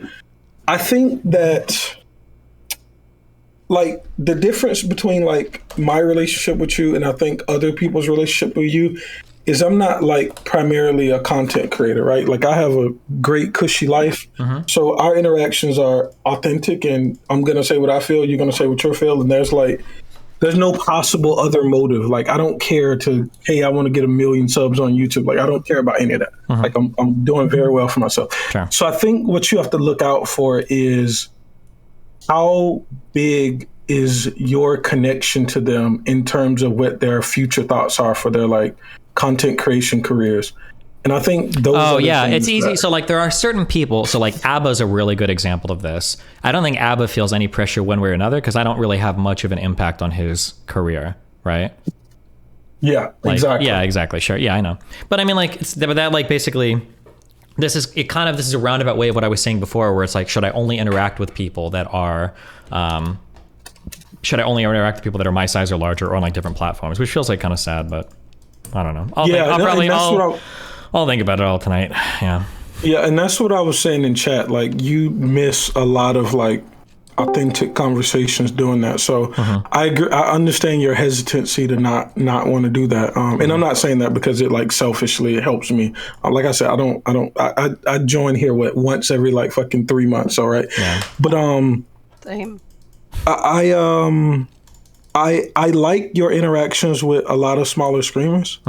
I think that, like, the difference between like my relationship with you and I think other people's relationship with you is I'm not like primarily a content creator, right? Like, I have a great cushy life. So our interactions are authentic, and I'm going to say what I feel, you're going to say what you feel. And there's no possible other motive. Like, I don't care hey, I want to get 1 million subs on YouTube. Like, I don't care about any of that. Like, I'm doing very well for myself. Sure. So I think what you have to look out for is, how big is your connection to them in terms of what their future thoughts are for their like content creation careers. And I think those are it's easy. So like, there are certain people, so like Abba's a really good example of this. I don't think Abba feels any pressure one way or another, because I don't really have much of an impact on his career, right? Yeah, like, exactly. Yeah, exactly. Sure. Yeah, I know. But I mean, like, but that like basically, this is a roundabout way of what I was saying before, where it's like, should I only interact with people that are my size or larger, or on like different platforms, which feels like kind of sad, but I don't know. I'll think about it all tonight. Yeah. Yeah, and that's what I was saying in chat. Like, you miss a lot of like authentic conversations doing that. So I agree. I understand your hesitancy to not want to do that. And I'm not saying that because it like selfishly it helps me. Like I said, I join here once every like fucking 3 months. All right. Yeah. But Same. I like your interactions with a lot of smaller streamers.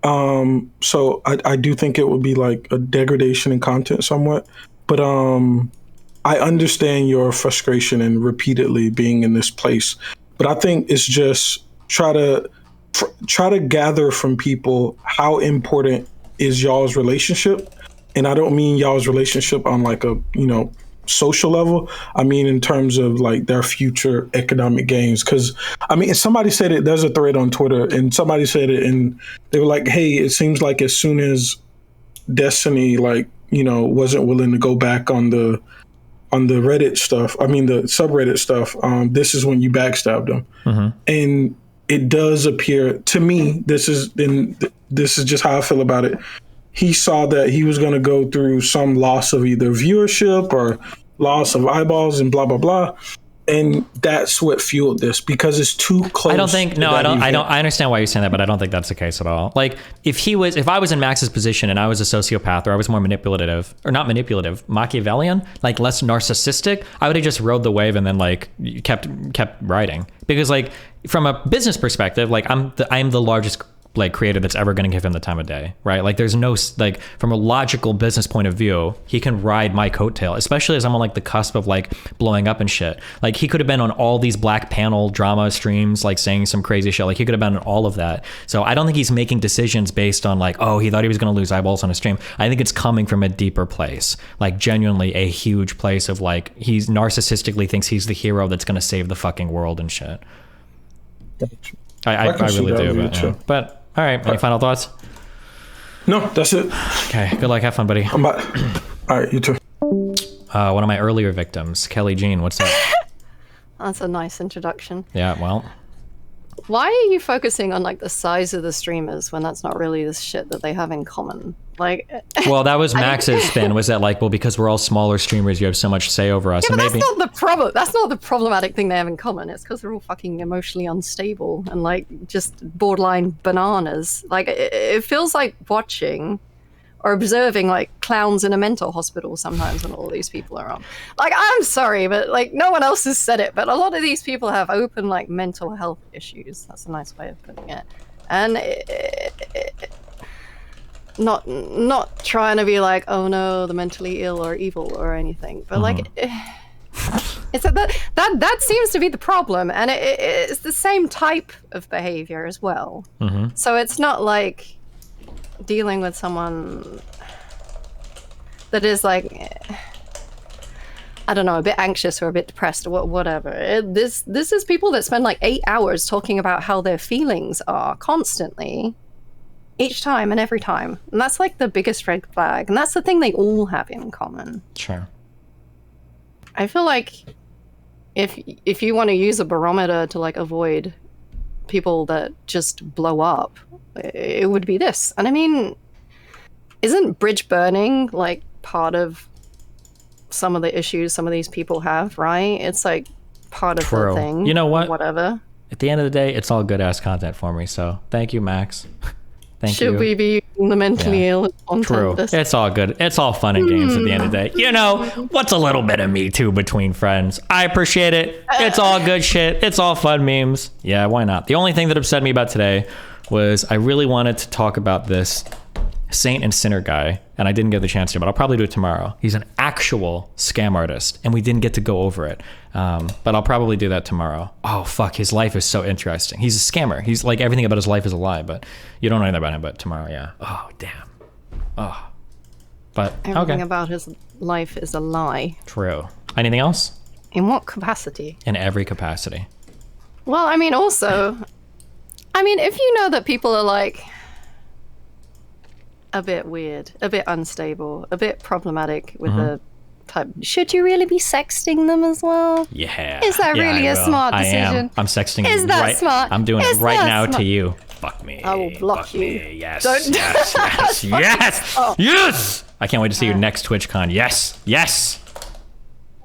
So I do think it would be like a degradation in content somewhat, but I understand your frustration and repeatedly being in this place. But I think it's just try to try to gather from people how important is y'all's relationship. And I don't mean y'all's relationship on like a, social level. I mean, in terms of like their future economic gains. Cause I mean, somebody said it, there's a thread on Twitter and somebody said it and they were like, hey, it seems like as soon as Destiny, like, wasn't willing to go back on the Reddit stuff, I mean, the subreddit stuff, this is when you backstabbed them. Mm-hmm. And it does appear to me, this is just how I feel about it. He saw that he was going to go through some loss of either viewership or loss of eyeballs and blah, blah, blah. And that's what fueled this because it's too close. I understand why you're saying that, but I don't think that's the case at all. Like if I was in Max's position and I was a sociopath or I was more Machiavellian, like less narcissistic, I would have just rode the wave and then like kept riding. Because like from a business perspective, like I'm the largest like creator that's ever going to give him the time of day, right? Like there's no, like from a logical business point of view, he can ride my coattail, especially as I'm on like the cusp of like blowing up and shit. Like he could have been on all these black panel drama streams, like saying some crazy shit. Like he could have been on all of that. So I don't think he's making decisions based on like, oh, he thought he was going to lose eyeballs on a stream. I think it's coming from a deeper place, like genuinely a huge place of like, he's narcissistically thinks he's the hero that's going to save the fucking world and shit. I really do, but all right, any final thoughts? No, that's it. Okay, good luck. Have fun, buddy. All right, you too. One of my earlier victims, Kelly Jean. What's up? That's a nice introduction. Yeah, well. Why are you focusing on like the size of the streamers when that's not really the shit that they have in common? Like, well, that was Max's spin. Was that like, well, because we're all smaller streamers, you have so much say over us? Yeah, and but maybe that's not the problem. That's not the problematic thing they have in common. It's because they're all fucking emotionally unstable and like just borderline bananas. Like, it feels like watching or observing like clowns in a mental hospital sometimes when all these people are on. Like, I'm sorry, but like no one else has said it, but a lot of these people have open like mental health issues. That's a nice way of putting it. And not trying to be like, oh no, the mentally ill or evil or anything, but like it's that seems to be the problem, and it's the same type of behavior as well. So it's not like dealing with someone that is like, I don't know, a bit anxious or a bit depressed or whatever. This is people that spend like 8 hours talking about how their feelings are constantly, each time and every time. And that's like the biggest red flag. And that's the thing they all have in common. Sure. I feel like if you want to use a barometer to like avoid people that just blow up, it would be this. And I mean, isn't bridge burning like part of some of the issues some of these people have, right? It's like part of the thing. You know what? Whatever. At the end of the day, it's all good ass content for me. So thank you, Max. Thank you. Should we be using the mentally ill content? True. It's all good. It's all fun and games at the end of the day. You know, what's a little bit of me too between friends? I appreciate it. It's all good shit. It's all fun memes. Yeah, why not? The only thing that upset me about today was I really wanted to talk about this Saint and Sinner guy, and I didn't get the chance to, but I'll probably do it tomorrow. He's an actual scam artist, and we didn't get to go over it. But I'll probably do that tomorrow. Oh, fuck. His life is so interesting. He's a scammer. He's like, everything about his life is a lie, but you don't know anything about him, but tomorrow, yeah. Oh, damn. Oh. But, Everything okay. about his life is a lie. True. Anything else? In what capacity? In every capacity. Well, I mean, also, I mean, if you know that people are like a bit weird, a bit unstable, a bit problematic with the type, should you really be sexting them as well? Yeah. Is that really a smart decision? I'm sexting Is you that right. smart? I'm doing Is it right that now smart? to you. Fuck me. I will block you. Me. Yes. Don't- Yes. Yes. Yes. Oh. Yes. I can't wait to see your next TwitchCon. Yes. Yes.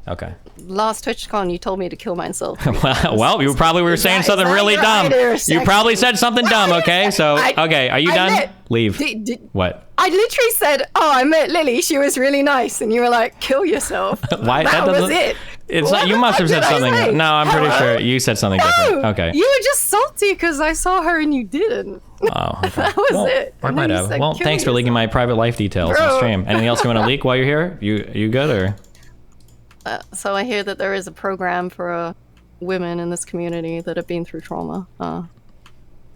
Okay. Last TwitchCon, you told me to kill myself. well, you probably were saying something really dumb. You probably said something dumb. Okay. So, okay. Are you done? Leave. What? I literally said, "Oh, I met Lily. She was really nice," and you were like, "Kill yourself." Why? That was it. It's What not, you the must have fuck said did I something. say? No, I'm pretty Hello? sure you said something different. Okay. You were just salty because I saw her and you didn't. Oh, okay. That was it. I And might then you have. said, Well, "Kill thanks for leaking my private life details on Bro. stream. Anything else you want to leak while you're here? You good or? So I hear that there is a program for women in this community that have been through trauma.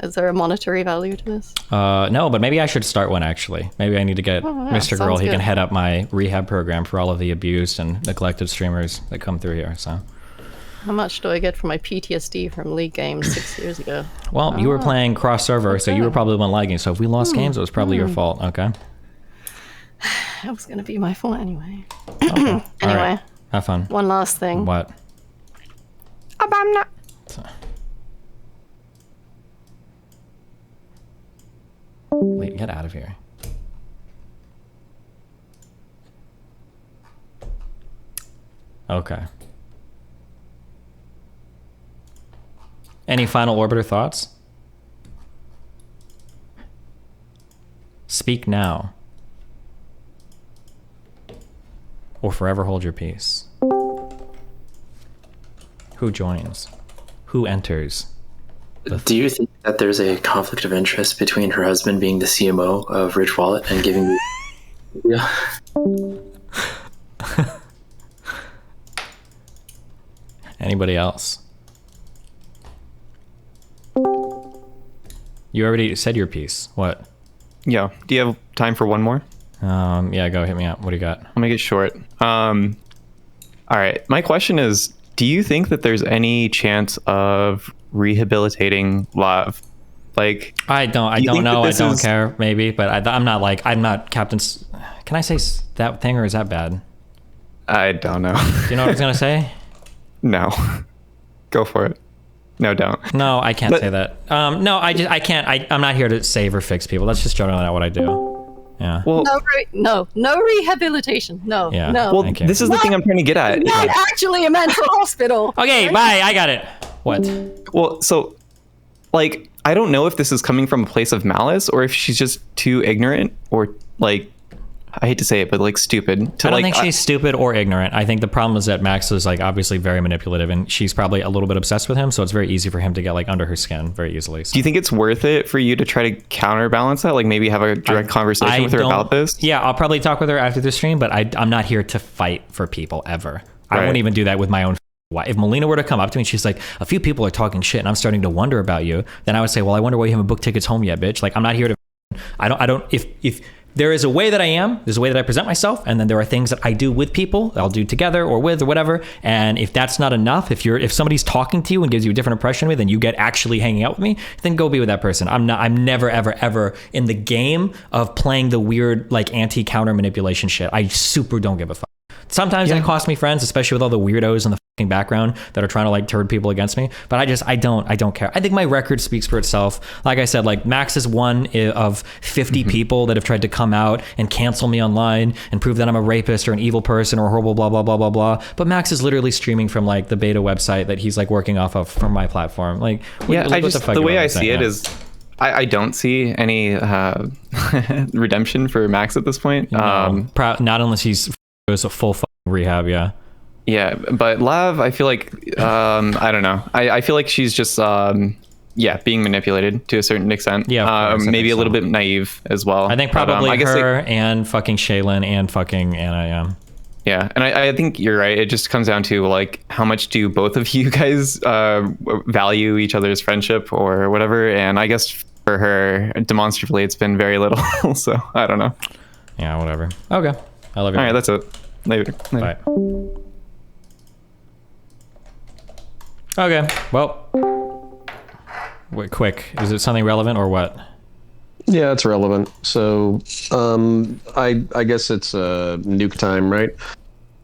Is there a monetary value to this? No, but maybe I should start one actually. Maybe I need to get Mr. Girl. He can head up my rehab program for all of the abused and neglected streamers that come through here. So, how much do I get for my PTSD from League games 6 years ago? Well, you were playing cross server, so you were probably the one lagging. So if we lost games, it was probably your fault. Okay. It was gonna be my fault anyway. Okay. Anyway, right. Have fun. one last thing. What? I'm not. Wait, get out of here. Okay. Any final Orbiter thoughts? Speak now. Or forever hold your peace. Who joins? Who enters? Do you think that there's a conflict of interest between her husband being the CMO of Rich Wallet and giving you... Yeah. Anybody else? You already said your piece. What? Yeah. Do you have time for one more? Yeah, go hit me up. What do you got? I'll make it short. All right. My question is, do you think that there's any chance of rehabilitating Lav? Like, I don't know. I don't care. Maybe, but I'm not Captain. Can I say that thing, or is that bad? I don't know. Do you know what I was gonna say? No. Go for it. No, don't. No, I can't say that. No, I can't. I'm not here to save or fix people. That's just generally not what I do. Yeah. Well, no rehabilitation. No. Yeah. No. Well, this is the thing I'm trying to get at. Not actually a mental hospital. Okay, bye. I got it. What? Well, so, like, I don't know if this is coming from a place of malice or if she's just too ignorant or, like, I hate to say it, but, like, stupid. I don't think she's stupid or ignorant. I think the problem is that Max is, like, obviously very manipulative, and she's probably a little bit obsessed with him, so it's very easy for him to get, like, under her skin very easily. So. Do you think it's worth it for you to try to counterbalance that? Like, maybe have a direct conversation with her about this? Yeah, I'll probably talk with her after the stream, but I'm not here to fight for people ever. I wouldn't even do that with my own. If Melina were to come up to me and she's like, a few people are talking shit and I'm starting to wonder about you, then I would say, well, I wonder why you haven't booked tickets home yet, bitch. Like, I'm not here to, if there is a way that I am, there's a way that I present myself, and then there are things that I do with people, I'll do together or with or whatever. And if that's not enough, if somebody's talking to you and gives you a different impression of me, then you get actually hanging out with me, then go be with that person. I'm never, ever in the game of playing the weird, like, anti-counter manipulation shit. I super don't give a fuck. Sometimes it costs me friends, especially with all the weirdos in the fucking background that are trying to, like, turn people against me. But I don't care. I think my record speaks for itself. Like I said, like, Max is one of 50 people that have tried to come out and cancel me online and prove that I'm a rapist or an evil person or horrible blah blah blah blah blah. But Max is literally streaming from, like, the beta website that he's, like, working off of from my platform. Like, the way I see it is, I don't see any redemption for Max at this point. No, not unless he's goes a full rehab. Yeah, but Lav, I feel like I don't know. I feel like she's just being manipulated to a certain extent. Yeah, maybe a little bit naive as well. I think probably her and fucking Shaylin and fucking Anna. Yeah, and I think you're right. It just comes down to, like, how much do both of you guys value each other's friendship or whatever. And I guess for her, demonstrably, it's been very little. So I don't know. Yeah, whatever. Okay. I love you. All right, that's it. Later. Bye. Okay, well, wait, quick. Is it something relevant or what? Yeah, it's relevant. So, I guess it's nuke time, right?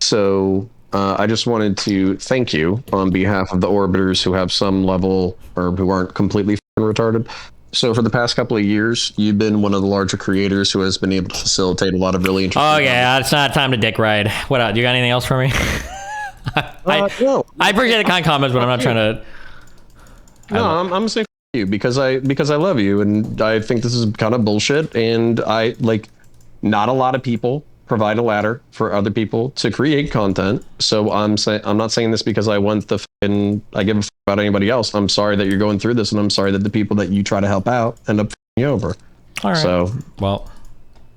So, I just wanted to thank you on behalf of the Orbiters who have some level, or who aren't completely retarded. So for the past couple of years, you've been one of the larger creators who has been able to facilitate a lot of really interesting... Oh, yeah, it's not time to dick ride. What else? You got anything else for me? No. I appreciate the kind comments, but I'm not trying to... No, I'm saying you because I love you, and I think this is kind of bullshit, and I, like, not a lot of people provide a ladder for other people to create content. So I'm not saying this because I want I give a fuck about anybody else. I'm sorry that you're going through this, and I'm sorry that the people that you try to help out end up fucking you over. All right. So, well,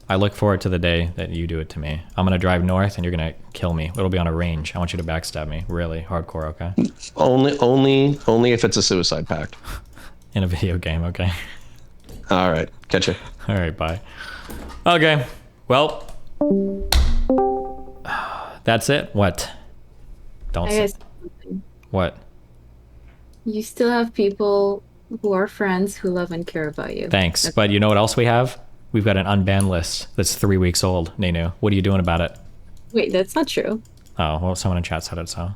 I look forward to the day that you do it to me. I'm gonna drive north, and you're gonna kill me. It'll be on a range. I want you to backstab me, really hardcore. Okay. Only if it's a suicide pact. in a video game, okay? All right. Catch you. All right, bye. Okay. Well, that's it. What? Don't I say. guess What? you still have people who are friends who love and care about you. Thanks. But you know what else we have? We've got an unbanned list that's 3 weeks old, Nenu. What are you doing about it? Wait, that's not true. Oh, well, someone in chat said it, so.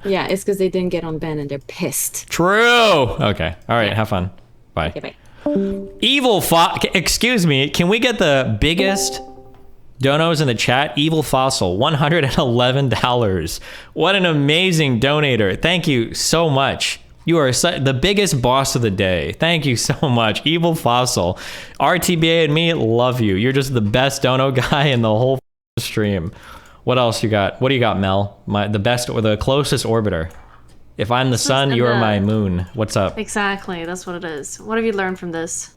Yeah, it's because they didn't get on ban and they're pissed. True! Okay. All right, have fun. Bye. Okay, bye. Evil excuse me, can we get the biggest donos in the chat? Evil Fossil, $111. What an amazing donator. Thank you so much. You are the biggest boss of the day. Thank you so much. Evil Fossil. RTBA and me love you. You're just the best dono guy in the whole stream. What else you got? What do you got, Mel? The best or the closest orbiter. If I'm the sun, you are my moon. What's up? Exactly, that's what it is. What have you learned from this?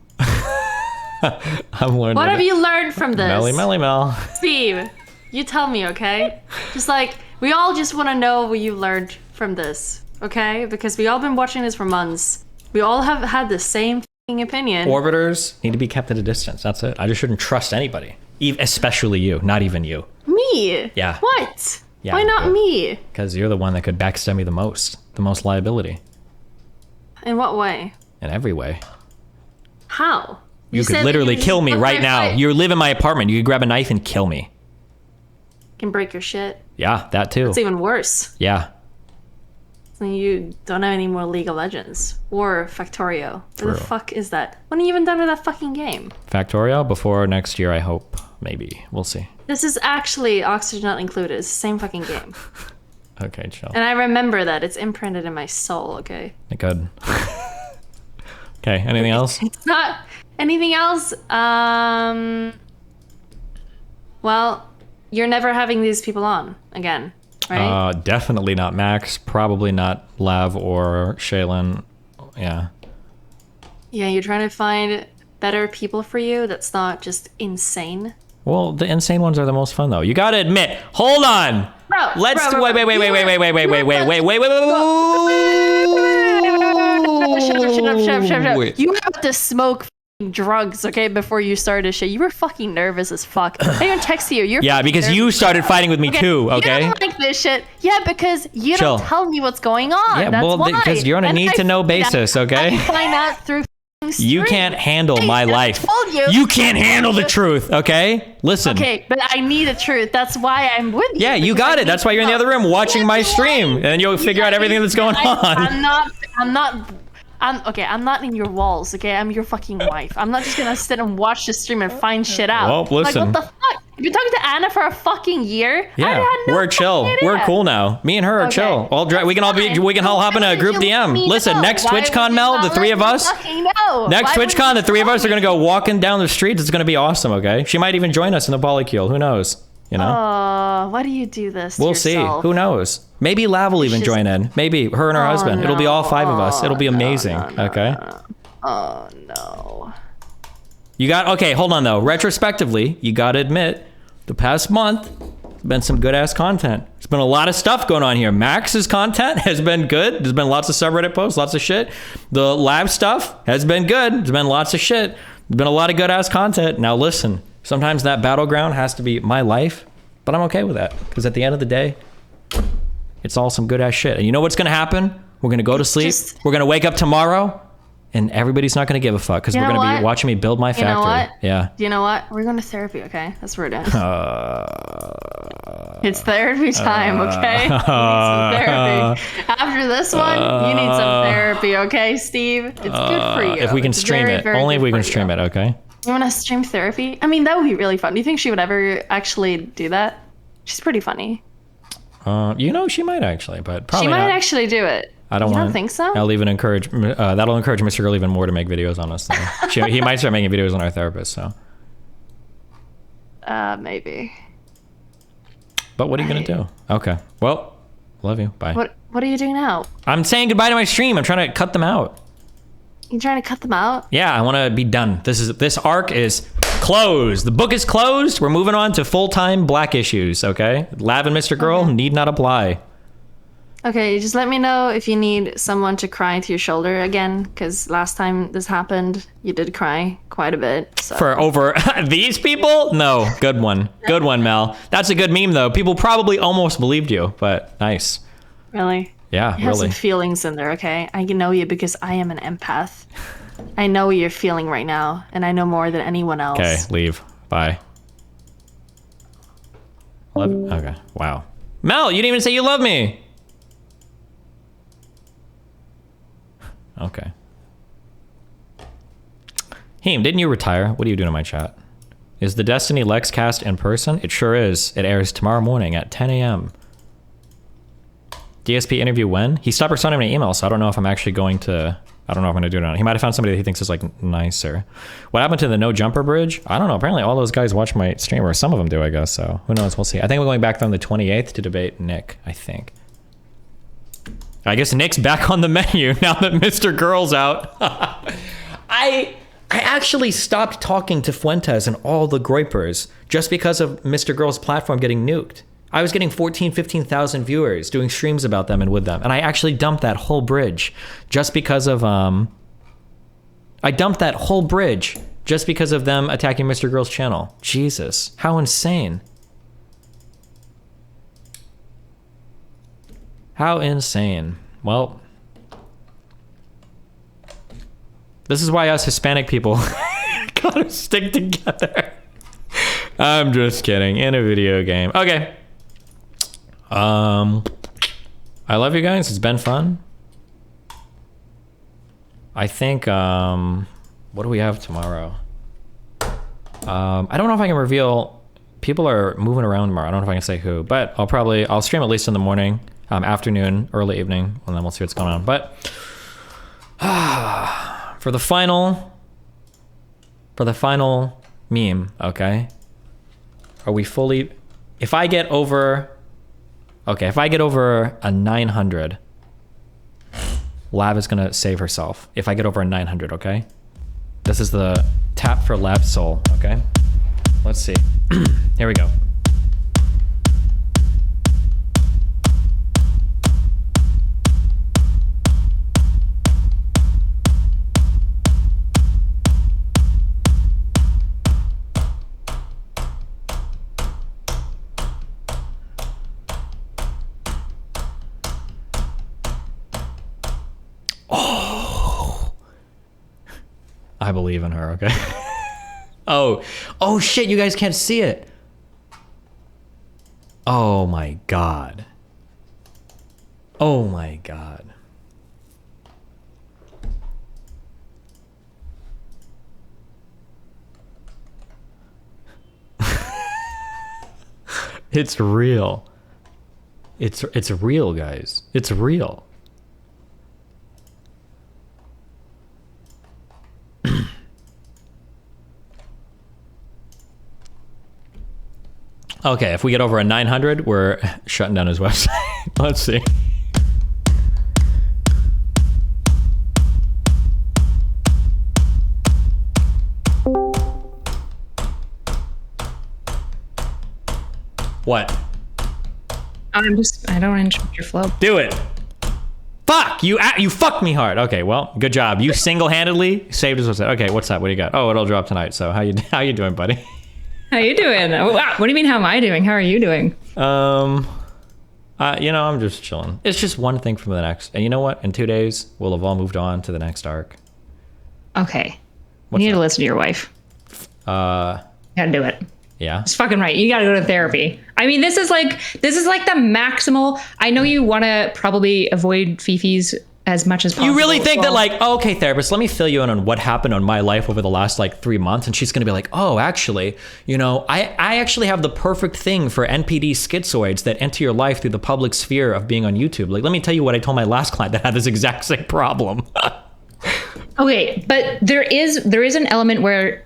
I'm learning. What have you learned from this? Melly Mel. Steve, you tell me, okay? Just like, we all just want to know what you learned from this, okay? Because we all been watching this for months. We all have had the same f***ing opinion. Orbiters need to be kept at a distance. That's it. I just shouldn't trust anybody. Especially you, not even you. Me? Yeah. What? Yeah, why not me? Because you're the one that could backstab me the most liability. In what way? In every way. How? You could literally kill me right now. You live in my apartment. You could grab a knife and kill me. Can break your shit. Yeah, that too. It's even worse. Yeah. So you don't have any more League of Legends or Factorio. True. What the fuck is that? When are you even done with that fucking game? Factorio before next year, I hope. Maybe. We'll see. This is actually Oxygen Not Included. It's the same fucking game. Okay, chill. And I remember that. It's imprinted in my soul, okay? Good. Okay, anything else? It's not anything else. Well, you're never having these people on again, right? Definitely not Max. Probably not Lav or Shaylin. Yeah. Yeah, you're trying to find better people for you that's not just insane. Well, the insane ones are the most fun, though. You gotta admit. Hold on. Bro, Let's bro, wait. Shut up. You were about to smoke drugs, okay, before you started shit. You were fucking nervous as fuck. I even texted you. You're because you started fighting with me too, okay? You don't like this shit. Yeah, because you don't tell me what's going on. Yeah, that's well, why. because you're on a need-to-know basis, okay? I find out through You can't handle my life. told you. You can't handle the truth, okay? Listen. Okay, but I need the truth. That's why I'm with you. Yeah, you got it. That's why you're in the other room watching my stream, and then you'll figure out everything that's going on. I'm not in your walls, okay? I'm your fucking wife. I'm not just gonna sit and watch the stream and find shit out. Well, listen. Like, what the fuck? You've been talking to Anna for a fucking year? Yeah, we're chill. We're cool now. Me and her are chill. We can all hop in a group DM. Listen, next TwitchCon, Mel, the three of us. Next TwitchCon, the three of us are gonna go walking down the streets. It's gonna be awesome, okay? She might even join us in the polycule. Who knows? You know? Why do you do this to We'll see. yourself? Who knows? Maybe Lav will even join in. Maybe her and her husband. It'll be all five of us. It'll be amazing. Okay? Oh, no. You got... Okay, hold on, though. Retrospectively, you gotta admit, the past month, there's been some good-ass content. There's been a lot of stuff going on here. Max's content has been good. There's been lots of subreddit posts, lots of shit. The lab stuff has been good. There's been lots of shit. There's been a lot of good-ass content. Now, listen. Sometimes that battleground has to be my life, but I'm okay with that. Because at the end of the day, it's all some good-ass shit. And you know what's going to happen? We're going to go to sleep. We're going to wake up tomorrow, and everybody's not going to give a fuck. Because we're going to be watching me build my factory. You know what? Yeah. You know what? We're going to therapy, okay? That's where it is. It's therapy time, okay? You need some therapy. After this one, you need some therapy, okay, Steve? It's good for you. If we can stream it. Only if we can stream it, okay? You want to stream therapy? I mean, that would be really fun. Do you think she would ever actually do that? She's pretty funny. You know, she might actually, but probably she might not. actually do it. I don't You want. don't think so? I'll even encourage. That'll encourage MrGirl even more to make videos on us. Though. He might start making videos on our therapist. So. Maybe. But what are you gonna do? Okay. Well, love you. Bye. What are you doing now? I'm saying goodbye to my stream. I'm trying to cut them out. You trying to cut them out? Yeah, I want to be done. This arc is closed. The book is closed. We're moving on to full-time black issues. Okay. Lav and MrGirl need not apply. Okay, just let me know if you need someone to cry into your shoulder again, because last time this happened, you did cry quite a bit. So. For over these people? No, good one. Good one, Mel. That's a good meme, though. People probably almost believed you, but nice. Really? Yeah, You have really. some feelings in there, okay? I know you because I am an empath. I know what you're feeling right now, and I know more than anyone else. Okay, leave. Bye. Okay, wow. Mel, you didn't even say you love me. Okay. Heem, didn't you retire? What are you doing in my chat? Is the Destiny Lex cast in person? It sure is. It airs tomorrow morning at 10 a.m. DSP interview when? He stopped responding to my email, so I don't know if I'm actually going to... I don't know if I'm going to do it or not. He might have found somebody that he thinks is, like, nicer. What happened to the no jumper bridge? I don't know. Apparently all those guys watch my stream, or some of them do, I guess, so who knows? We'll see. I think we're going back on the 28th to debate Nick, I think. I guess Nick's back on the menu now that MrGirl's out. I actually stopped talking to Fuentes and all the Groypers just because of MrGirl's platform getting nuked. I was getting 14, 15,000 viewers doing streams about them and with them. And I actually dumped that whole bridge just because of, I dumped that whole bridge just because of them attacking MrGirl's channel. Jesus, how insane. How insane. Well, this is why us Hispanic people gotta stick together. I'm just kidding. In a video game. Okay. I love you guys. It's been fun. I think, what do we have tomorrow? I don't know if I can reveal. People are moving around tomorrow. I don't know if I can say who, but I'll stream at least in the morning, afternoon, early evening, and then we'll see what's going on. But for the final meme, okay? Are we fully? If I get over a 900, Lav is gonna save herself. If I get over a 900, okay? This is the tap for Lav Soul, okay? Let's see. Here we go. I believe in her, okay? Oh shit, you guys can't see it. Oh my god. Oh my god. It's real. It's real, guys. It's real. Okay, if we get over a 900, we're shutting down his website. Let's see. What? I don't interrupt your flow. Do it. Fuck, you fucked me hard. Okay, well, good job. You single-handedly saved his website. Okay, what's up? What do you got? Oh, it'll drop tonight. So how you doing, buddy? How you doing? Wow. What do you mean? How am I doing? How are you doing? I'm just chilling. It's just one thing from the next. And you know what? In 2 days, we'll have all moved on to the next arc. Okay. You need to listen to your wife. Gotta do it. Yeah. It's fucking right. You gotta go to therapy. I mean, this is like the maximal. I know you want to probably avoid Fifi's as much as possible. You really think that, like, oh, okay, therapist, let me fill you in on what happened on my life over the last, 3 months. And she's going to be like, oh, actually, I actually have the perfect thing for NPD schizoids that enter your life through the public sphere of being on YouTube. Like, let me tell you what I told my last client that had this exact same problem. Okay, but there is an element where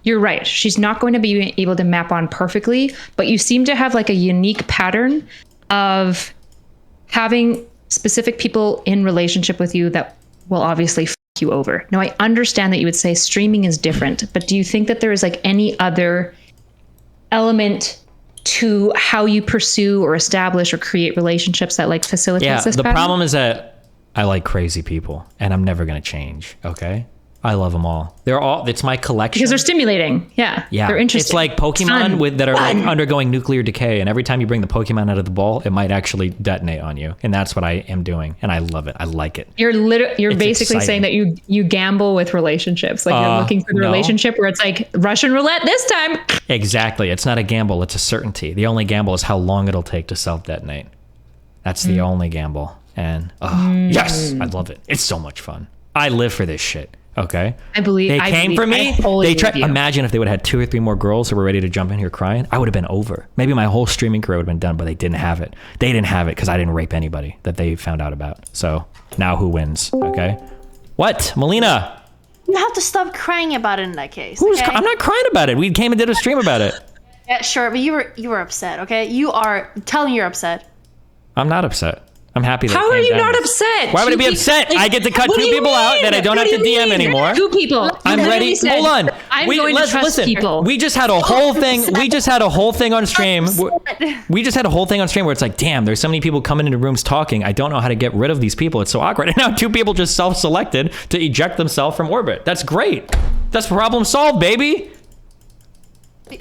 you're right. She's not going to be able to map on perfectly, but you seem to have like a unique pattern of having specific people in relationship with you that will obviously f you over. Now, I understand that you would say streaming is different, but do you think that there is like any other element to how you pursue or establish or create relationships that like facilitates this the pattern? problem is that I like crazy people, and I'm never gonna change. Okay, I love them all. It's my collection because they're stimulating. Yeah, they're interesting. It's like Pokemon that are like undergoing nuclear decay, and every time you bring the Pokemon out of the ball, it might actually detonate on you, and that's what I am doing, and I love it. I like it. You're basically exciting. saying that you gamble with relationships, like you're looking for the relationship where it's like Russian roulette this time. Exactly. It's not a gamble. It's a certainty. The only gamble is how long it'll take to self-detonate. That's the only gamble. And yes, I love it. It's so much fun. I live for this shit. Okay. I believe they came for me. Totally Imagine if they would have had 2 or 3 more girls who were ready to jump in here crying. I would have been over. Maybe my whole streaming career would have been done, but they didn't have it. They didn't have it because I didn't rape anybody that they found out about. So now who wins? Okay. What, Melina? You have to stop crying about it in that case. I'm not crying about it. We came and did a stream about it. Yeah, sure, but you were upset. Okay, tell me you're upset. I'm not upset. I'm happy. How are you not upset? Why would I be upset? I get to cut 2 people out that I don't have to DM anymore. 2 people. I'm ready. Hold on. I'm going to trust people. We just had a whole thing. We just had a whole thing on stream. We just had a whole thing on stream where it's like, damn, there's so many people coming into rooms talking. I don't know how to get rid of these people. It's so awkward. And now 2 people just self-selected to eject themselves from orbit. That's great. That's problem solved, baby.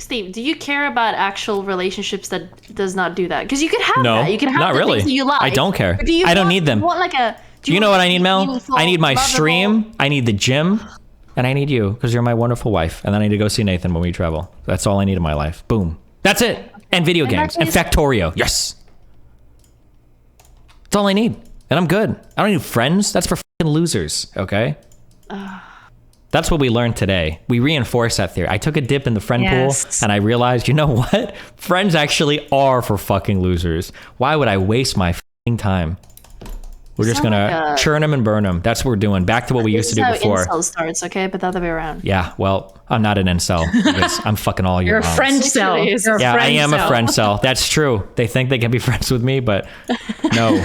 Steve, do you care about actual relationships that does not do that? Because you could have No, that. You can have not the really. things that you like. I don't care. But I don't need them. Want like a, You know what I need, Mel? meaningful, I need my lovable- stream. I need the gym. And I need you because you're my wonderful wife. And then I need to go see Nathan when we travel. That's all I need in my life. Boom. That's it. And video games. And Factorio. Yes. That's all I need. And I'm good. I don't need friends. That's for fucking losers. Okay? That's what we learned today. We reinforced that theory. I took a dip in the friend pool and I realized, you know what? Friends actually are for fucking losers. Why would I waste my fucking time? We're just gonna churn them and burn them. That's what we're doing. Back to what we used to do before. Incel starts, okay? But the other way around. Yeah, well, I'm not an incel because I'm fucking all your You're a moms. friend cell. Yeah, I am a friend cell. That's true. They think they can be friends with me, but no.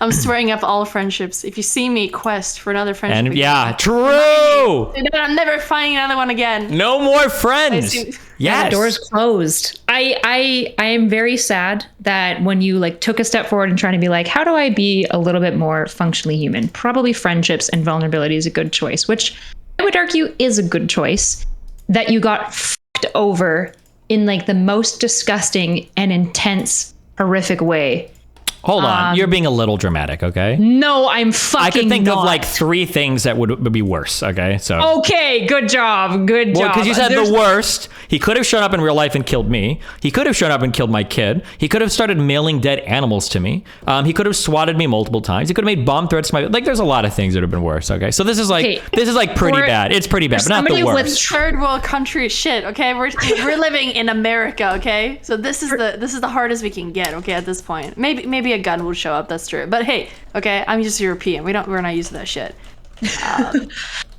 I'm swearing up all friendships. If you see me, quest for another friendship. And yeah, true. I'm never finding another one again. No more friends. Yeah, the door's closed. I am very sad that when you like took a step forward and trying to be like, how do I be a little bit more functionally human? Probably friendships and vulnerability is a good choice, which I would argue is a good choice. That you got fucked over in like the most disgusting and intense, horrific way. Hold on, you're being a little dramatic, okay? No, I'm fucking I could think not. of like 3 things that would be worse, okay? So okay, good job, well, job. because you said the worst. He could have shown up in real life and killed me. He could have shown up and killed my kid. He could have started mailing dead animals to me. He could have swatted me multiple times. He could have made bomb threats to my like. There's a lot of things that have been worse. Okay, so this is like pretty bad. It's pretty bad, but not the worst. With third world country shit. Okay, we're living in America. Okay, so this is the hardest we can get. Okay, at this point, maybe a gun would show up. That's true. But hey, okay, I'm just European. We're not used to that shit.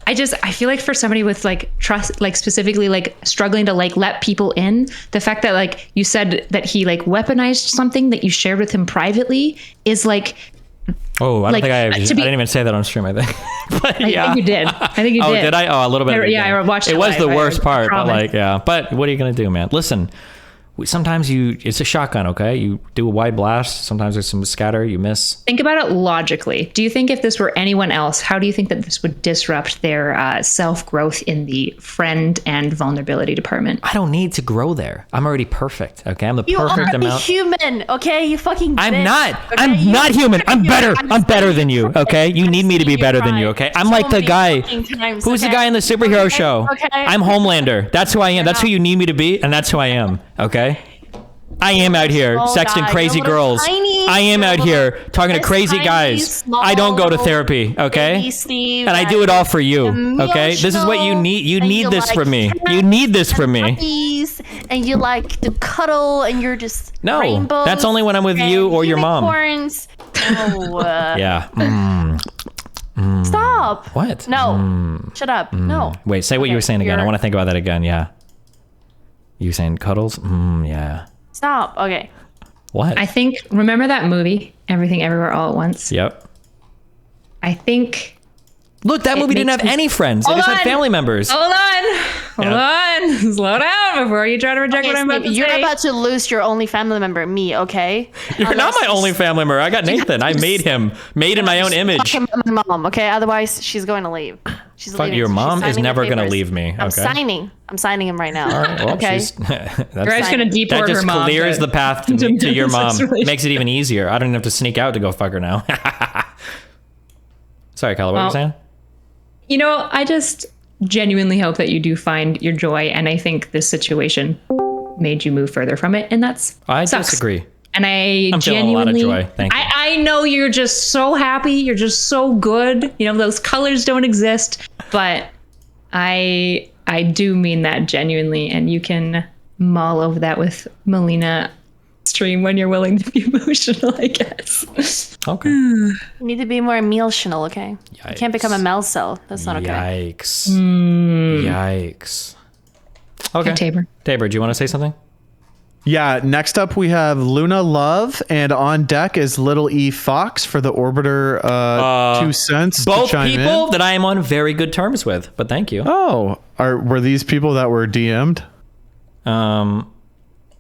I feel like for somebody with like trust, like specifically like struggling to like let people in, the fact that like you said that he like weaponized something that you shared with him privately is like. Oh, I don't think I didn't even say that on stream, I think. But yeah. I think you did. I think you did. Oh, did I? Oh, a little bit. Yeah, I watched it. It was live. the worst part, but promise. like, yeah. But what are you going to do, man? Listen, sometimes it's a shotgun, okay? You do a wide blast. Sometimes there's some scatter, you miss. Think about it logically. Do you think if this were anyone else, how do you think that this would disrupt their self-growth in the friend and vulnerability department? I don't need to grow there. I'm already perfect, okay? I'm the perfect amount. You are human, okay? You fucking bitch, I'm not. okay? I'm not human. I'm better. I'm better than you, okay? You need me to be better than you, okay? I'm like the guy. Who's the guy in the superhero show? Okay. I'm Homelander. That's who I am. That's who you need me to be, and that's who I am, okay? I am out here sexting crazy girls. I am out here talking to crazy guys. I don't go to therapy, okay? And I do it all for you, okay? This is what you need. You need this from me. You need this from me. And you like to cuddle, and you're just rainbows. That's only when I'm with you or your mom. Unicorns. Oh, yeah. Stop. What? No. Shut up. No. Wait, say what you were saying again. I want to think about that again. Yeah. You saying cuddles? Yeah. Stop. Okay. What? I think, remember that movie, Everything Everywhere All at Once? Yep. I think Look, that movie didn't have any friends. They just had family members. Hold on. Slow down before you try to reject what I'm about to You're say. about to lose your only family member, me, okay? You're not my only family member. I got Nathan. I made him. Made in my own image. Fucking my mom, okay? Otherwise, she's going to leave. She's Fuck, leaving. your She's mom is signing the never going to papers. leave me. I'm Okay. signing him right now. All right. Well, okay. that's Greg's gonna deport that just her mom clears to- the path to your mom. Makes it even easier. I don't even have to sneak out to go fuck her now. Sorry, Kyla, what were you saying? You know, I just genuinely hope that you do find your joy, and I think this situation made you move further from it, and that's I sucks. disagree. And I'm feeling a lot of joy. Thank you. I know you're just so happy. You're just so good. You know, those colors don't exist, but I do mean that genuinely, and you can mull over that with Melina stream when you're willing to be emotional, I guess. Okay. You need to be more emotional, okay? You can't become a Mel cell. That's not okay. Yikes. Yikes. Okay. Tabor. Tabor, do you want to say something? Yeah, next up we have Luna Love, and on deck is Little E Fox for the Orbiter 2 cents. Both to chime people in. that I am on very good terms with, but thank you. Oh, were these people that were DM'd?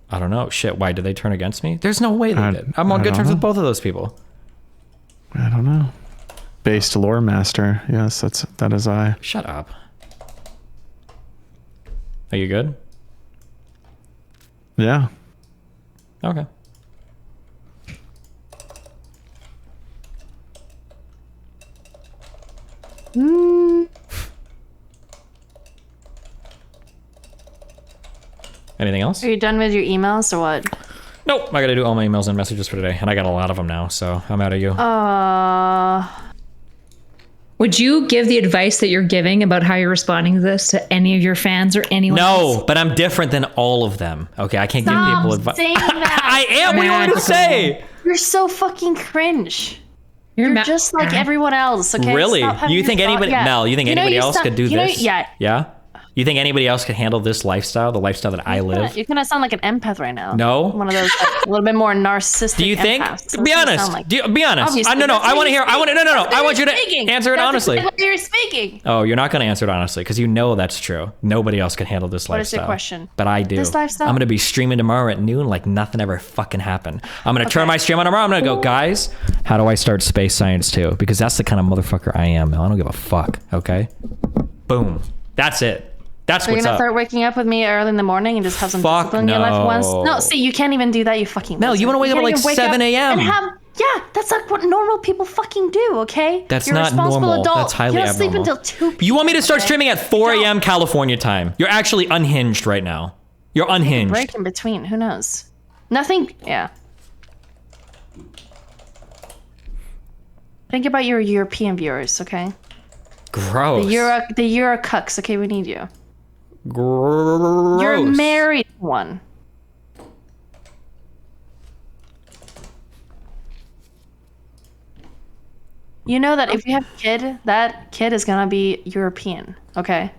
I don't know. Shit, why did they turn against me? There's no way they did. I'm on good terms with both of those people. I don't know. Based lore master. Yes, that is I. Shut up. Are you good? Yeah. Okay. Anything else? Are you done with your emails or what? Nope. I gotta do all my emails and messages for today, and I got a lot of them now, so I'm out of you. Would you give the advice that you're giving about how you're responding to this to any of your fans or anyone else? No, but I'm different than all of them. Okay, I can't give people advice. saying that. I am. What do you want me to say? You're so fucking cringe. You're just like everyone else, okay? Really? Stop having You think your thought- anybody? yeah. Mel, you think know, anybody you else sound- could do you know, this? yeah. Yeah. You think anybody else could handle this lifestyle, the lifestyle that I live? You're gonna sound like an empath right now. No. One of those like, a little bit more narcissistic. Do you think? Empaths. Be That's what you honest. sound like. Be honest. Obviously, No. that's I why want to you're hear. I want to. speaking. No. That's I why want you you're to speaking. answer it That's honestly. exactly why you're speaking. Oh, you're not going to answer it honestly because you know that's true. Nobody else can handle this What is lifestyle. your question? But I do. This lifestyle? I'm going to be streaming tomorrow at noon like nothing ever fucking happened. I'm going to turn my stream on tomorrow. I'm going to go, guys, how do I start space science too? Because that's the kind of motherfucker I am. I don't give a fuck. Okay. Boom. That's it. That's So you're what's gonna up. start waking up with me early in the morning and just have some Fuck discipline in your life once? no. No, see, you can't even do that, you fucking Mel, you wizard. wanna wake up at, can't like, even wake 7 up a.m.. And have, yeah, that's like what normal people fucking do, okay? That's you're a not responsible normal. adult. That's highly you don't sleep abnormal. until 2 You want me to start okay? streaming at 4 a.m. California time? You're actually unhinged right now. You're unhinged. Break in between, who knows? Nothing, yeah. Think about your European viewers, okay? Gross. The Euro cucks, okay? We need you. Gross. You're a married one. You know that if you have a kid, that kid is gonna be European, okay?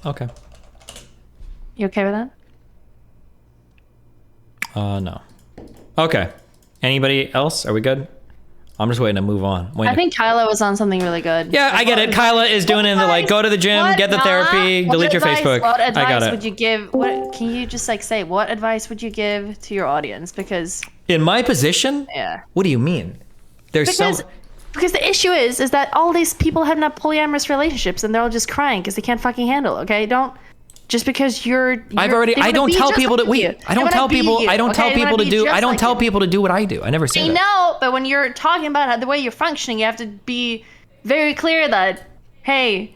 Okay. You okay with that? No. Okay. Anybody else? Are we good? I'm just waiting to move on. I think Kyla was on something really good. Yeah, I get it. Kyla is doing it in the like, go to the gym, get the therapy, delete your Facebook. What I got advice it. would you give? What can you just like say? What advice would you give to your audience? Because In my position? Yeah. What do you mean? There's because the issue is that all these people have not polyamorous relationships and they're all just crying because they can't fucking handle. Okay, don't just because you're I don't tell people to wait. I don't tell people to do what I do. I never say I that. know, but when you're talking about the way you're functioning, you have to be very clear that, hey,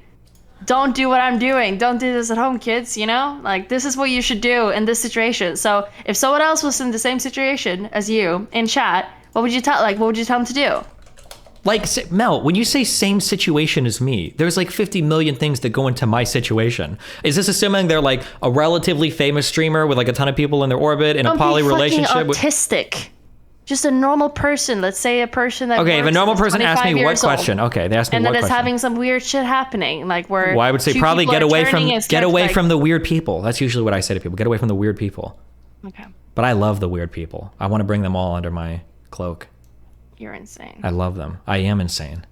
don't do what I'm doing. Don't do this at home, kids. You know, like this is what you should do in this situation. So if someone else was in the same situation as you in chat, what would you tell? Like, what would you tell them to do? Like, Mel, when you say same situation as me, there's like 50 million things that go into my situation. Is this assuming they're like a relatively famous streamer with like a ton of people in their orbit in a poly relationship? Autistic. Just a normal person. Let's say a person that. Okay, if a normal person asks me what question, old, okay, they ask me and what that is question. having some weird shit happening, like where. Well, I would say two probably people get are away turning and start, like- from the weird people. That's usually what I say to people. Get away from the weird people. Okay. But I love the weird people. I want to bring them all under my cloak. You're insane. I love them. I am insane.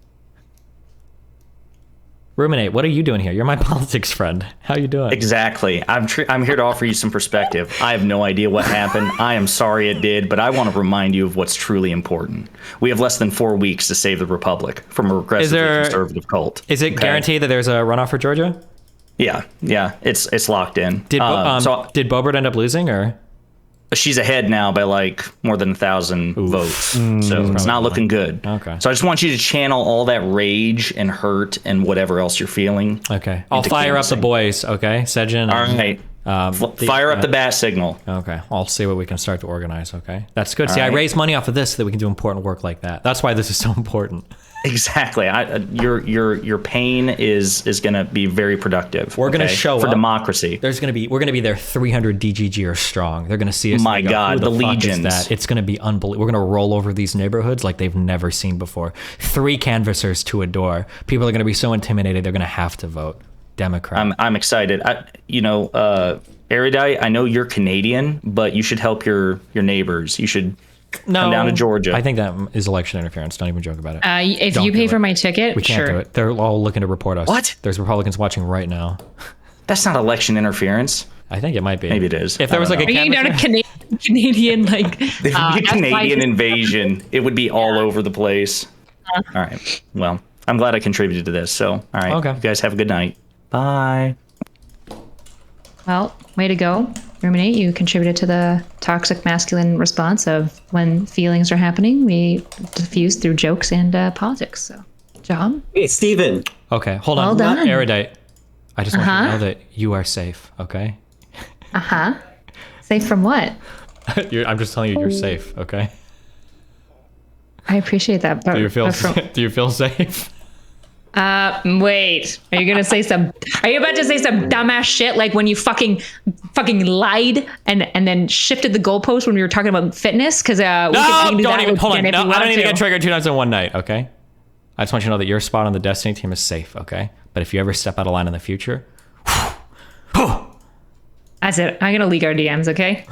Ruminate, what are you doing here? You're my politics friend. How you doing? Exactly. I'm here to offer you some perspective. I have no idea what happened. I am sorry it did, but I want to remind you of what's truly important. We have less than 4 weeks to save the Republic from a regressively conservative cult. Is it guaranteed that there's a runoff for Georgia? Yeah. It's locked in. Did Boebert end up losing, or? She's ahead now by like more than 1,000 votes. So it's not looking good. Okay. So I just want you to channel all that rage and hurt and whatever else you're feeling. Okay. I'll fire up the boys, okay? Sejin. All right. Fire up the bat signal. Okay. I'll see what we can start to organize, okay? That's good. See, I raise money off of this so that we can do important work like that. That's why this is so important. Exactly. Your pain is going to be very productive. We're going to show for up. democracy. We're going to be there 300 DGGers strong. They're going to see us. My God, the fuck legions. is that? It's going to be unbelievable. We're going to roll over these neighborhoods like they've never seen before. 3 canvassers to a door. People are going to be so intimidated they're going to have to vote Democrat. I'm excited. Erudite, I know you're Canadian, but you should help your neighbors. You should come down to Georgia. I think that is election interference. Don't even joke about it. If Don't you pay do for it. my ticket, We can't sure. do it. They're all looking to report us. What? There's Republicans watching right now. That's not election interference. I think it might be. Maybe it is. If there was like Are you down a Canadian like There would be a Canadian invasion. It would be all over the place. All right. Well, I'm glad I contributed to this. So, all right. Okay. You guys have a good night. Bye. Well, way to go. Ruminate, you contributed to the toxic masculine response of when feelings are happening, we diffuse through jokes and politics. So, job. Hey, Steven. Okay, hold Well on. done. Erudite. I just want you to know that you are safe, okay? Safe from what? I'm just telling you, you're safe, okay? I appreciate that. But, Do you feel but from- do you feel safe? Wait. Are you gonna say some? Are you about to say some dumbass shit like when you fucking lied and then shifted the goalpost when we were talking about fitness? Because we can do don't that even hold on. again if No, you I don't want need to to. get triggered 2 times in one night, okay? I just want you to know that your spot on the Destiny team is safe, okay? But if you ever step out of line in the future, That's it. I'm gonna leak our DMs, okay?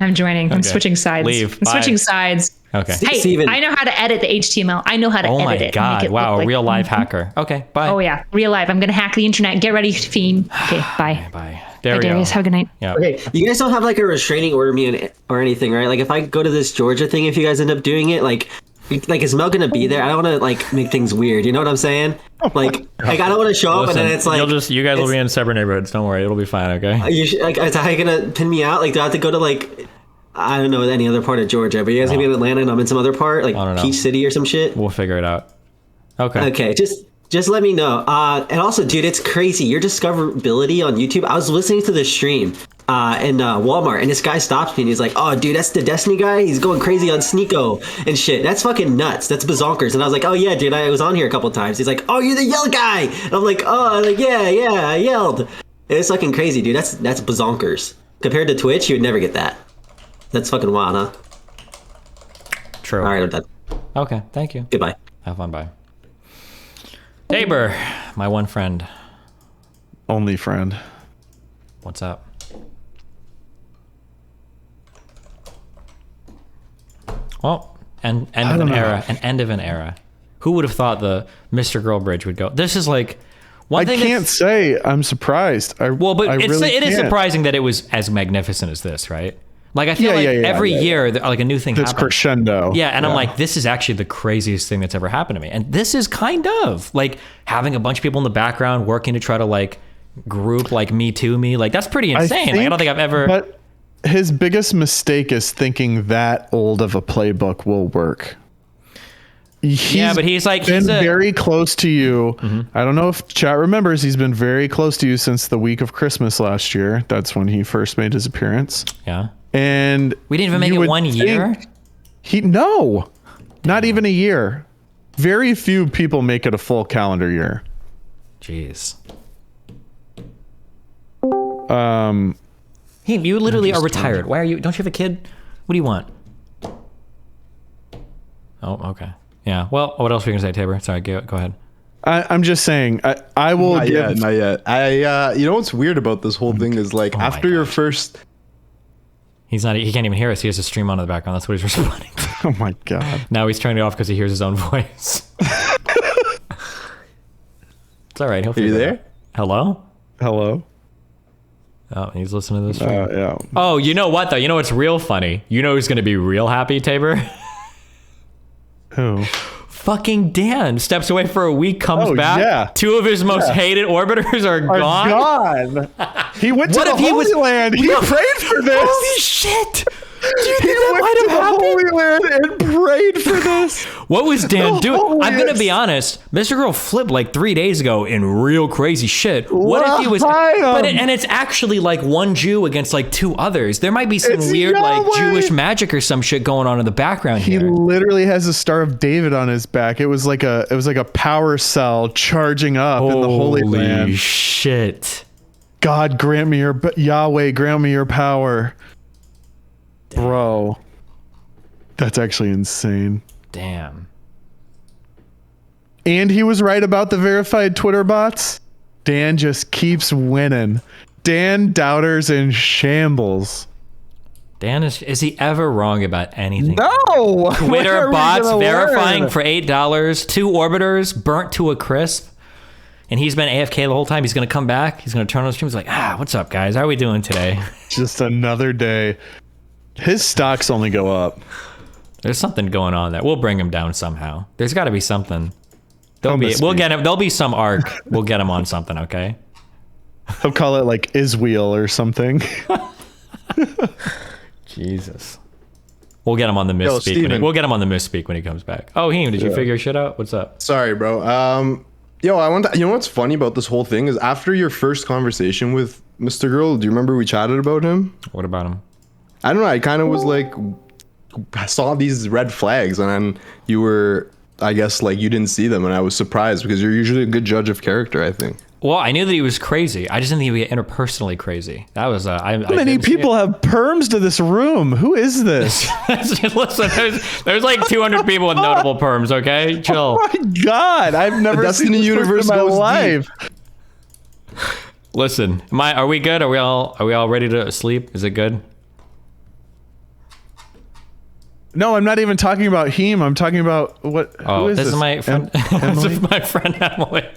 I'm joining. I'm Okay. switching sides. Leave. I'm switching Bye. sides. Okay. Hey, Steven. I know how to edit the HTML. I know how to oh edit my it. and make god! it Wow, look a like- real live hacker. Okay, bye. Oh yeah, real life. I'm gonna hack the internet. Get ready, fiend. Okay, bye. Bye. Bye, Darius. Have a good night. Yeah. Okay, you guys don't have like a restraining order me or anything, right? Like if I go to this Georgia thing, if you guys end up doing it, like is Mel gonna be there? I don't want to like make things weird. You know what I'm saying? Like I don't want to show up Listen, and then it's like you guys will be in separate neighborhoods. Don't worry, it'll be fine. Okay. is how you gonna pin me out? Like do I have to go to like I don't know any other part of Georgia? But you guys gonna be in Atlanta and I'm in some other part, like don't know. Peach City or some shit. We'll figure it out. Okay. Okay, just let me know. And also, dude, it's crazy. Your discoverability on YouTube. I was listening to the stream in Walmart, and this guy stops me and he's like, "Oh, dude, that's the Destiny guy. He's going crazy on Sneeko and shit. That's fucking nuts. That's bazonkers." And I was like, "Oh yeah, dude, I was on here a couple times." He's like, "Oh, you're the yell guy." And I'm like, "Oh, like, yeah, I yelled." And it's fucking crazy, dude. That's bazonkers. Compared to Twitch, you would never get that. That's fucking wild, huh? True. All right, I'm done. Okay. Thank you. Goodbye. Have fun. Bye. Tabor, my one friend. Only friend. What's up? Well, end of an era. An end of an era. Who would have thought the MrGirl bridge would go? This is like one I thing. can't say I'm surprised. But It is surprising that it was as magnificent as this, right? Like I feel every year, like a new thing It's happens. crescendo. Yeah, and I'm like, this is actually the craziest thing that's ever happened to me. And this is kind of like having a bunch of people in the background working to try to like group like me too me. Like that's pretty insane. I don't think I've ever. But his biggest mistake is thinking that old of a playbook will work. But he's been very close to you. I don't know if chat remembers. He's been very close to you since the week of Christmas last year. That's when he first made his appearance. Yeah. And we didn't even make it 1 year. Not even a year. Very few people make it a full calendar year. Jeez. Hey, you literally are retired. Why are you? Don't you have a kid? What do you want? Oh, okay. Yeah. Well, what else were you gonna say, Tabor? Sorry. Go ahead. I'm just saying. I will not give. Not yet. You know what's weird about this whole thing is like after your first. He's not. He can't even hear us. He has a stream on in the background. That's what he's responding to. Oh my god. Now he's turning it off because he hears his own voice. It's all right. He'll Are you figure it there? out. Hello? Hello. Oh, he's listening to this stream. Yeah. Oh, you know what though? You know what's real funny? You know who's gonna be real happy, Tabor? Who? Fucking Dan steps away for a week, comes Oh, back. yeah. 2 of his most hated orbiters are gone. He went to the Holy Land. He prayed for this. Holy shit! Do you He think that went might to have the happened? Holy Land and prayed for this. What was Dan The doing? I'm gonna holiest. be honest. MrGirl flipped like 3 days ago in real crazy shit. What if he was? And it's actually like one Jew against like 2 others. There might be some It's weird like Yahweh. Jewish magic or some shit going on in the background He here. literally has the Star of David on his back. It was like a power cell charging up in the Holy Land. Holy shit! God grant me your Yahweh, grant me your power, bro. That's actually insane. Damn. And he was right about the verified Twitter bots. Dan just keeps winning. Dan doubters in shambles. Dan is he ever wrong about anything? No. When are Twitter we bots gonna verifying learn? for $8, 2 orbiters burnt to a crisp, and he's been AFK the whole time. He's gonna come back. He's gonna turn on the stream. He's like, what's up, guys? How are we doing today? Just another day. His stocks only go up. There's something going on there. We'll bring him down somehow. There's got to be something. We'll get him. There'll be some arc. We'll get him on something. Okay. He'll call it like Iswheel or something. Jesus. We'll get him on the misspeak. We'll get him on the misspeak when he comes back. Oh, Heem, did you figure shit out? What's up? Sorry, bro. I want to, you know what's funny about this whole thing is after your first conversation with MrGirl, do you remember we chatted about him? What about him? I don't know. I kind of was like, I saw these red flags, and then you were, I guess, like you didn't see them, and I was surprised because you're usually a good judge of character, I think. Well, I knew that he was crazy. I just didn't think he was interpersonally crazy. That was How many people have perms to this room? Who is this? Listen, there's like 200 people with notable perms. Okay, chill. Oh my god, I've never seen the universe in my life. Listen, are we good? Are we all ready to sleep? Is it good? No, I'm not even talking about Heem. I'm talking about what? Oh, who is this is my friend. This is my friend Emily.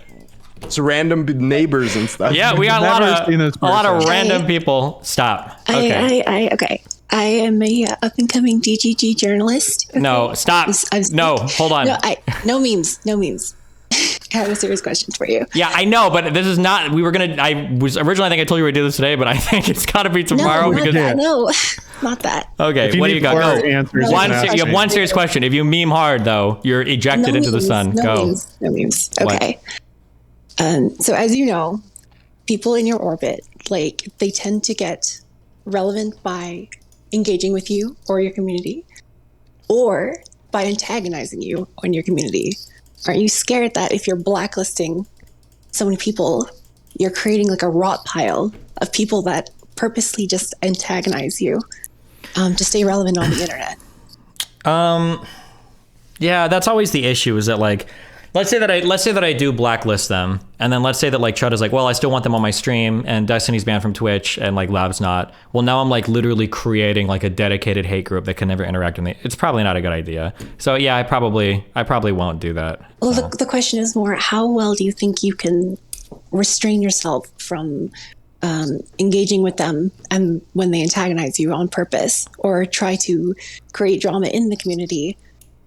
It's random neighbors and stuff. Yeah, we got a lot of random people. Stop. Okay. Okay. I am a up and coming DGG journalist. Okay? No, stop. No, hold on. No memes. I have a serious question for you. Yeah, I know, but this is not. I was originally. I think I told you we'd do this today, but I think it's got to be tomorrow because. No, not that. Okay, what do you got? Go. You have one serious question. If you meme hard, though, you're ejected into the sun. Go. No memes. Okay. So as you know, people in your orbit, like they tend to get relevant by engaging with you or your community, or by antagonizing you or your community. Aren't you scared that if you're blacklisting so many people, you're creating like a rot pile of people that purposely just antagonize you to stay relevant on the internet? Yeah, that's always the issue. Is that like, let's say that I do blacklist them, and then let's say that like Chud is like, well, I still want them on my stream, and Destiny's banned from Twitch, and like Lab's not. Well, now I'm like literally creating like a dedicated hate group that can never interact with me. It's probably not a good idea. So yeah, I probably won't do that. Well, the question is more, how well do you think you can restrain yourself from engaging with them and when they antagonize you on purpose, or try to create drama in the community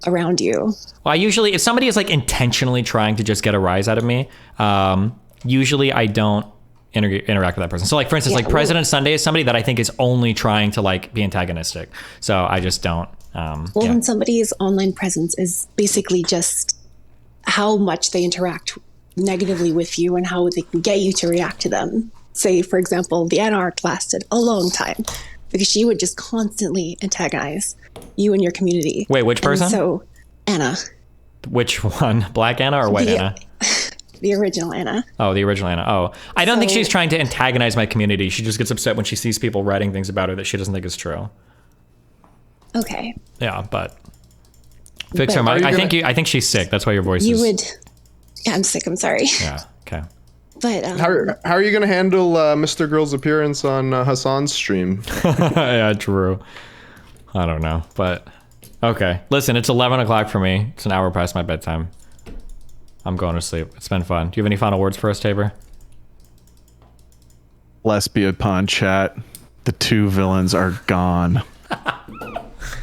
around you? Well, I usually, if somebody is like intentionally trying to just get a rise out of me, usually I don't interact with that person. So like, for instance, like President Sunday is somebody that I think is only trying to like be antagonistic. So I just don't. When somebody's online presence is basically just how much they interact negatively with you and how they can get you to react to them. Say, for example, the Anarch lasted a long time because she would just constantly antagonize you and your community. Wait, which person? And so, Anna. Which one? Black Anna or White Anna? The original Anna. Oh, the original Anna. Oh, I don't think she's trying to antagonize my community. She just gets upset when she sees people writing things about her that she doesn't think is true. Okay. Yeah, but fix her mic. I think she's sick. That's why your voice is. Yeah, I'm sick. I'm sorry. Yeah. Okay. But how are you gonna handle MrGirl's appearance on Hassan's stream? Yeah, true. I don't know, but okay. Listen, it's 11 o'clock for me. It's an hour past my bedtime. I'm going to sleep. It's been fun. Do you have any final words for us, Tabor? Let's be upon chat. The two villains are gone.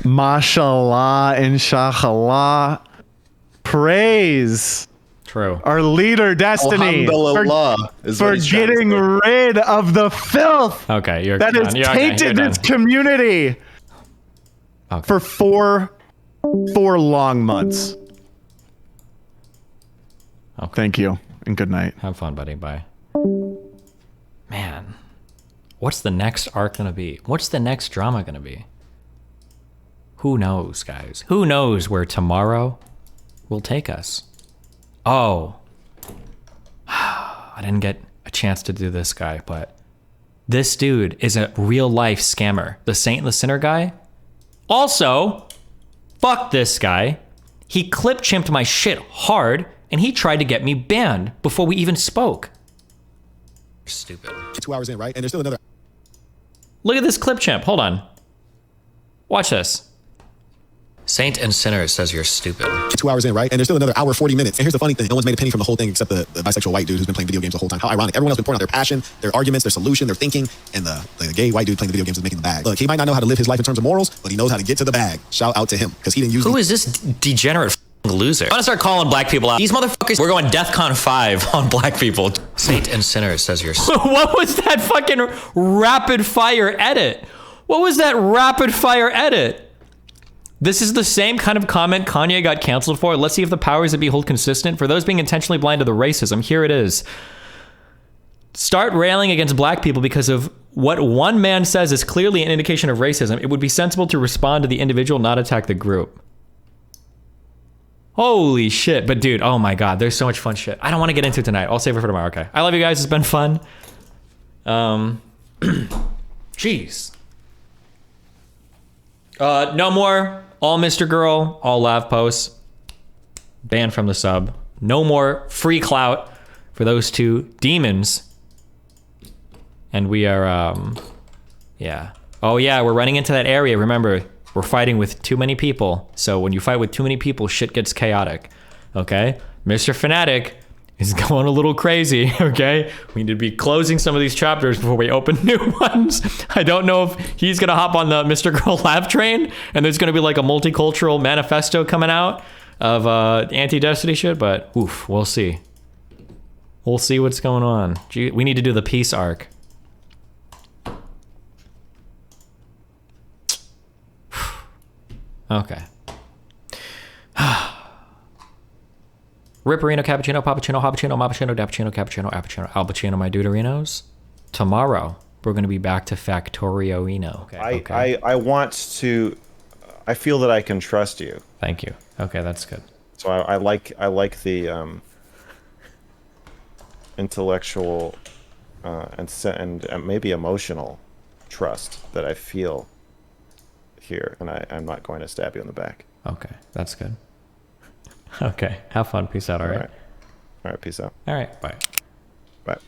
Mashallah, inshallah. Praise. True. Our leader, Destiny, for getting rid of the filth that has tainted this community for four long months. Thank you, and good night. Have fun, buddy. Bye. Man, what's the next arc gonna be? What's the next drama gonna be? Who knows, guys? Who knows where tomorrow will take us? Oh, I didn't get a chance to do this guy, but this dude is a real life scammer. The Saint and the Sinner guy. Also, fuck this guy. He clip chimped my shit hard, and he tried to get me banned before we even spoke. Stupid. 2 hours in, right? And there's still another. Look at this clip chimp. Hold on. Watch this. Saint and Sinner says you're stupid. 2 hours in, right? And there's still another hour, 40 minutes. And here's the funny thing. No one's made a penny from the whole thing except the bisexual white dude who's been playing video games the whole time. How ironic. Everyone else has been pouring out their passion, their arguments, their solution, their thinking. And the gay white dude playing the video games is making the bag. Look, he might not know how to live his life in terms of morals, but he knows how to get to the bag. Shout out to him. Because he didn't use Who is this degenerate loser? I'm gonna start calling black people out. These motherfuckers, we're going DEFCON 5 on black people. Saint and Sinner says you're What was that fucking rapid fire edit? What was that rapid fire edit? This is the same kind of comment Kanye got canceled for. Let's see if the powers that be hold consistent. For those being intentionally blind to the racism, here it is. Start railing against black people because of what one man says is clearly an indication of racism. It would be sensible to respond to the individual, not attack the group. Holy shit. But dude, oh my God, there's so much fun shit. I don't want to get into it tonight. I'll save it for tomorrow. Okay. I love you guys. It's been fun. Jeez. No more all MrGirl, all lav posts. Banned from the sub. No more free clout for those two demons. And we are, yeah. Oh yeah, we're running into that area. Remember, we're fighting with too many people. So when you fight with too many people, shit gets chaotic. Okay? Mr. Fanatic is going a little crazy, okay? We need to be closing some of these chapters before we open new ones. I don't know if he's gonna hop on the MrGirl lab train and there's gonna be like a multicultural manifesto coming out of anti-Destiny shit, but oof, we'll see. We'll see what's going on. Gee, we need to do the peace arc. Okay. Ripperino, cappuccino, pappuccino, hoppuccino, mappuccino, dappuccino, cappuccino, appuccino, albuccino, my duderinos. Tomorrow, we're going to be back to Factorioino. Okay. I want to... I feel that I can trust you. Thank you. Okay, that's good. So I like the intellectual and maybe emotional trust that I feel here, and I'm not going to stab you in the back. Okay, that's good. Okay, have fun. Peace out. All right. All right. Peace out. All right. Bye. Bye.